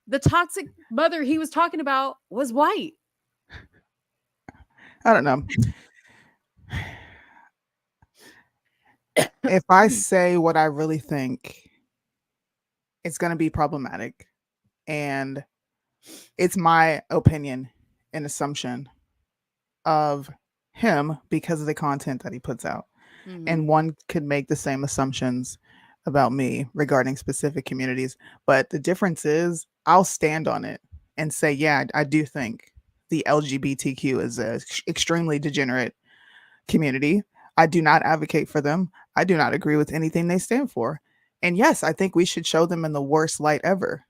Speaker 5: The toxic mother he was talking about was white.
Speaker 4: I don't know. If I say what I really think, it's going to be problematic. And it's my opinion and assumption of him because of the content that he puts out. Mm-hmm. And one could make the same assumptions about me regarding specific communities. But the difference is I'll stand on it and say, yeah, I do think the LGBTQ is an extremely degenerate community. I do not advocate for them. I do not agree with anything they stand for. And yes, I think we should show them in the worst light ever.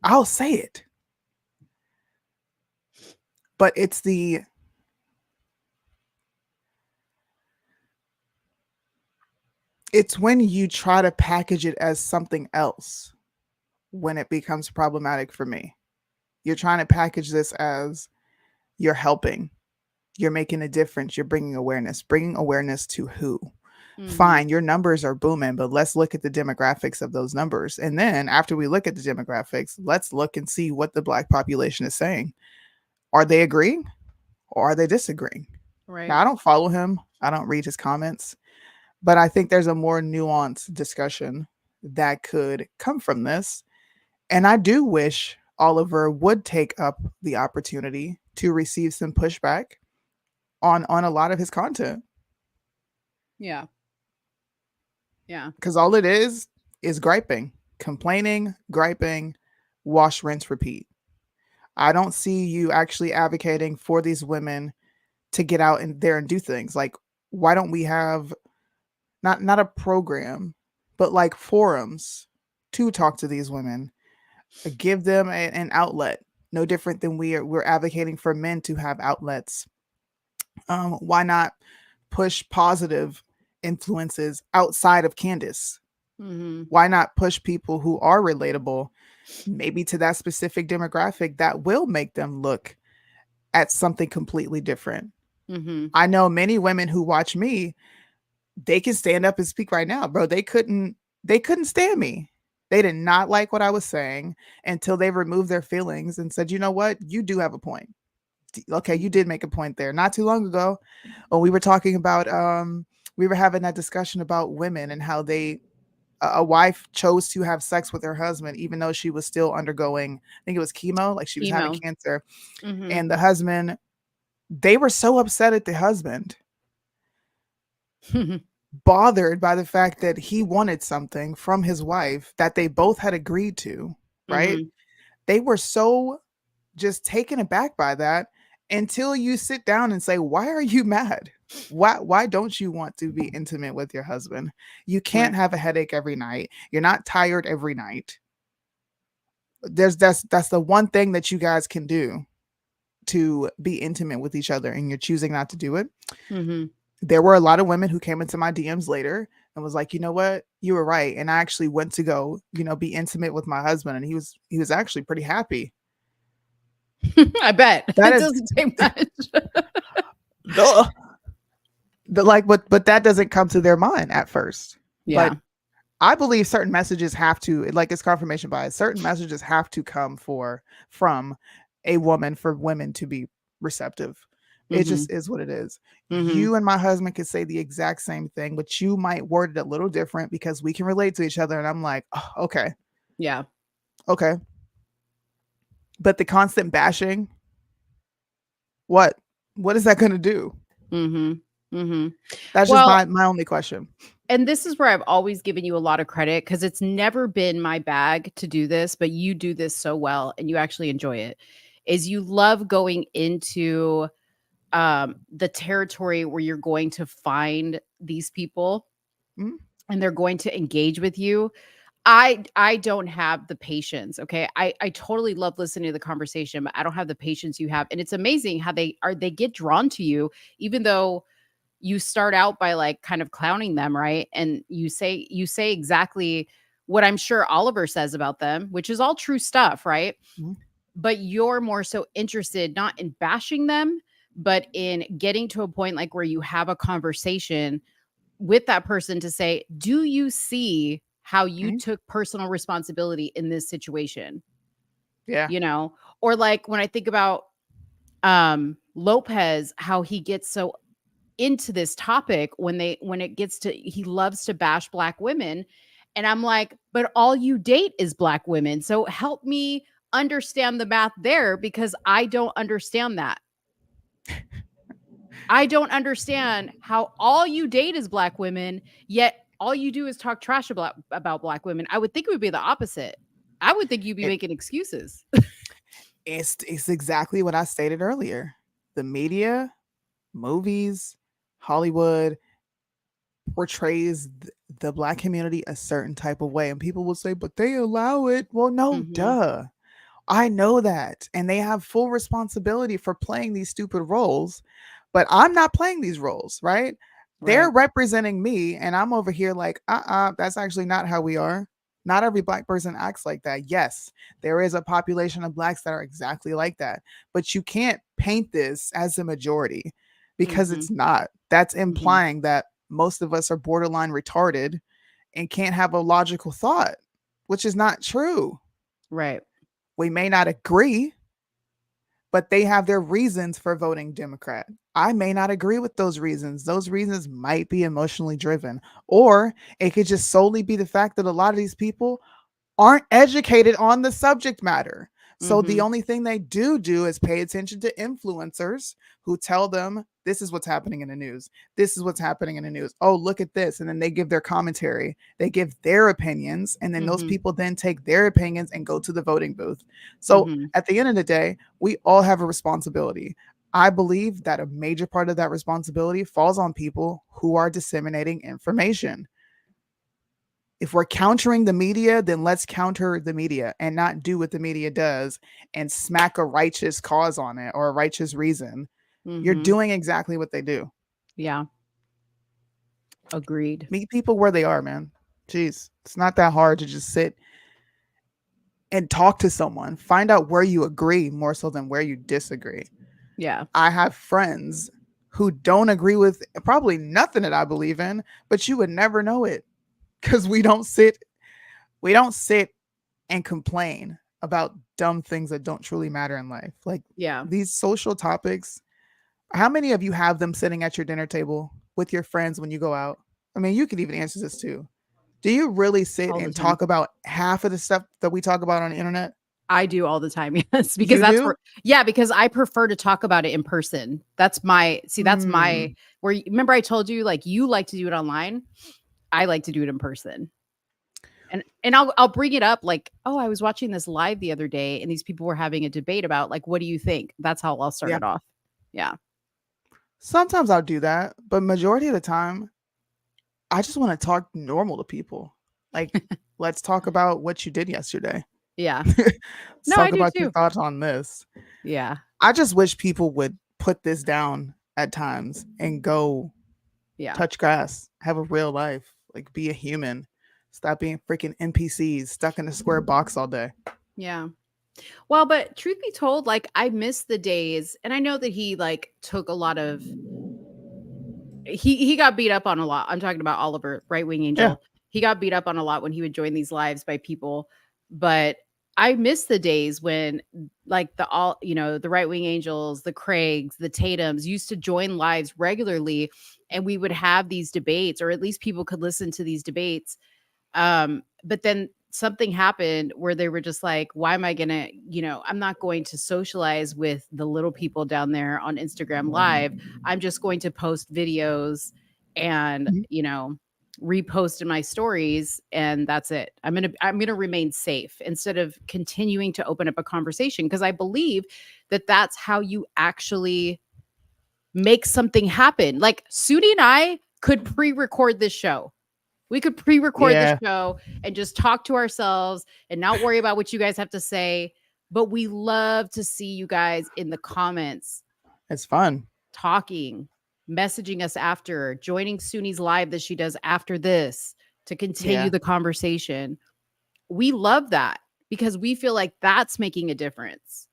Speaker 4: I'll say it. But it's when you try to package it as something else when it becomes problematic for me. You're trying to package this as you're helping. You're making a difference. You're bringing awareness. Bringing awareness to who? Mm-hmm. Fine, your numbers are booming, but let's look at the demographics of those numbers. And then after we look at the demographics, let's look and see what the Black population is saying. Are they agreeing or are they disagreeing?
Speaker 5: Right.
Speaker 4: Now, I don't follow him. I don't read his comments, but I think there's a more nuanced discussion that could come from this. And I do wish Oliver would take up the opportunity to receive some pushback on a lot of his content.
Speaker 5: Yeah. Yeah.
Speaker 4: Because all it is griping, complaining, griping, wash, rinse, repeat. I don't see you actually advocating for these women to get out and there and do things. Like, why don't we have not a program, but like forums to talk to these women, give them an outlet, no different than we're advocating for men to have outlets. Why not push positive influences outside of Candace?
Speaker 5: Mm-hmm.
Speaker 4: Why not push people who are relatable, maybe to that specific demographic that will make them look at something completely different?
Speaker 5: Mm-hmm.
Speaker 4: I know many women who watch me, they can stand up and speak right now, bro. They couldn't stand me. They did not like what I was saying until they removed their feelings and said, you know what? You do have a point. Okay, you did make a point there. Not too long ago, when we were talking about we were having that discussion about women and how a wife chose to have sex with her husband even though she was still undergoing, I think it was chemo, like she was having
Speaker 5: Chemo.
Speaker 4: cancer.
Speaker 5: Mm-hmm.
Speaker 4: And the husband, they were so upset at the husband, bothered by the fact that he wanted something from his wife that they both had agreed to, right?
Speaker 5: Mm-hmm.
Speaker 4: They were so just taken aback by that until you sit down and say, why are you mad? Why don't you want to be intimate with your husband? You can't
Speaker 5: Right.
Speaker 4: have a headache every night. You're not tired every night. That's the one thing that you guys can do to be intimate with each other, and you're choosing not to do it.
Speaker 5: Mm-hmm.
Speaker 4: There were a lot of women who came into my DMs later and was like, you know what, you were right. And I actually went to go, be intimate with my husband, and he was actually pretty happy.
Speaker 5: I bet
Speaker 4: That
Speaker 5: it
Speaker 4: is
Speaker 5: doesn't take much.
Speaker 4: but that doesn't come to their mind at first.
Speaker 5: Yeah.
Speaker 4: But I believe certain messages have to, like, it's confirmation bias. Certain messages have to come from a woman for women to be receptive. It
Speaker 5: Mm-hmm.
Speaker 4: just is what it is.
Speaker 5: Mm-hmm.
Speaker 4: You and my husband could say the exact same thing, but you might word it a little different because we can relate to each other. And I'm like, oh, okay.
Speaker 5: Yeah.
Speaker 4: Okay. But the constant bashing, what is that going to do?
Speaker 5: Mm-hmm. Mm-hmm.
Speaker 4: That's
Speaker 5: Well,
Speaker 4: just my only question.
Speaker 5: and this is where I've always given you a lot of credit because it's never been my bag to do this, but you do this so well and you actually enjoy it. Is you love going into the territory where you're going to find these people
Speaker 4: Mhm.
Speaker 5: and they're going to engage with you. I don't have the patience. Okay. I totally love listening to the conversation, but I don't have the patience you have. And it's amazing how they get drawn to you, even though you start out by like kind of clowning them, right? And you say exactly what I'm sure Oliver says about them, which is all true stuff, right?
Speaker 4: Mhm.
Speaker 5: But you're more so interested not in bashing them, but in getting to a point like where you have a conversation with that person to say, do you see how you
Speaker 4: Mhm.
Speaker 5: took personal responsibility in this situation?
Speaker 4: Yeah.
Speaker 5: You know, or like when I think about Lopez, how he gets so into this topic when it gets to, he loves to bash Black women. And I'm like, but all you date is Black women. So help me understand the math there because I don't understand that. I don't understand how all you date is Black women, yet all you do is talk trash about Black women. I would think it would be the opposite. I would think you'd be
Speaker 4: It,
Speaker 5: making excuses.
Speaker 4: it's exactly what I stated earlier. The media, movies, Hollywood portrays the Black community a certain type of way, and people will say, but they allow it. Well, no,
Speaker 5: Mhm.
Speaker 4: duh. I know that, and they have full responsibility for playing these stupid roles, but I'm not playing these roles, right? They're
Speaker 5: Right.
Speaker 4: representing me, and I'm over here like, that's actually not how we are. Not every Black person acts like that. Yes, there is a population of Blacks that are exactly like that, but you can't paint this as a majority because
Speaker 5: Mhm.
Speaker 4: it's not. That's
Speaker 5: Mhm.
Speaker 4: implying that most of us are borderline retarded and can't have a logical thought, which is not true.
Speaker 5: Right.
Speaker 4: We may not agree, but they have their reasons for voting Democrat. I may not agree with those reasons. Those reasons might be emotionally driven, or it could just solely be the fact that a lot of these people aren't educated on the subject matter. So the only thing they do is pay attention to influencers who tell them this is what's happening in the news. This is what's happening in the news. Oh, look at this. And then they give their commentary. They give their opinions. And then those people then take their opinions and go to the voting booth. So at the end of the day, we all have a responsibility. I believe that a major part of that responsibility falls on people who are disseminating information. If we're countering the media, then let's counter the media and not do what the media does and smack a righteous cause on it or a righteous reason. You're doing exactly what they do.
Speaker 5: Yeah. Agreed.
Speaker 4: Meet people where they are, man. Jeez, it's not that hard to just sit and talk to someone. Find out where you agree more so than where you disagree.
Speaker 5: Yeah.
Speaker 4: I have friends who don't agree with probably nothing that I believe in, but you would never know it. Because we don't sit and complain about dumb things that don't truly matter in life. Like these social topics, how many of you have them sitting at your dinner table with your friends when you go out? I mean, you can even answer this too. Do you really sit and talk about half of the stuff that we talk about on the internet?
Speaker 5: I do all the time, yes, because because I prefer to talk about it in person. That's my remember I told you like you like to do it online. I like to do it in person. And I'll bring it up like, oh, I was watching this live the other day and these people were having a debate about like, what do you think? That's how I'll start it off. Yeah.
Speaker 4: Sometimes I'll do that, but majority of the time, I just want to talk normal to people. Like, let's talk about what you did yesterday.
Speaker 5: Yeah.
Speaker 4: Let's talk about your thoughts on this.
Speaker 5: Yeah.
Speaker 4: I just wish people would put this down at times and go touch grass, have a real life. Like, be a human. Stop being freaking NPCs stuck in a square box all day.
Speaker 5: Yeah. Well, but truth be told, like, I miss the days, and I know that he like took a lot of he got beat up on a lot. I'm talking about Oliver, Right Wing Angel. Yeah. He got beat up on a lot when he would join these lives by people. But I miss the days when like the Right Wing Angels, the Craigs, the Tatums used to join lives regularly, and we would have these debates, or at least people could listen to these debates. But then something happened where they were just like, why am I gonna, I'm not going to socialize with the little people down there on Instagram Live. I'm just going to post videos and, repost in my stories, and that's it. I'm gonna remain safe instead of continuing to open up a conversation, because I believe that that's how you actually make something happen. Like Soonie and I could pre-record this show. We could pre-record the show and just talk to ourselves and not worry about what you guys have to say. But we love to see you guys in the comments.
Speaker 4: It's fun.
Speaker 5: Talking, messaging us after, joining Soonie's live that she does after this to continue the conversation. We love that because we feel like that's making a difference.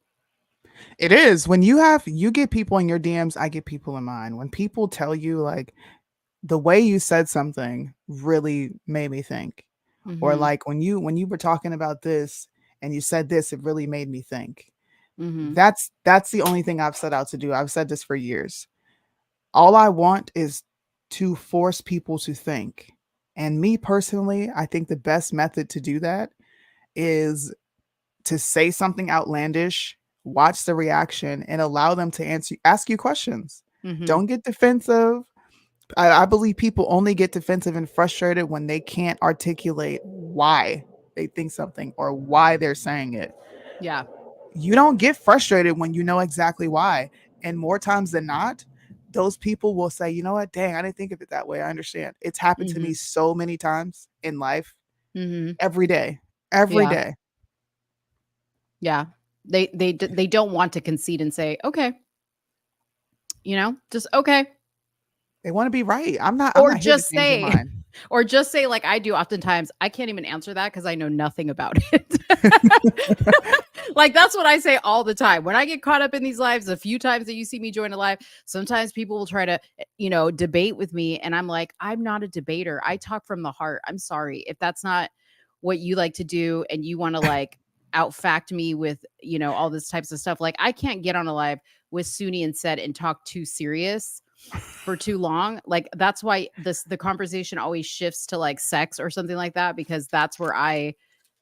Speaker 4: It is. When you get people in your DMs, I get people in mine. When people tell you like, the way you said something really made me think. Or like when you were talking about this and you said this, it really made me think. That's the only thing I've set out to do. I've said this for years. All I want is to force people to think. And me personally, I think the best method to do that is to say something outlandish, watch the reaction, and allow them to ask you questions. Don't get defensive. I believe people only get defensive and frustrated when they can't articulate why they think something or why they're saying it.
Speaker 5: Yeah.
Speaker 4: You don't get frustrated when you know exactly why. And more times than not, those people will say, you know what, dang, I didn't think of it that way. I understand. It's happened to me so many times in life. Every day. Every day.
Speaker 5: Yeah. They don't want to concede and say, okay. Just okay.
Speaker 4: They want to be right. I'm not
Speaker 5: just say like I do oftentimes, I can't even answer that because I know nothing about it. Like that's what I say all the time. When I get caught up in these lives, a few times that you see me join a live, sometimes people will try to, debate with me. And I'm like, I'm not a debater. I talk from the heart. I'm sorry if that's not what you like to do and you want to like outfact me with, you know, all this types of stuff. Like I can't get on a live with Soonie and said and talk too serious for too long. Like that's why the conversation always shifts to like sex or something like that, because that's where I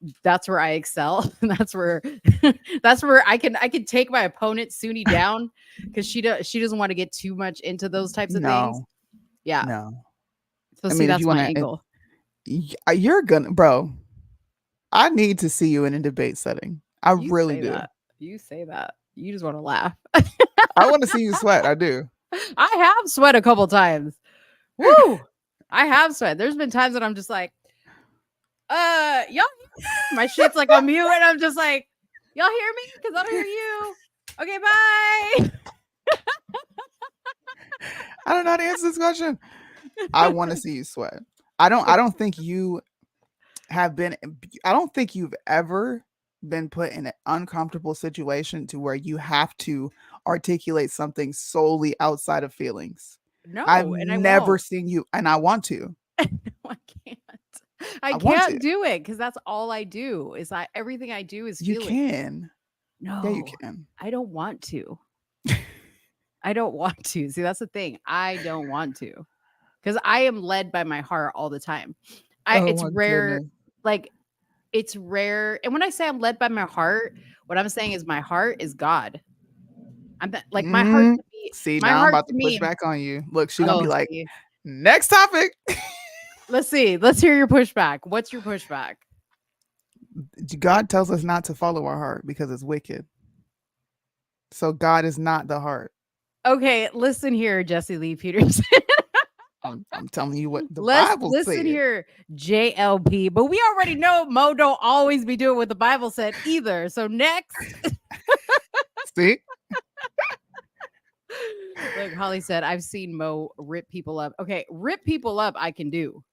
Speaker 5: excel. That's where that's where I can take my opponent Soonie down, because she doesn't want to get too much into those types of things.
Speaker 4: No,
Speaker 5: Yeah.
Speaker 4: no.
Speaker 5: So
Speaker 4: I
Speaker 5: see,
Speaker 4: mean, if
Speaker 5: that's
Speaker 4: you
Speaker 5: my
Speaker 4: want
Speaker 5: angle.
Speaker 4: to, you're gonna, bro. I need to see you in a debate setting. I
Speaker 5: You
Speaker 4: really
Speaker 5: say
Speaker 4: do.
Speaker 5: that. You say that. You just want to laugh.
Speaker 4: I want to see you sweat. I do.
Speaker 5: I have sweat a couple times. Woo! I have sweat. There's been times that I'm just like, y'all, my shit's like on mute, and I'm just like, y'all hear me? Because I don't hear you. Okay, bye.
Speaker 4: I don't know how to answer this question. I want to see you sweat. I don't think you have been. I don't think you've ever been put in an uncomfortable situation to where you have to articulate something solely outside of feelings. I've
Speaker 5: No, and I
Speaker 4: never
Speaker 5: won't.
Speaker 4: seen you, and I want to.
Speaker 5: I can't. I
Speaker 4: want to.
Speaker 5: can't do it because that's all I do. Is everything I do is
Speaker 4: You
Speaker 5: feeling.
Speaker 4: can.
Speaker 5: No,
Speaker 4: Yeah, you can.
Speaker 5: I don't want to. I don't want to. See, that's the thing. I don't want to, because I am led by my heart all the time.
Speaker 4: Oh
Speaker 5: It's
Speaker 4: my
Speaker 5: rare.
Speaker 4: goodness.
Speaker 5: Like it's rare. And when I say I'm led by my heart, what I'm saying is my heart is God. Like my heart to me.
Speaker 4: See,
Speaker 5: My
Speaker 4: now I'm
Speaker 5: heart
Speaker 4: about
Speaker 5: to
Speaker 4: to push
Speaker 5: me.
Speaker 4: back on you. Look, she's gonna be
Speaker 5: Oh,
Speaker 4: like,
Speaker 5: see.
Speaker 4: next topic.
Speaker 5: Let's see. Let's hear your pushback. What's your pushback?
Speaker 4: God tells us not to follow our heart because it's wicked. So God is not the heart.
Speaker 5: Okay, listen here, Jesse Lee Peterson.
Speaker 4: I'm telling you what the
Speaker 5: Let's
Speaker 4: Bible
Speaker 5: listen
Speaker 4: said.
Speaker 5: here, JLP. But we already know Mo don't always be doing what the Bible said either. So next.
Speaker 4: See?
Speaker 5: Look, Holly said, I've seen Mo rip people up. Okay, rip people up I can do.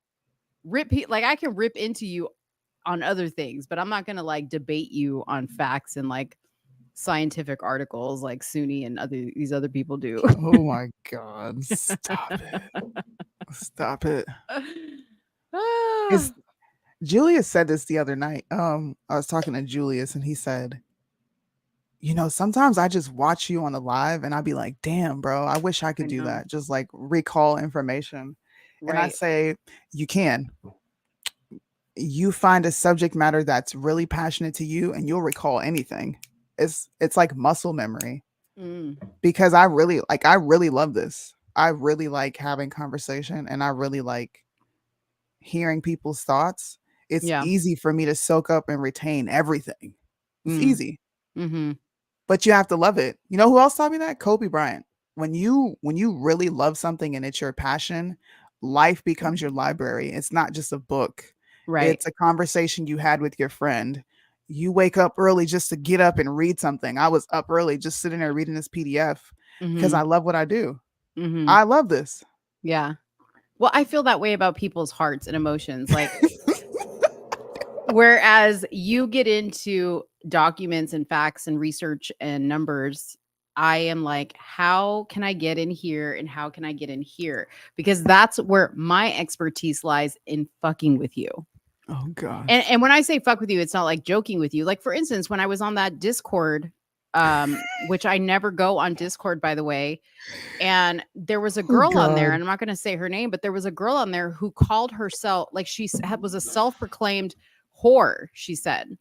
Speaker 5: Like I can rip into you on other things, but I'm not gonna like debate you on facts and like scientific articles like Soonie and these other people do.
Speaker 4: Oh my God. Stop it. Stop it. It's Julius said this the other night. I was talking to Julius and he said, you know, sometimes I just watch you on the live and I'd be like, damn, bro, I wish I could do that. Just like recall information.
Speaker 5: Right.
Speaker 4: And I say, you can. You find a subject matter that's really passionate to you and you'll recall anything. It's like muscle memory. Because I really love this. I really like having conversation and I really like hearing people's thoughts. It's easy for me to soak up and retain everything. It's easy.
Speaker 5: Mm-hmm.
Speaker 4: But you have to love it. You know who else taught me that? Kobe Bryant. When you really love something and it's your passion, life becomes your library. It's not just a book.
Speaker 5: Right.
Speaker 4: It's a conversation you had with your friend. You wake up early just to get up and read something. I was up early just sitting there reading this PDF because I love what I do. I love this.
Speaker 5: Yeah. Well, I feel that way about people's hearts and emotions. Like, whereas you get into documents and facts and research and numbers, I am like, how can I get in here and how can I get in here? Because that's where my expertise lies, in fucking with you.
Speaker 4: Oh gosh.
Speaker 5: And when I say fuck with you, it's not like joking with you. Like, for instance, when I was on that Discord, which I never go on Discord, by the way, and there was a girl on there, and I'm not going to say her name, but there was a girl on there who called herself, like she was a self-proclaimed whore, she said.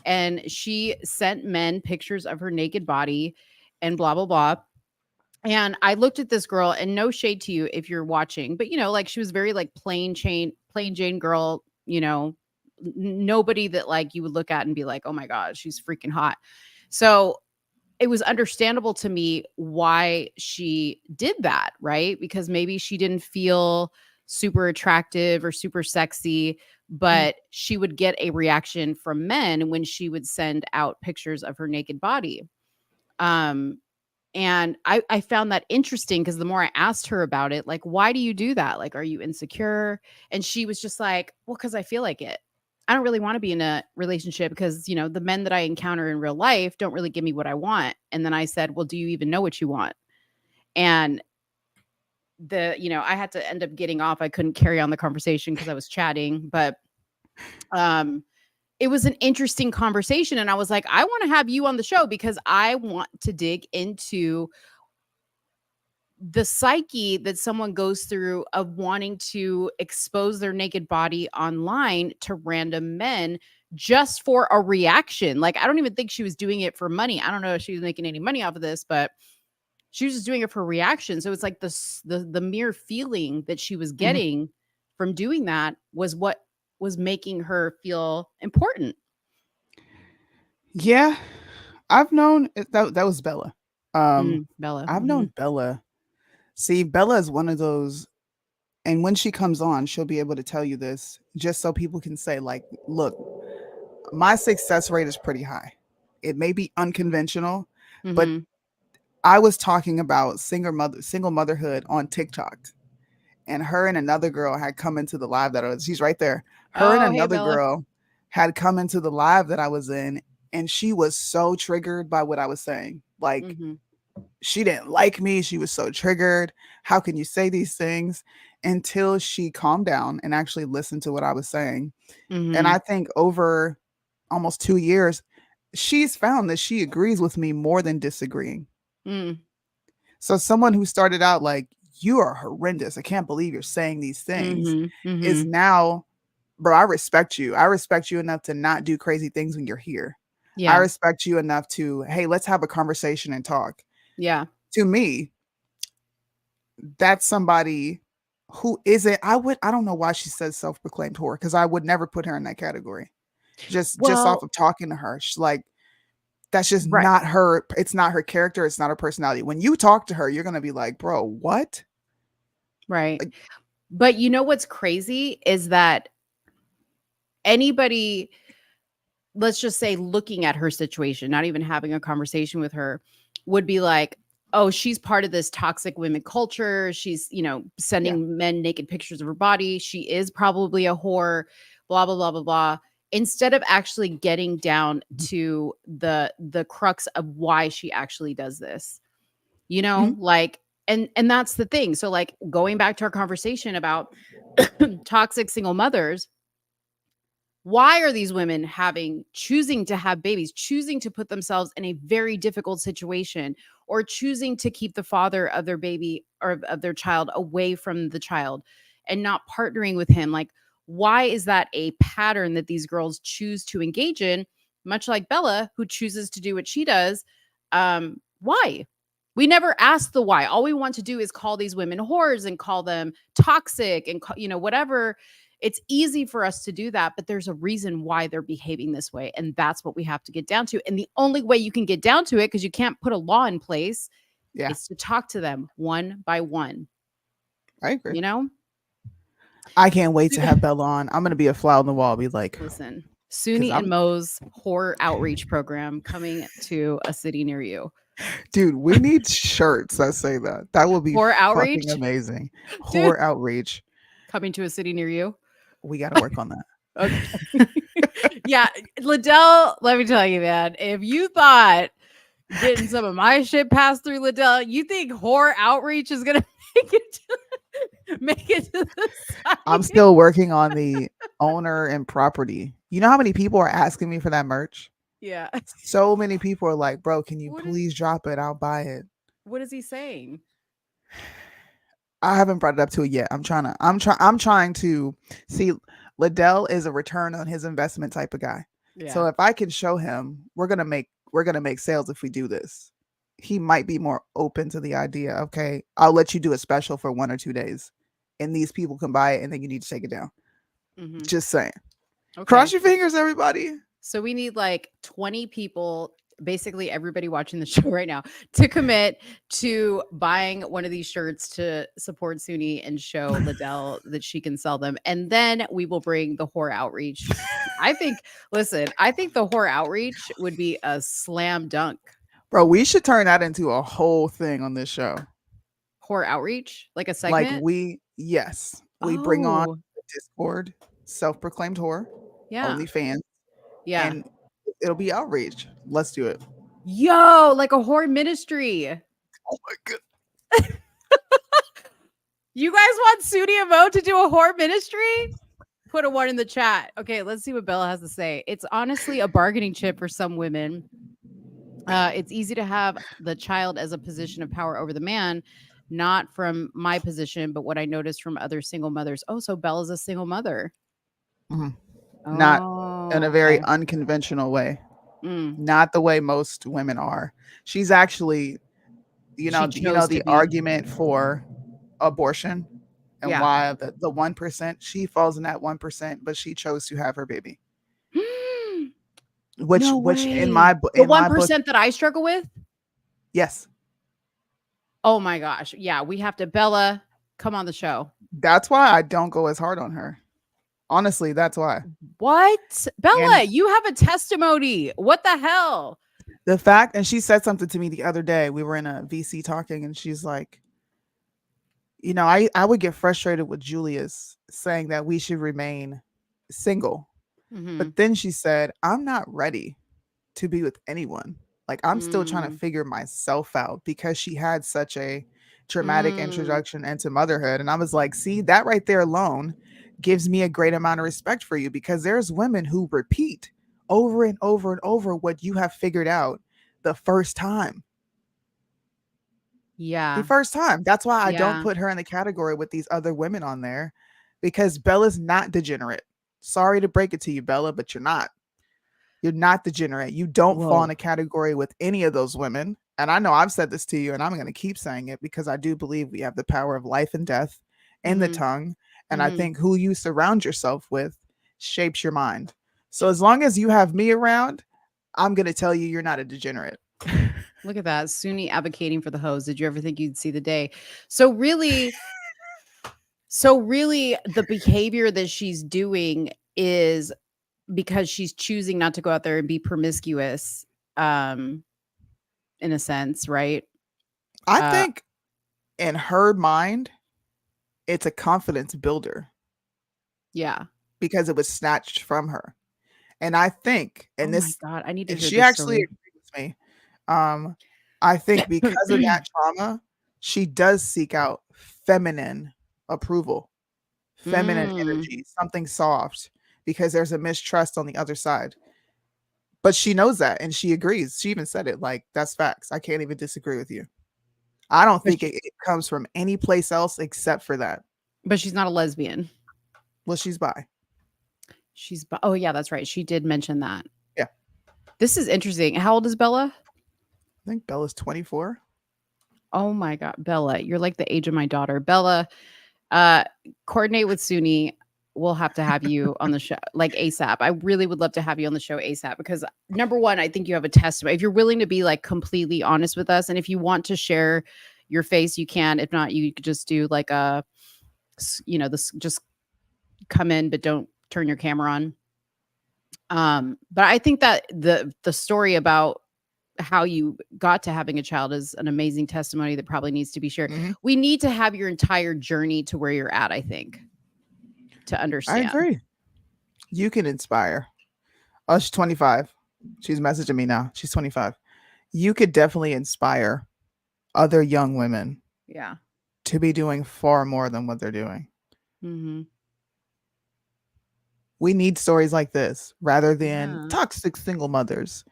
Speaker 5: And she sent men pictures of her naked body and blah, blah, blah. And I looked at this girl, and no shade to you if you're watching, but you know, like she was very like plain Jane girl, you know, nobody that like you would look at and be like, oh my God, she's freaking hot. So it was understandable to me why she did that, right? Because maybe she didn't feel super attractive or super sexy, but she would get a reaction from men when she would send out pictures of her naked body. And I found that interesting because the more I asked her about it, like, why do you do that? Like, are you insecure? And she was just like, well, because I feel like it. I don't really want to be in a relationship because, you know, the men that I encounter in real life don't really give me what I want. And then I said, well, do you even know what you want? And I had to end up getting off. I couldn't carry on the conversation because I was chatting, but it was an interesting conversation. And I was like, I want to have you on the show because I want to dig into the psyche that someone goes through of wanting to expose their naked body online to random men just for a reaction. Like, I don't even think she was doing it for money. I don't know if she was making any money off of this, but she was just doing it for reaction. So it's like the mere feeling that she was getting from doing that was what was making her feel important.
Speaker 4: Yeah, I've known that was Bella.
Speaker 5: Bella.
Speaker 4: I've known Bella. See, Bella is one of those, and when she comes on, she'll be able to tell you this, just so people can say, like, look, my success rate is pretty high. It may be unconventional, but I was talking about single motherhood on TikTok, and her and another girl had come into the live she's right there. Her and
Speaker 5: Oh, hey,
Speaker 4: another
Speaker 5: Bella.
Speaker 4: girl had come into the live that I was in, and she was so triggered by what I was saying. Like, she didn't like me. She was so triggered. How can you say these things? Until she calmed down and actually listened to what I was saying. And I think over almost 2 years, she's found that she agrees with me more than disagreeing. So someone who started out like, you are horrendous, I can't believe you're saying these things, is now, bro, I respect you. I respect you enough to not do crazy things when you're here. I respect you enough to, hey, let's have a conversation and talk.
Speaker 5: Yeah.
Speaker 4: To me, that's somebody who isn't, I don't know why she says self-proclaimed whore, because I would never put her in that category. Just off of talking to her. She's like, that's just not her. It's not her character. It's not her personality. When you talk to her, you're going to be like, bro, what?
Speaker 5: Right. Like, but you know what's crazy is that anybody, let's just say, looking at her situation, not even having a conversation with her, would be like, oh, she's part of this toxic women culture. She's, sending men naked pictures of her body. She is probably a whore, blah, blah, blah, blah, blah. Instead of actually getting down to the crux of why she actually does this, like, and that's the thing. So, like, going back to our conversation about toxic single mothers, why are these women choosing to have babies, choosing to put themselves in a very difficult situation, or choosing to keep the father of their baby or of their child away from the child and not partnering with him? Like, why is that a pattern that these girls choose to engage in, much like Bella, who chooses to do what she does? Why? We never ask the why. All we want to do is call these women whores and call them toxic and, whatever. It's easy for us to do that, but there's a reason why they're behaving this way. And that's what we have to get down to. And the only way you can get down to it, because you can't put a law in place, is to talk to them one by one.
Speaker 4: I agree. I can't wait to have Bella on. I'm going to be a fly on the wall. Be like,
Speaker 5: listen, Soonie and Mo's horror outreach program coming to a city near you.
Speaker 4: Dude, we need shirts that say that. That would be
Speaker 5: horror outreach.
Speaker 4: Amazing. Horror outreach.
Speaker 5: Coming to a city near you.
Speaker 4: We got to work on that.
Speaker 5: Okay. Yeah. Liddell, let me tell you, man, if you thought getting some of my shit passed through Liddell, you think horror outreach is going to make it to the site?
Speaker 4: I'm still working on the owner and property. You know how many people are asking me for that merch?
Speaker 5: Yeah.
Speaker 4: So many people are like, bro, can you please drop it? I'll buy it.
Speaker 5: What is he saying?
Speaker 4: I haven't brought it up to it yet. I'm trying to see. Liddell is a return on his investment type of guy. Yeah. So if I can show him, we're gonna make sales if we do this. He might be more open to the idea. Okay, I'll let you do a special for 1 or 2 days, and these people can buy it, and then you need to take it down. Just saying. Okay. Cross your fingers, everybody.
Speaker 5: So we need like 20 people, basically everybody watching the show right now, to commit to buying one of these shirts to support Soonie and show Liddell that she can sell them. And then we will bring the whore outreach. I think the whore outreach would be a slam dunk.
Speaker 4: Bro, we should turn that into a whole thing on this show.
Speaker 5: Whore outreach? Like a segment?
Speaker 4: Like we bring on the Discord, self-proclaimed whore, OnlyFans.
Speaker 5: Yeah.
Speaker 4: And it'll be outreach. Let's do it.
Speaker 5: Yo, like a whore ministry.
Speaker 4: Oh my god.
Speaker 5: You guys want Soonie and Mo to do a whore ministry? put a 1 in the chat. Okay, let's see what Bella has to say. It's honestly a bargaining chip for some women. It's easy to have the child as a position of power over the man, not from my position, but what I noticed from other single mothers. Oh, so Bella's a single mother.
Speaker 4: Mhm. Not in
Speaker 5: Oh,
Speaker 4: a very
Speaker 5: okay.
Speaker 4: unconventional way.
Speaker 5: Mm.
Speaker 4: Not the way most women are. She's actually,
Speaker 5: She chose to
Speaker 4: the
Speaker 5: be.
Speaker 4: argument for abortion and
Speaker 5: Yeah.
Speaker 4: why the 1%, she falls in that 1%, but she chose to have her baby. Which
Speaker 5: No
Speaker 4: in
Speaker 5: way.
Speaker 4: my
Speaker 5: The
Speaker 4: in my book,
Speaker 5: 1% that I struggle with?
Speaker 4: yes.
Speaker 5: Oh my gosh. Yeah, we have to. Bella, come on the show.
Speaker 4: That's why I don't go as hard on her. Honestly, that's why.
Speaker 5: What? Bella,
Speaker 4: And
Speaker 5: you have a testimony. What the hell?
Speaker 4: the fact, and she said something to me the other day. We were in a VC talking, and she's like, I would get frustrated with Julius saying that we should remain single.
Speaker 5: Mhm.
Speaker 4: But then she said, I'm not ready to be with anyone. Like, I'm still trying to
Speaker 5: Mm.
Speaker 4: figure myself out because she had such a traumatic
Speaker 5: Mm.
Speaker 4: introduction into motherhood. And I was like, see, that right there alone gives me a great amount of respect for you, because there's women who repeat over and over and over what you have figured out the first time.
Speaker 5: Yeah.
Speaker 4: The first time. That's why I don't
Speaker 5: Yeah.
Speaker 4: put her in the category with these other women on there, because Bella's not degenerate. Sorry to break it to you, Bella, but you're not. You're not degenerate. You don't fall in
Speaker 5: Whoa.
Speaker 4: a category with any of those women. And I know I've said this to you, and I'm going to keep saying it, because I do believe we have the power of life and death in the
Speaker 5: Mhm.
Speaker 4: tongue. And I
Speaker 5: Mhm.
Speaker 4: think who you surround yourself with shapes your mind. So as long as you have me around, I'm going to tell you you're not a degenerate.
Speaker 5: Look at that. Soonie advocating for the hose. Did you ever think you'd see the day? So really, the behavior that she's doing is because she's choosing not to go out there and be promiscuous, in a sense, right?
Speaker 4: I
Speaker 5: Uh,
Speaker 4: think in her mind, it's a confidence builder
Speaker 5: yeah.
Speaker 4: because it was snatched from her. And I think,
Speaker 5: Oh
Speaker 4: and
Speaker 5: my
Speaker 4: this,
Speaker 5: God. I need to
Speaker 4: and
Speaker 5: hear
Speaker 4: she
Speaker 5: this
Speaker 4: actually
Speaker 5: story.
Speaker 4: agreed with me. I think because of that trauma, she does seek out feminine approval, feminine
Speaker 5: Mm.
Speaker 4: energy, something soft, because there's a mistrust on the other side. But she knows that, and she agrees. She even said it, like, that's facts. I can't even disagree with you. I don't
Speaker 5: But
Speaker 4: think it comes from any place else except for that.
Speaker 5: but she's not a lesbian.
Speaker 4: Well, she's bi.
Speaker 5: Oh yeah, that's right. She did mention that.
Speaker 4: Yeah.
Speaker 5: This is interesting. How old is Bella?
Speaker 4: I think Bella's 24.
Speaker 5: Oh my God, Bella, you're like the age of my daughter. Bella, coordinate with Soonie. We'll have to have you on the show like ASAP. I really would love to have you on the show ASAP, because number one, I think you have a testimony. If you're willing to be like completely honest with us, and if you want to share your face, you can. If not, you could just do like this, just come in, but don't turn your camera on. But I think that the story about how you got to having a child is an amazing testimony that probably needs to be shared.
Speaker 4: Mhm.
Speaker 5: We need to have your entire journey to where you're at, I think, to
Speaker 4: I
Speaker 5: understand.
Speaker 4: agree. You can inspire. Oh, she's 25. She's messaging me now. She's 25. You could definitely inspire other young women
Speaker 5: Yeah.
Speaker 4: to be doing far more than what they're doing.
Speaker 5: Mm-hmm.
Speaker 4: We need stories like this rather than
Speaker 5: Yeah.
Speaker 4: toxic single mothers.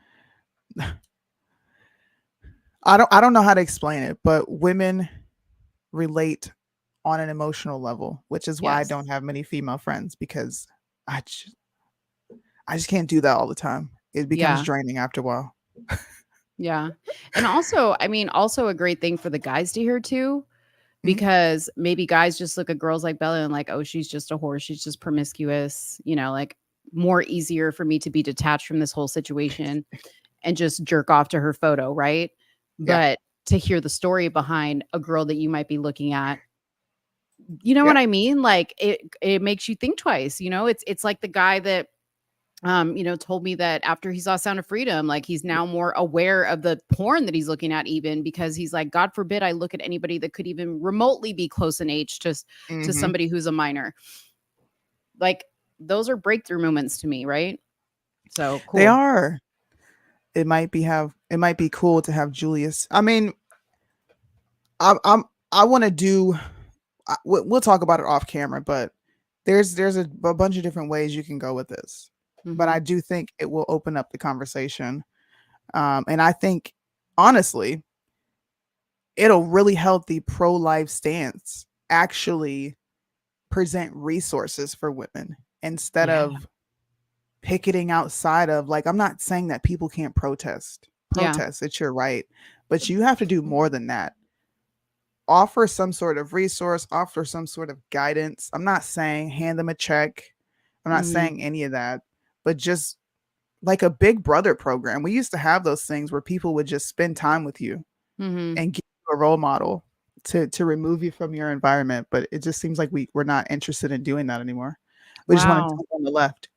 Speaker 4: I don't know how to explain it, but women relate on an emotional level, which is why I
Speaker 5: Yes.
Speaker 4: don't have many female friends, because I just can't do that all the time. It becomes
Speaker 5: Yeah.
Speaker 4: draining after a while.
Speaker 5: Yeah. And also, I mean, also a great thing for the guys to hear too,
Speaker 4: Mhm.
Speaker 5: because maybe guys just look at girls like Bella and like, oh, she's just a whore. She's just promiscuous, like more easier for me to be detached from this whole situation and just jerk off to her photo, right?
Speaker 4: Yeah.
Speaker 5: But to hear the story behind a girl that you might be looking at, you know
Speaker 4: Yeah.
Speaker 5: what I mean? Like it makes you think twice, it's like the guy that told me that after he saw Sound of Freedom, like he's now more aware of the porn that he's looking at, even because he's like, God forbid I look at anybody that could even remotely be close in age to
Speaker 4: Mhm.
Speaker 5: somebody who's a minor. Like those are breakthrough moments to me, right? So cool.
Speaker 4: They are. It might be cool to have Julius. I mean, I want to do. We'll talk about it off camera, but there's a bunch of different ways you can go with this, but I
Speaker 5: Mhm.
Speaker 4: do think it will open up the conversation. And I think honestly, it'll really help the pro-life stance actually present resources for women instead
Speaker 5: Yeah.
Speaker 4: of picketing outside of, like, I'm not saying that people can't protest.
Speaker 5: Yeah.
Speaker 4: Protest, it's your right, but you have to do more than that. Offer some sort of resource, offer some sort of guidance. I'm not saying hand them a check. I'm not
Speaker 5: Mhm.
Speaker 4: saying any of that, but just like a big brother program. We used to have those things where people would just spend time with you
Speaker 5: Mhm.
Speaker 4: and give you a role model to remove you from your environment. But it just seems like we're not interested in doing that anymore. We just want to
Speaker 5: Wow.
Speaker 4: jump on the left.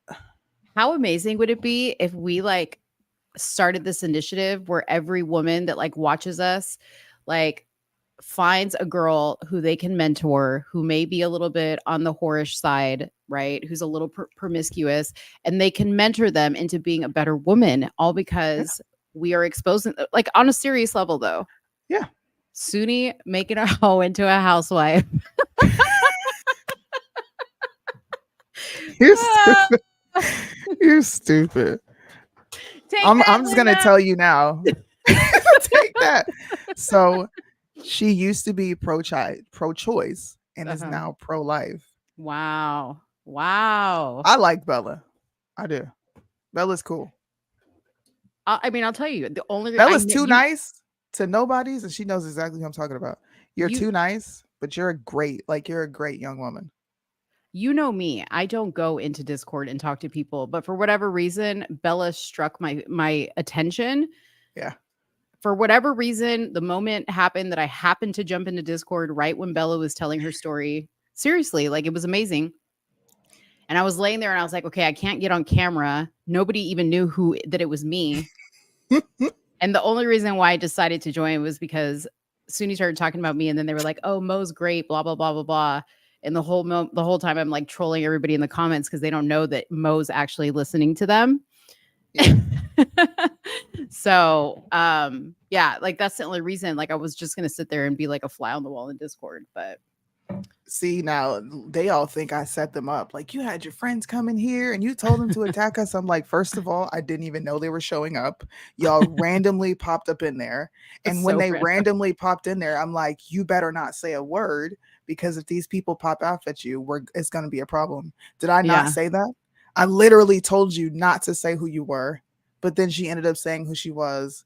Speaker 5: How amazing would it be if we like started this initiative where every woman that like watches us like finds a girl who they can mentor who may be a little bit on the whorish side, right? Who's a little promiscuous, and they can mentor them into being a better woman, all
Speaker 4: Yeah.
Speaker 5: because we are exposing, like on a serious level, though.
Speaker 4: Yeah.
Speaker 5: Soonie making a hoe into a housewife.
Speaker 4: You're
Speaker 5: Ah,
Speaker 4: stupid. You're stupid.
Speaker 5: take that,
Speaker 4: I'm just gonna
Speaker 5: Linda.
Speaker 4: tell you now. Take that. So she used to be pro-choice and is
Speaker 5: Uh-huh.
Speaker 4: now pro-life.
Speaker 5: Wow. Wow.
Speaker 4: I like Bella. I do. Bella's cool.
Speaker 5: I mean, I'll tell you, the only I
Speaker 4: Bella's
Speaker 5: know
Speaker 4: too nice to nobodies, and she knows exactly who I'm talking about. You're
Speaker 5: you
Speaker 4: too nice, but you're a great, like, you're a great young woman.
Speaker 5: you know me. I don't go into Discord and talk to people, but for whatever reason, Bella struck my attention.
Speaker 4: Yeah.
Speaker 5: For whatever reason, the moment happened that I happened to jump into Discord right when Bella was telling her story. Seriously, like it was amazing. And I was laying there and I was like, okay, I can't get on camera. Nobody even knew who that it was me. And the only reason why I decided to join was because Soonie started talking about me, and then they were like, "Oh, Mo's great," blah blah blah blah blah. And the whole time I'm like trolling everybody in the comments because they don't know that Mo's actually listening to them.
Speaker 4: Yeah.
Speaker 5: So yeah, like that's the only reason. Like I was just gonna sit there and be like a fly on the wall in Discord, but
Speaker 4: See, now they all think I set them up. Like, you had your friends come in here and you told them to attack us. I'm like, first of all, I didn't even know they were showing up. Y'all randomly popped up in there.
Speaker 5: it's
Speaker 4: And when
Speaker 5: so
Speaker 4: they
Speaker 5: random.
Speaker 4: randomly popped in there, I'm like, you better not say a word, because if these people pop out at you, it's going to be a problem. Did I not
Speaker 5: Yeah.
Speaker 4: say that? I literally told you not to say who you were, but then she ended up saying who she was.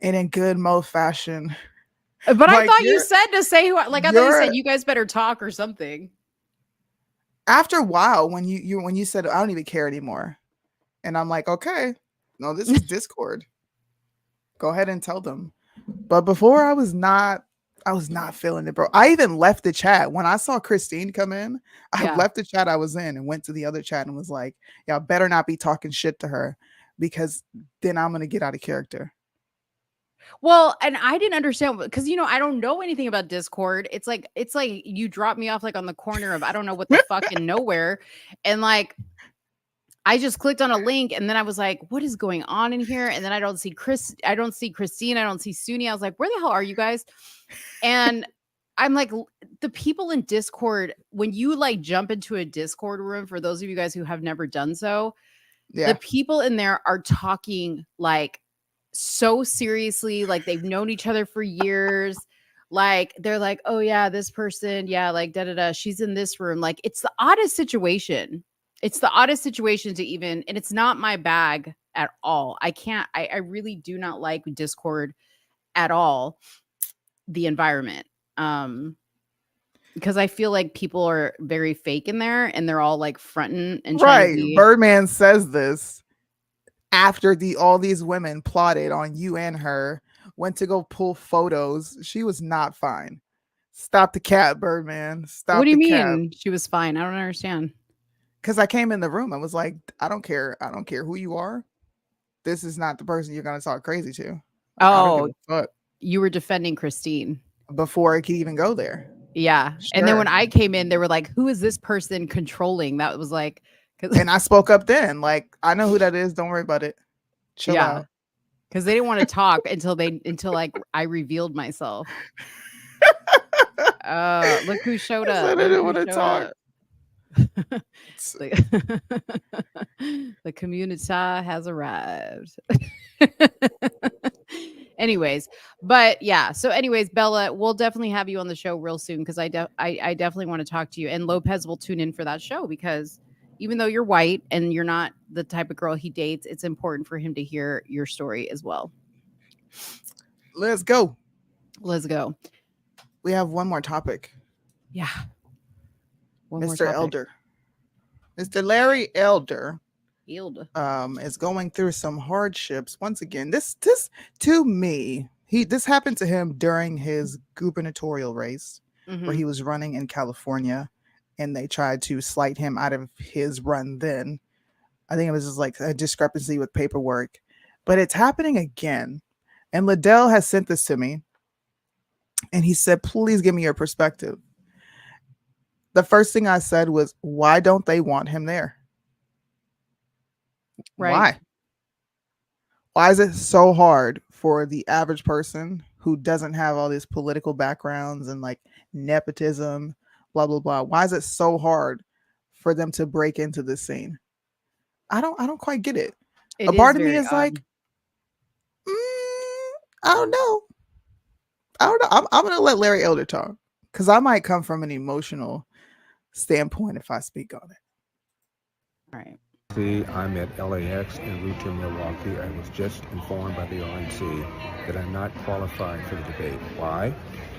Speaker 4: And in good Mo fashion,
Speaker 5: But I
Speaker 4: like,
Speaker 5: thought you said to say who, like I thought you said
Speaker 4: you're
Speaker 5: you guys better talk or something.
Speaker 4: after a while, when you said I don't even care anymore, and I'm like, okay, no, this is Discord. Go ahead and tell them. But before, I was not feeling it, bro. I even left the chat when I saw Christine come in. I
Speaker 5: Yeah.
Speaker 4: left the chat I was in and went to the other chat and was like, y'all better not be talking shit to her, because then I'm gonna get out of character.
Speaker 5: Well, and I didn't understand because I don't know anything about Discord. It's like you drop me off like on the corner of I don't know what the fuck in nowhere. And like I just clicked on a link and then I was like, what is going on in here? And then I don't see Christine, I don't see Soonie. I was like, where the hell are you guys? And I'm like, the people in Discord, when you like jump into a Discord room, for those of you guys who have never done so, the
Speaker 4: Yeah,
Speaker 5: people in there are talking like so seriously, like they've known each other for years. Like they're like, oh yeah, this person, yeah, like da da da, she's in this room. Like it's the oddest situation. It's the oddest situation to even, and it's not my bag at all. I really do not like Discord at all, the environment. Because I feel like people are very fake in there and they're all like fronting and trying to
Speaker 4: right.
Speaker 5: be.
Speaker 4: Birdman says this after all these women plotted on you and her, went to go pull photos. She was not fine. Stop the cat, Birdman.
Speaker 5: What
Speaker 4: Stop
Speaker 5: do you
Speaker 4: the cat.
Speaker 5: mean she was fine? I don't understand.
Speaker 4: Because I came in the room, I was like, I don't care. I don't care who you are. This is not the person you're gonna talk crazy to. Like, I don't give
Speaker 5: Oh,
Speaker 4: a fuck.
Speaker 5: you were defending Christine.
Speaker 4: Before I could even go there.
Speaker 5: Yeah. And then when
Speaker 4: Sure.
Speaker 5: I came in, they were like, who is this person controlling? That was like, because
Speaker 4: And I spoke up then. Like, I know who that is. Don't worry about it. Chill
Speaker 5: yeah,
Speaker 4: out.
Speaker 5: because they didn't want to talk until like I revealed myself. Look who showed
Speaker 4: I
Speaker 5: up.
Speaker 4: said I
Speaker 5: Look
Speaker 4: didn't
Speaker 5: who
Speaker 4: want to
Speaker 5: showed
Speaker 4: talk.
Speaker 5: up. the, the community has arrived. Anyways, but yeah. So, anyways, Bella, we'll definitely have you on the show real soon because I definitely want to talk to you. And Lopez will tune in for that show because even though you're white and you're not the type of girl he dates, it's important for him to hear your story as well.
Speaker 4: Let's go.
Speaker 5: Let's go.
Speaker 4: We have one more topic.
Speaker 5: Yeah. One more
Speaker 4: Mr.
Speaker 5: topic.
Speaker 4: Elder. Mr. Larry Elder
Speaker 5: Yield.
Speaker 4: is going through some hardships. Once again, this to me, this happened to him during his gubernatorial race where he was running in California, and they tried to slight him out of his run then. I think it was just like a discrepancy with paperwork, but it's happening again. And Liddell has sent this to me, and he said, please give me your perspective. The first thing I said was, why don't they want him there?
Speaker 5: Right.
Speaker 4: Why is it so hard for the average person who doesn't have all these political backgrounds and like nepotism, blah, blah, blah? Why is it so hard for them to break into this scene? I don't quite get it. A part of me is like, I don't know. I'm going to let Larry Elder talk because I might come from an emotional standpoint if I speak on it.
Speaker 5: All right.
Speaker 7: I'm at LAX en route to Milwaukee. I was just informed by the RNC that I'm not qualified for the debate. Why?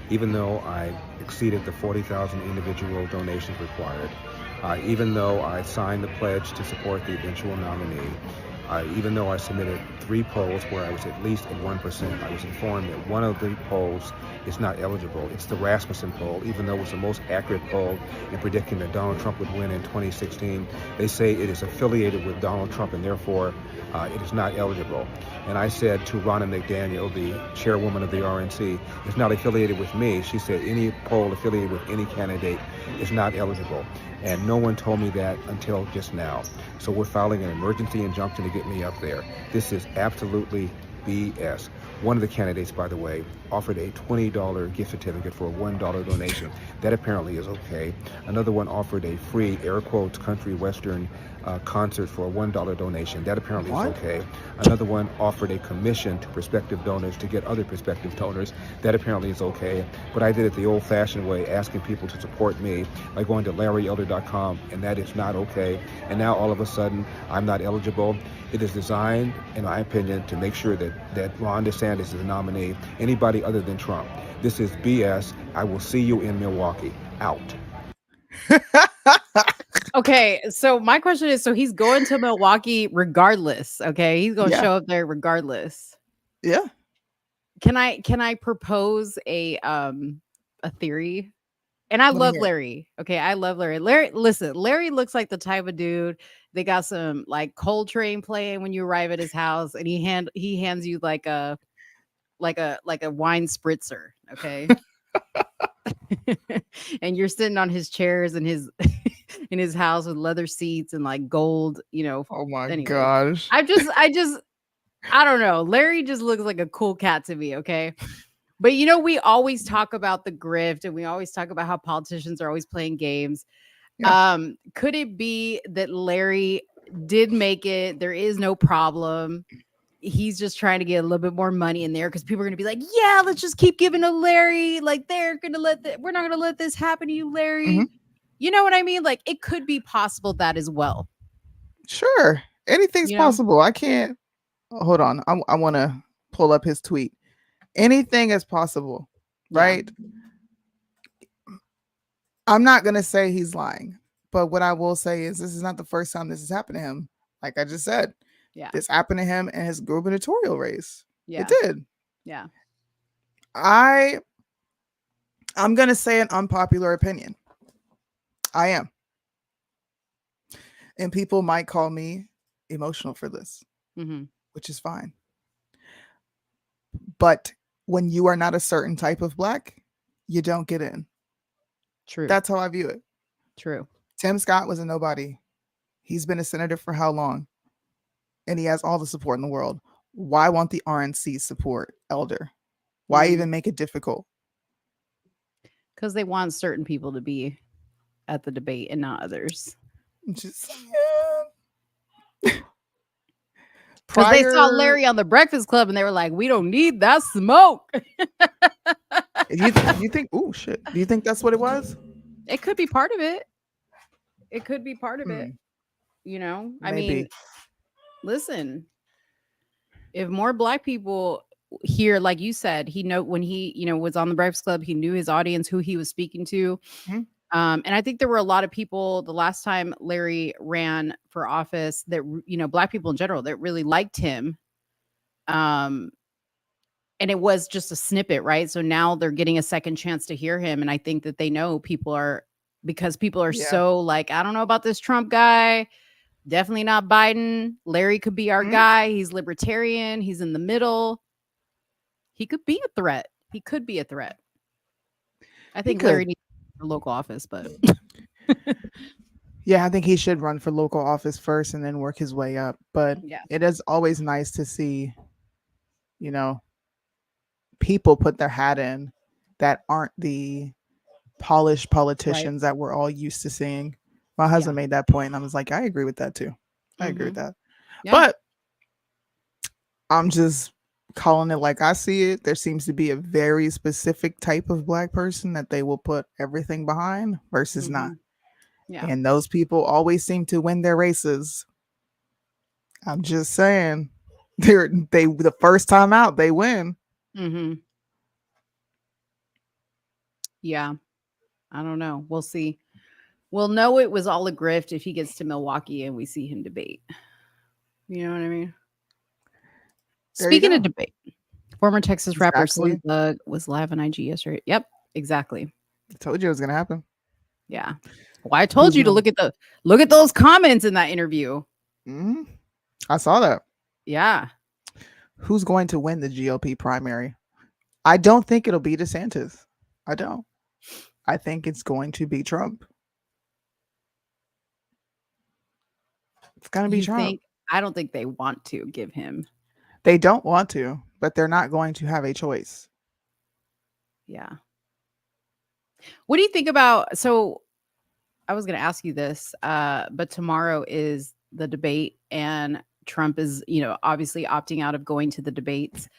Speaker 7: Even though I exceeded the 40,000 individual donations required, even though I signed the pledge to support the eventual nominee, even though I submitted 3 polls where I was at least at 1%, I was informed that one of the polls is not eligible. It's the Rasmussen poll. Even though it was the most accurate poll in predicting that Donald Trump would win in 2016, they say it is affiliated with Donald Trump and therefore it is not eligible. And I said to Ronna McDaniel, the chairwoman of the RNC, it's not affiliated with me. She said any poll affiliated with any candidate is not eligible. And no one told me that until just now. So we're filing an emergency injunction to get me up there. This is absolutely BS. One of the candidates, by the way, offered a $20 gift certificate for a $1 donation. That apparently is okay. Another one offered a free, air quotes, country western concert for a $1 donation. That apparently is okay. Another one offered a commission to prospective donors to get other prospective donors. That apparently is okay. But I did it the old-fashioned way, asking people to support me by going to LarryElder.com, and that is not okay. And now all of a sudden, I'm not eligible. It is designed, in my opinion, to make sure that Ron DeSantis is the nominee. Anybody other than Trump. This is BS. I will see you in Milwaukee. Out.
Speaker 5: Okay, so my question is, so he's going to Milwaukee regardless, okay? He's going to show up there regardless.
Speaker 4: Yeah.
Speaker 5: Can I propose a theory? And I love Larry. Okay, I love Larry. Listen, Larry looks like the type of dude. They got some like Coltrane playing when you arrive at his house, and he hands you like a wine spritzer, okay? And you're sitting on his chairs in his in his house with leather seats and like gold,
Speaker 4: Oh my gosh.
Speaker 5: I don't know. Larry just looks like a cool cat to me, okay? But we always talk about the grift and we always talk about how politicians are always playing games. Yeah. Could it be that Larry did make it? There is no problem. He's just trying to get a little bit more money in there because people are going to be like, yeah, let's just keep giving to Larry. Like we're not going to let this happen to you, Larry. Mm-hmm. You know what I mean? Like it could be possible that as well.
Speaker 4: Sure. Anything's possible. I can't. Hold on. I want to pull up his tweet. Anything is possible, right? Yeah. I'm not going to say he's lying, but what I will say is this is not the first time this has happened to him. Like I just said. Yeah, this happened to him in his gubernatorial race. Yeah, it did.
Speaker 5: Yeah,
Speaker 4: I'm gonna say an unpopular opinion. I am, and people might call me emotional for this, which is fine. But when you are not a certain type of Black, you don't get in.
Speaker 5: True.
Speaker 4: That's how I view it.
Speaker 5: True.
Speaker 4: Tim Scott was a nobody. He's been a senator for how long? And he has all the support in the world. Why won't the RNC support Elder? Why even make it difficult?
Speaker 5: Because they want certain people to be at the debate and not others.
Speaker 4: Just
Speaker 5: Because they saw
Speaker 4: Prager,
Speaker 5: Larry on the Breakfast Club and they were like, we don't need that smoke.
Speaker 4: you think? Oh shit! Do you think that's what it was?
Speaker 5: It could be part of it. It could be part of it.
Speaker 4: Hmm,
Speaker 5: You know, I
Speaker 4: maybe.
Speaker 5: mean, listen, if more Black people here, like you said, when he, was on the Breakfast Club, he knew his audience, who he was speaking to.
Speaker 4: Mhm.
Speaker 5: And I think there were a lot of people the last time Larry ran for office that, Black people in general that really liked him. And it was just a snippet, right? So now they're getting a second chance to hear him. And I think that they know because people are
Speaker 4: Yeah.
Speaker 5: so like, I don't know about this Trump guy. Definitely not Biden. Larry could be our
Speaker 4: Mhm.
Speaker 5: guy. He's libertarian. He's in the middle. He could be a threat. I think Larry
Speaker 4: could.
Speaker 5: needs for local office, but
Speaker 4: Yeah, I think he should run for local office first and then work his way up. But
Speaker 5: yeah.
Speaker 4: it is always nice to see, people put their hat in that aren't the polished politicians that we're all used to seeing. My husband made that point, and I was like, I agree with that too. I agree with that.
Speaker 5: Yeah.
Speaker 4: But I'm just calling it like I see it. There seems to be a very specific type of Black person that they will put everything behind versus not.
Speaker 5: Yeah.
Speaker 4: And those people always seem to win their races. I'm just saying, they the first time out they win.
Speaker 5: Mm-hmm. Yeah. I don't know. We'll see. We'll know it was all a grift if he gets to Milwaukee and we see him debate. You know what I mean? Speaking of debate, former Texas rapper
Speaker 4: Exactly.
Speaker 5: Slim Thug was live on IG yesterday. Yep, exactly.
Speaker 4: I told you it was gonna happen.
Speaker 5: Yeah. Well, I told you to look at those comments in that interview.
Speaker 4: Mhm. I saw that.
Speaker 5: Yeah.
Speaker 4: Who's going to win the GOP primary? I don't think it'll be DeSantis. I don't. I think it's going to be Trump. It's gonna be Trump.
Speaker 5: I don't think they want to give him.
Speaker 4: They don't want to, but they're not going to have a choice.
Speaker 5: Yeah. What do you think about? So I was going to ask you this, but tomorrow is the debate and Trump is, obviously opting out of going to the debates.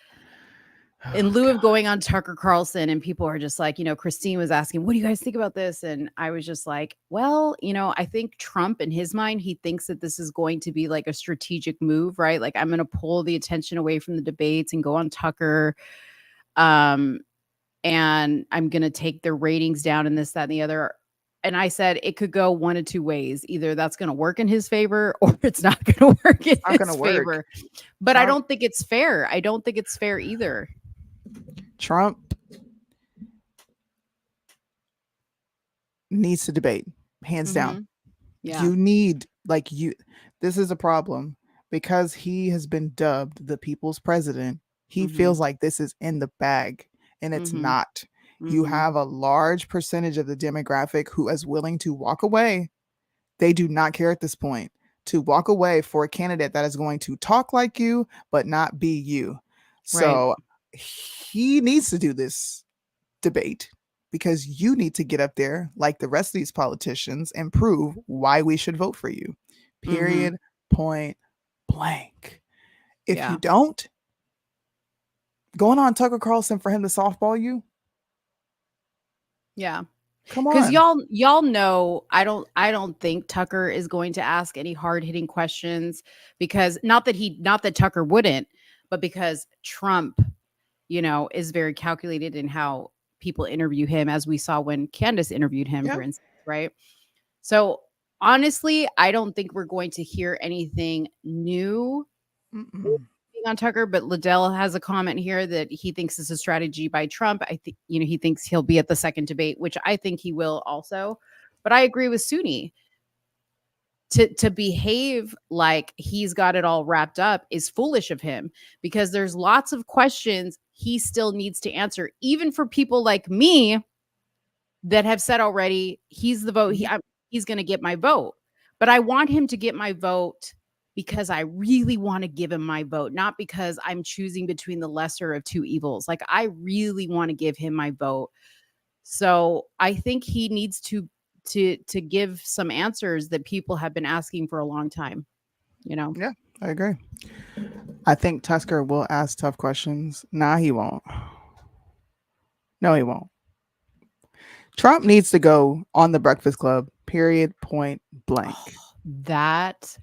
Speaker 5: In lieu of going on Tucker Carlson, and people are just like, Christine was asking, what do you guys think about this? And I was just like, well, I think Trump in his mind, he thinks that this is going to be like a strategic move, right? Like I'm going to pull the attention away from the debates and go on Tucker. And I'm going to take their ratings down and this, that, and the other. And I said, it could go one of two ways. Either that's going to work in his favor or it's not going to work in his favor. But I don't think it's fair. I don't think it's fair either.
Speaker 4: Trump needs to debate, hands down.
Speaker 5: Yeah.
Speaker 4: You need, this is a problem because he has been dubbed the people's president. He feels like this is in the bag, and it's not. You have a large percentage of the demographic who is willing to walk away. They do not care at this point to walk away for a candidate that is going to talk like you, but not be you. So he needs to do this debate because you need to get up there like the rest of these politicians and prove why we should vote for you. Period. Point blank. If you don't, going on Tucker Carlson for him to softball you.
Speaker 5: Yeah.
Speaker 4: Come on.
Speaker 5: Because y'all know I don't think Tucker is going to ask any hard-hitting questions because not that Tucker wouldn't, but because Trump, is very calculated in how people interview him, as we saw when Candace interviewed him, for instance, right? So honestly, I don't think we're going to hear anything new on Tucker, but Liddell has a comment here that he thinks is a strategy by Trump. I think, he thinks he'll be at the second debate, which I think he will also. But I agree with Soonie. To behave like he's got it all wrapped up is foolish of him because there's lots of questions he still needs to answer, even for people like me that have said already he's the vote. He's going to get my vote, but I want him to get my vote because I really want to give him my vote, not because I'm choosing between the lesser of two evils. Like I really want to give him my vote. So I think he needs to to give some answers that people have been asking for a long time. You know?
Speaker 4: Yeah, I agree. I think Tusker will ask tough questions. Nah, he won't. No, he won't. Trump needs to go on the Breakfast Club, period, point blank.
Speaker 5: That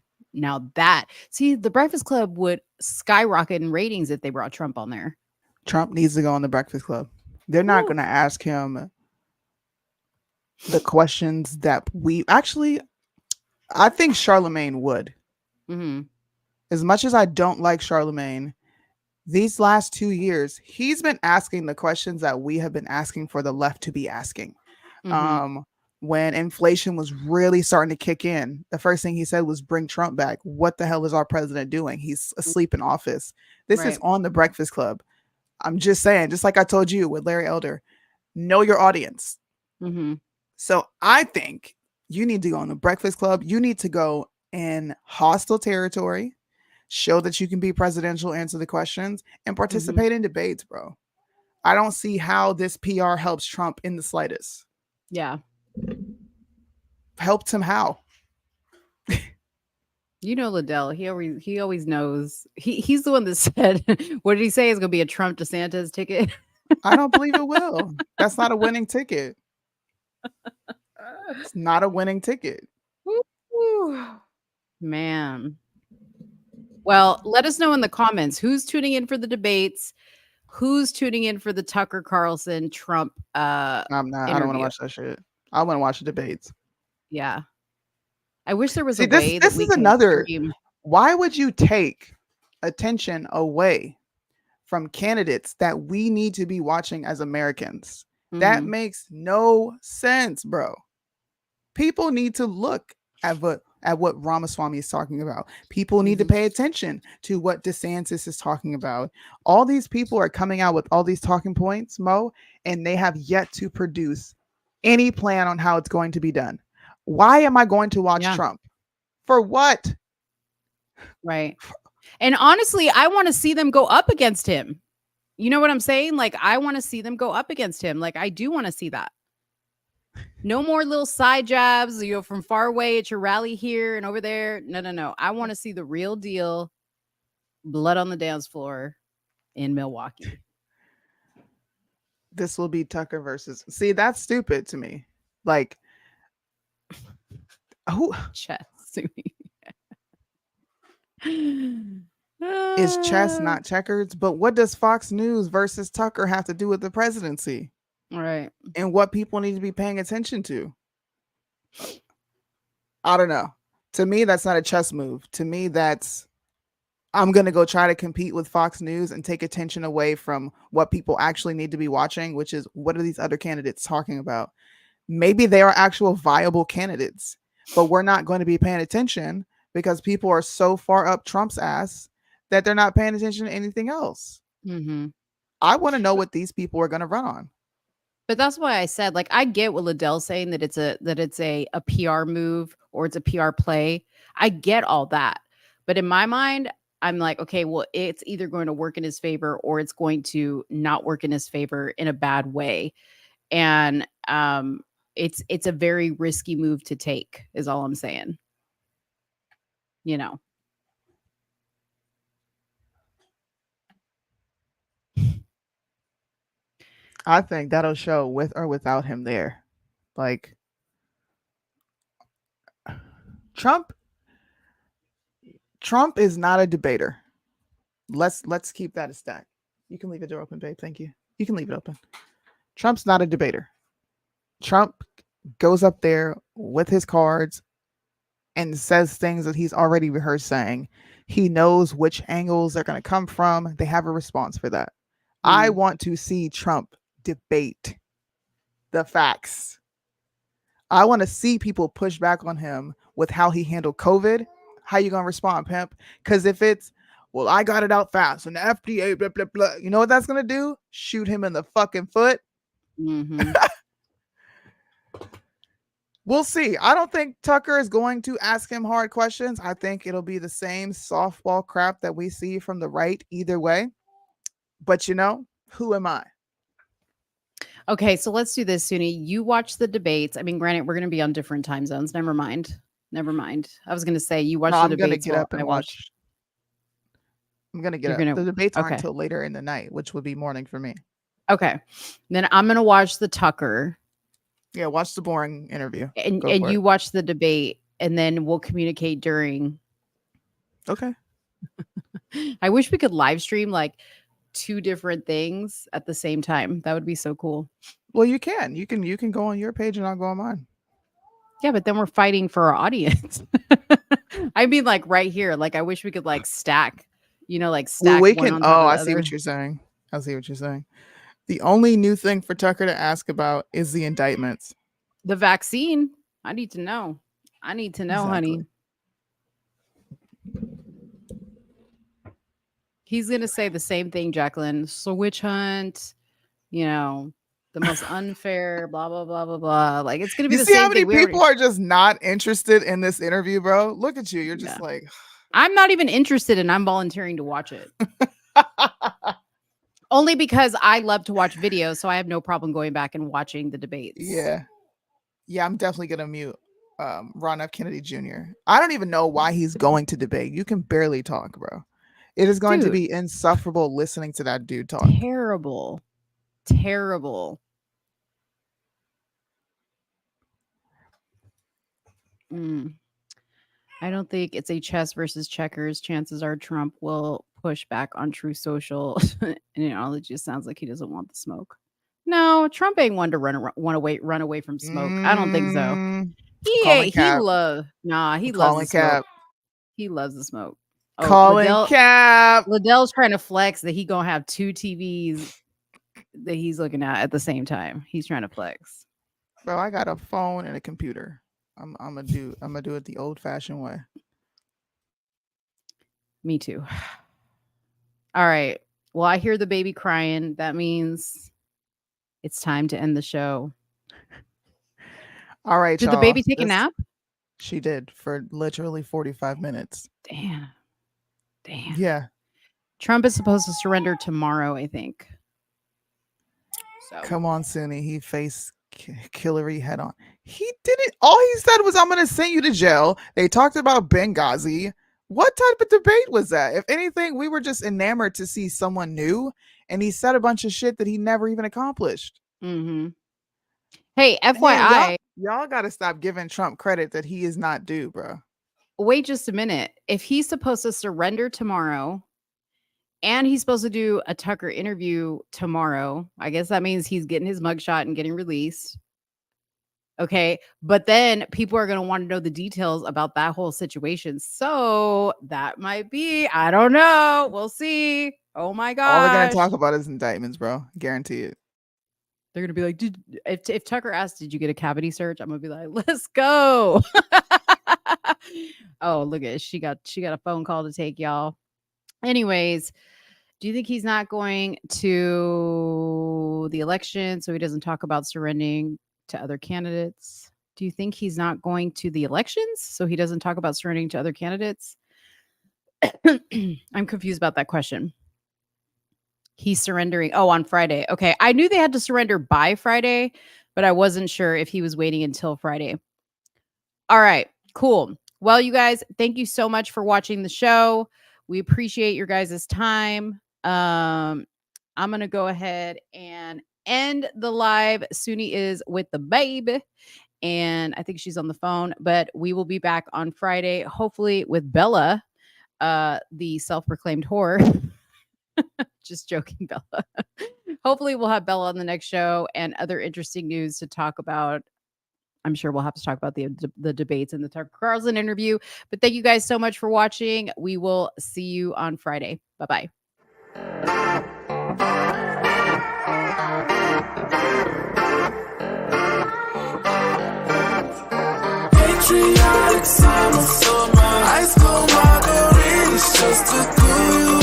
Speaker 5: see, the Breakfast Club would skyrocket in ratings if they brought Trump on there.
Speaker 4: Trump needs to go on the Breakfast Club. They're not going to ask him the questions that we actually, I think Charlemagne would.
Speaker 5: Mm-hmm.
Speaker 4: As much as I don't like Charlemagne, these last 2 years, he's been asking the questions that we have been asking for the left to be asking.
Speaker 5: Mm-hmm.
Speaker 4: When inflation was really starting to kick in, the first thing he said was bring Trump back. What the hell is our president doing? He's asleep in office. This is on the Breakfast Club. I'm just saying, just like I told you with Larry Elder, know your audience.
Speaker 5: Mm-hmm.
Speaker 4: So I think you need to go on the Breakfast Club. You need to go in hostile territory, show that you can be presidential, answer the questions, and participate in debates, bro. I don't see how this PR helps Trump in the slightest.
Speaker 5: Yeah.
Speaker 4: Helped him how?
Speaker 5: You know, Liddell, he always knows. He's the one that said, what did he say? It's gonna be a Trump DeSantis ticket.
Speaker 4: I don't believe it will. That's not a winning ticket. It's not a winning ticket.
Speaker 5: Man. Well, let us know in the comments who's tuning in for the debates, who's tuning in for the Tucker Carlson Trump
Speaker 4: I'm not. I don't want to watch that shit. I want to watch the debates.
Speaker 5: Yeah. I wish there was
Speaker 4: See,
Speaker 5: a way that
Speaker 4: this
Speaker 5: we
Speaker 4: is
Speaker 5: could
Speaker 4: another.
Speaker 5: stream.
Speaker 4: Why would you take attention away from candidates that we need to be watching as Americans? That makes no sense, bro. People need to look at what Ramaswamy is talking about. People need to pay attention to what DeSantis is talking about. All these people are coming out with all these talking points, Mo, and they have yet to produce any plan on how it's going to be done. Why am I going to watch Trump? For what?
Speaker 5: Right. And honestly, I want to see them go up against him. You know what I'm saying? Like, I want to see them go up against him. Like, I do want to see that. No more little side jabs, you know, from far away at your rally here and over there. No. I want to see the real deal. Blood on the dance floor in Milwaukee.
Speaker 4: This will be Tucker versus. See, that's stupid to me. Like, who?
Speaker 5: Chess.
Speaker 4: Is chess not checkers? But what does Fox News versus Tucker have to do with the presidency?
Speaker 5: Right.
Speaker 4: And what people need to be paying attention to? I don't know. To me, that's not a chess move. To me, that's I'm going to go try to compete with Fox News and take attention away from what people actually need to be watching, which is what are these other candidates talking about? Maybe they are actual viable candidates, but we're not going to be paying attention because people are so far up Trump's ass that they're not paying attention to anything else. I want to know what these people are going to run on.
Speaker 5: But that's why I said, like, I get what Liddell's saying, that it's a PR move or it's a PR play. I get all that. But in my mind, I'm like, okay, well, it's either going to work in his favor or it's going to not work in his favor in a bad way. And it's a very risky move to take, is all I'm saying. You know.
Speaker 4: I think that'll show with or without him there. Like, Trump is not a debater. Let's keep that a stack. You can leave the door open, babe. Thank you. You can leave it open. Trump's not a debater. Trump goes up there with his cards and says things that he's already rehearsed saying. He knows which angles they're going to come from. They have a response for that. I want to see Trump debate the facts. I want to see people push back on him with how he handled COVID. How you going to respond, pimp? Because if it's, well, I got it out fast and the FDA, blah, blah, blah. You know what that's going to do? Shoot him in the fucking foot. We'll see. I don't think Tucker is going to ask him hard questions. I think it'll be the same softball crap that we see from the right either way. But you know, who am I?
Speaker 5: Okay, so let's do this, Soonie. You watch the debates. I mean, granted, we're going to be on different time zones. Never mind. I was going to say you watch
Speaker 4: No,
Speaker 5: the
Speaker 4: I'm gonna
Speaker 5: debates
Speaker 4: get
Speaker 5: while
Speaker 4: up and
Speaker 5: I
Speaker 4: watch. I'm gonna get
Speaker 5: You're
Speaker 4: up.
Speaker 5: gonna
Speaker 4: The debates aren't
Speaker 5: okay.
Speaker 4: until later in the night, which would be morning for me.
Speaker 5: Okay. Then I'm going to watch the Tucker
Speaker 4: Yeah, watch the boring interview.
Speaker 5: and
Speaker 4: Go for
Speaker 5: you
Speaker 4: it.
Speaker 5: watch the debate, and then we'll communicate during.
Speaker 4: Okay.
Speaker 5: I wish we could live stream like 2 different things at the same time. That would be so cool.
Speaker 4: Well, you can. You can go on your page and I'll go on mine.
Speaker 5: Yeah, but then we're fighting for our audience. I mean, like right here. Like, I wish we could like stack, like stack
Speaker 4: Well, we
Speaker 5: one
Speaker 4: can.
Speaker 5: on top
Speaker 4: Oh,
Speaker 5: of
Speaker 4: I
Speaker 5: the
Speaker 4: see
Speaker 5: other.
Speaker 4: what you're saying. I see what you're saying. The only new thing for Tucker to ask about is the indictments.
Speaker 5: The vaccine. I need to know. Honey. He's going to say the same thing, Jacqueline. So witch hunt, the most unfair, blah, blah, blah, blah, blah. Like, it's going to be
Speaker 4: You
Speaker 5: the
Speaker 4: see
Speaker 5: same
Speaker 4: how many
Speaker 5: thing.
Speaker 4: people are just not interested in this interview, bro? Look at you. You're just like,
Speaker 5: I'm not even interested and I'm volunteering to watch it. Only because I love to watch videos, so I have no problem going back and watching the debates.
Speaker 4: Yeah, I'm definitely gonna mute Ron F. Kennedy Jr. I don't even know why he's going to debate. You can barely talk, bro. It is going to be insufferable listening to that dude talk.
Speaker 5: Terrible. I don't think it's a chess versus checkers. Chances are Trump will push back on True Social. And it just sounds like he doesn't want the smoke. No, Trump ain't one to run away from smoke. I don't think so. He ain't. He loves the smoke. He loves the smoke. Oh,
Speaker 4: Calling cap.
Speaker 5: Liddell's trying to flex that he gonna have 2 TVs that he's looking at the same time. He's trying to flex.
Speaker 4: Bro, I got a phone and a computer. I'm gonna do it the old-fashioned way.
Speaker 5: Me too. All right. Well, I hear the baby crying. That means it's time to end the show.
Speaker 4: All right.
Speaker 5: Did the baby take a nap?
Speaker 4: She did for literally 45 minutes.
Speaker 5: Damn.
Speaker 4: Yeah. Trump
Speaker 5: is supposed to surrender tomorrow, I think. So
Speaker 4: come on, Soonie. He faced Hillary head on. He didn't. All he said was, "I'm going to send you to jail." They talked about Benghazi. What type of debate was that? If anything, we were just enamored to see someone new, and he said a bunch of shit that he never even accomplished.
Speaker 5: Mm-hmm. Hey, FYI,
Speaker 4: y'all got to stop giving Trump credit that he is not due, bro.
Speaker 5: Wait just a minute. If he's supposed to surrender tomorrow and he's supposed to do a Tucker interview tomorrow, I guess that means he's getting his mugshot and getting released. Okay. But then people are going to want to know the details about that whole situation. So that might be, I don't know. We'll see. Oh my God.
Speaker 4: All they're going to talk about is indictments, bro. Guarantee it.
Speaker 5: They're going to be like, if Tucker asks, did you get a cavity search? I'm going to be like, let's go. Oh, look at it. She got a phone call to take, y'all. Anyways, do you think he's not going to the election so he doesn't talk about surrendering to other candidates? Do you think he's not going to the elections so he doesn't talk about surrendering to other candidates? I'm confused about that question. He's surrendering. Oh, on Friday. Okay. I knew they had to surrender by Friday, but I wasn't sure if he was waiting until Friday. All right. Cool. Well, you guys, thank you so much for watching the show. We appreciate your guys' time. I'm going to go ahead and end the live. Soonie is with the babe, and I think she's on the phone, but we will be back on Friday, hopefully with Bella, the self-proclaimed whore. Just joking, Bella. Hopefully we'll have Bella on the next show and other interesting news to talk about. I'm sure we'll have to talk about the debates and the Tucker Carlson interview. But thank you guys so much for watching. We will see you on Friday. Bye-bye.
Speaker 6: Patriotic summer, high school margaritas just to cool you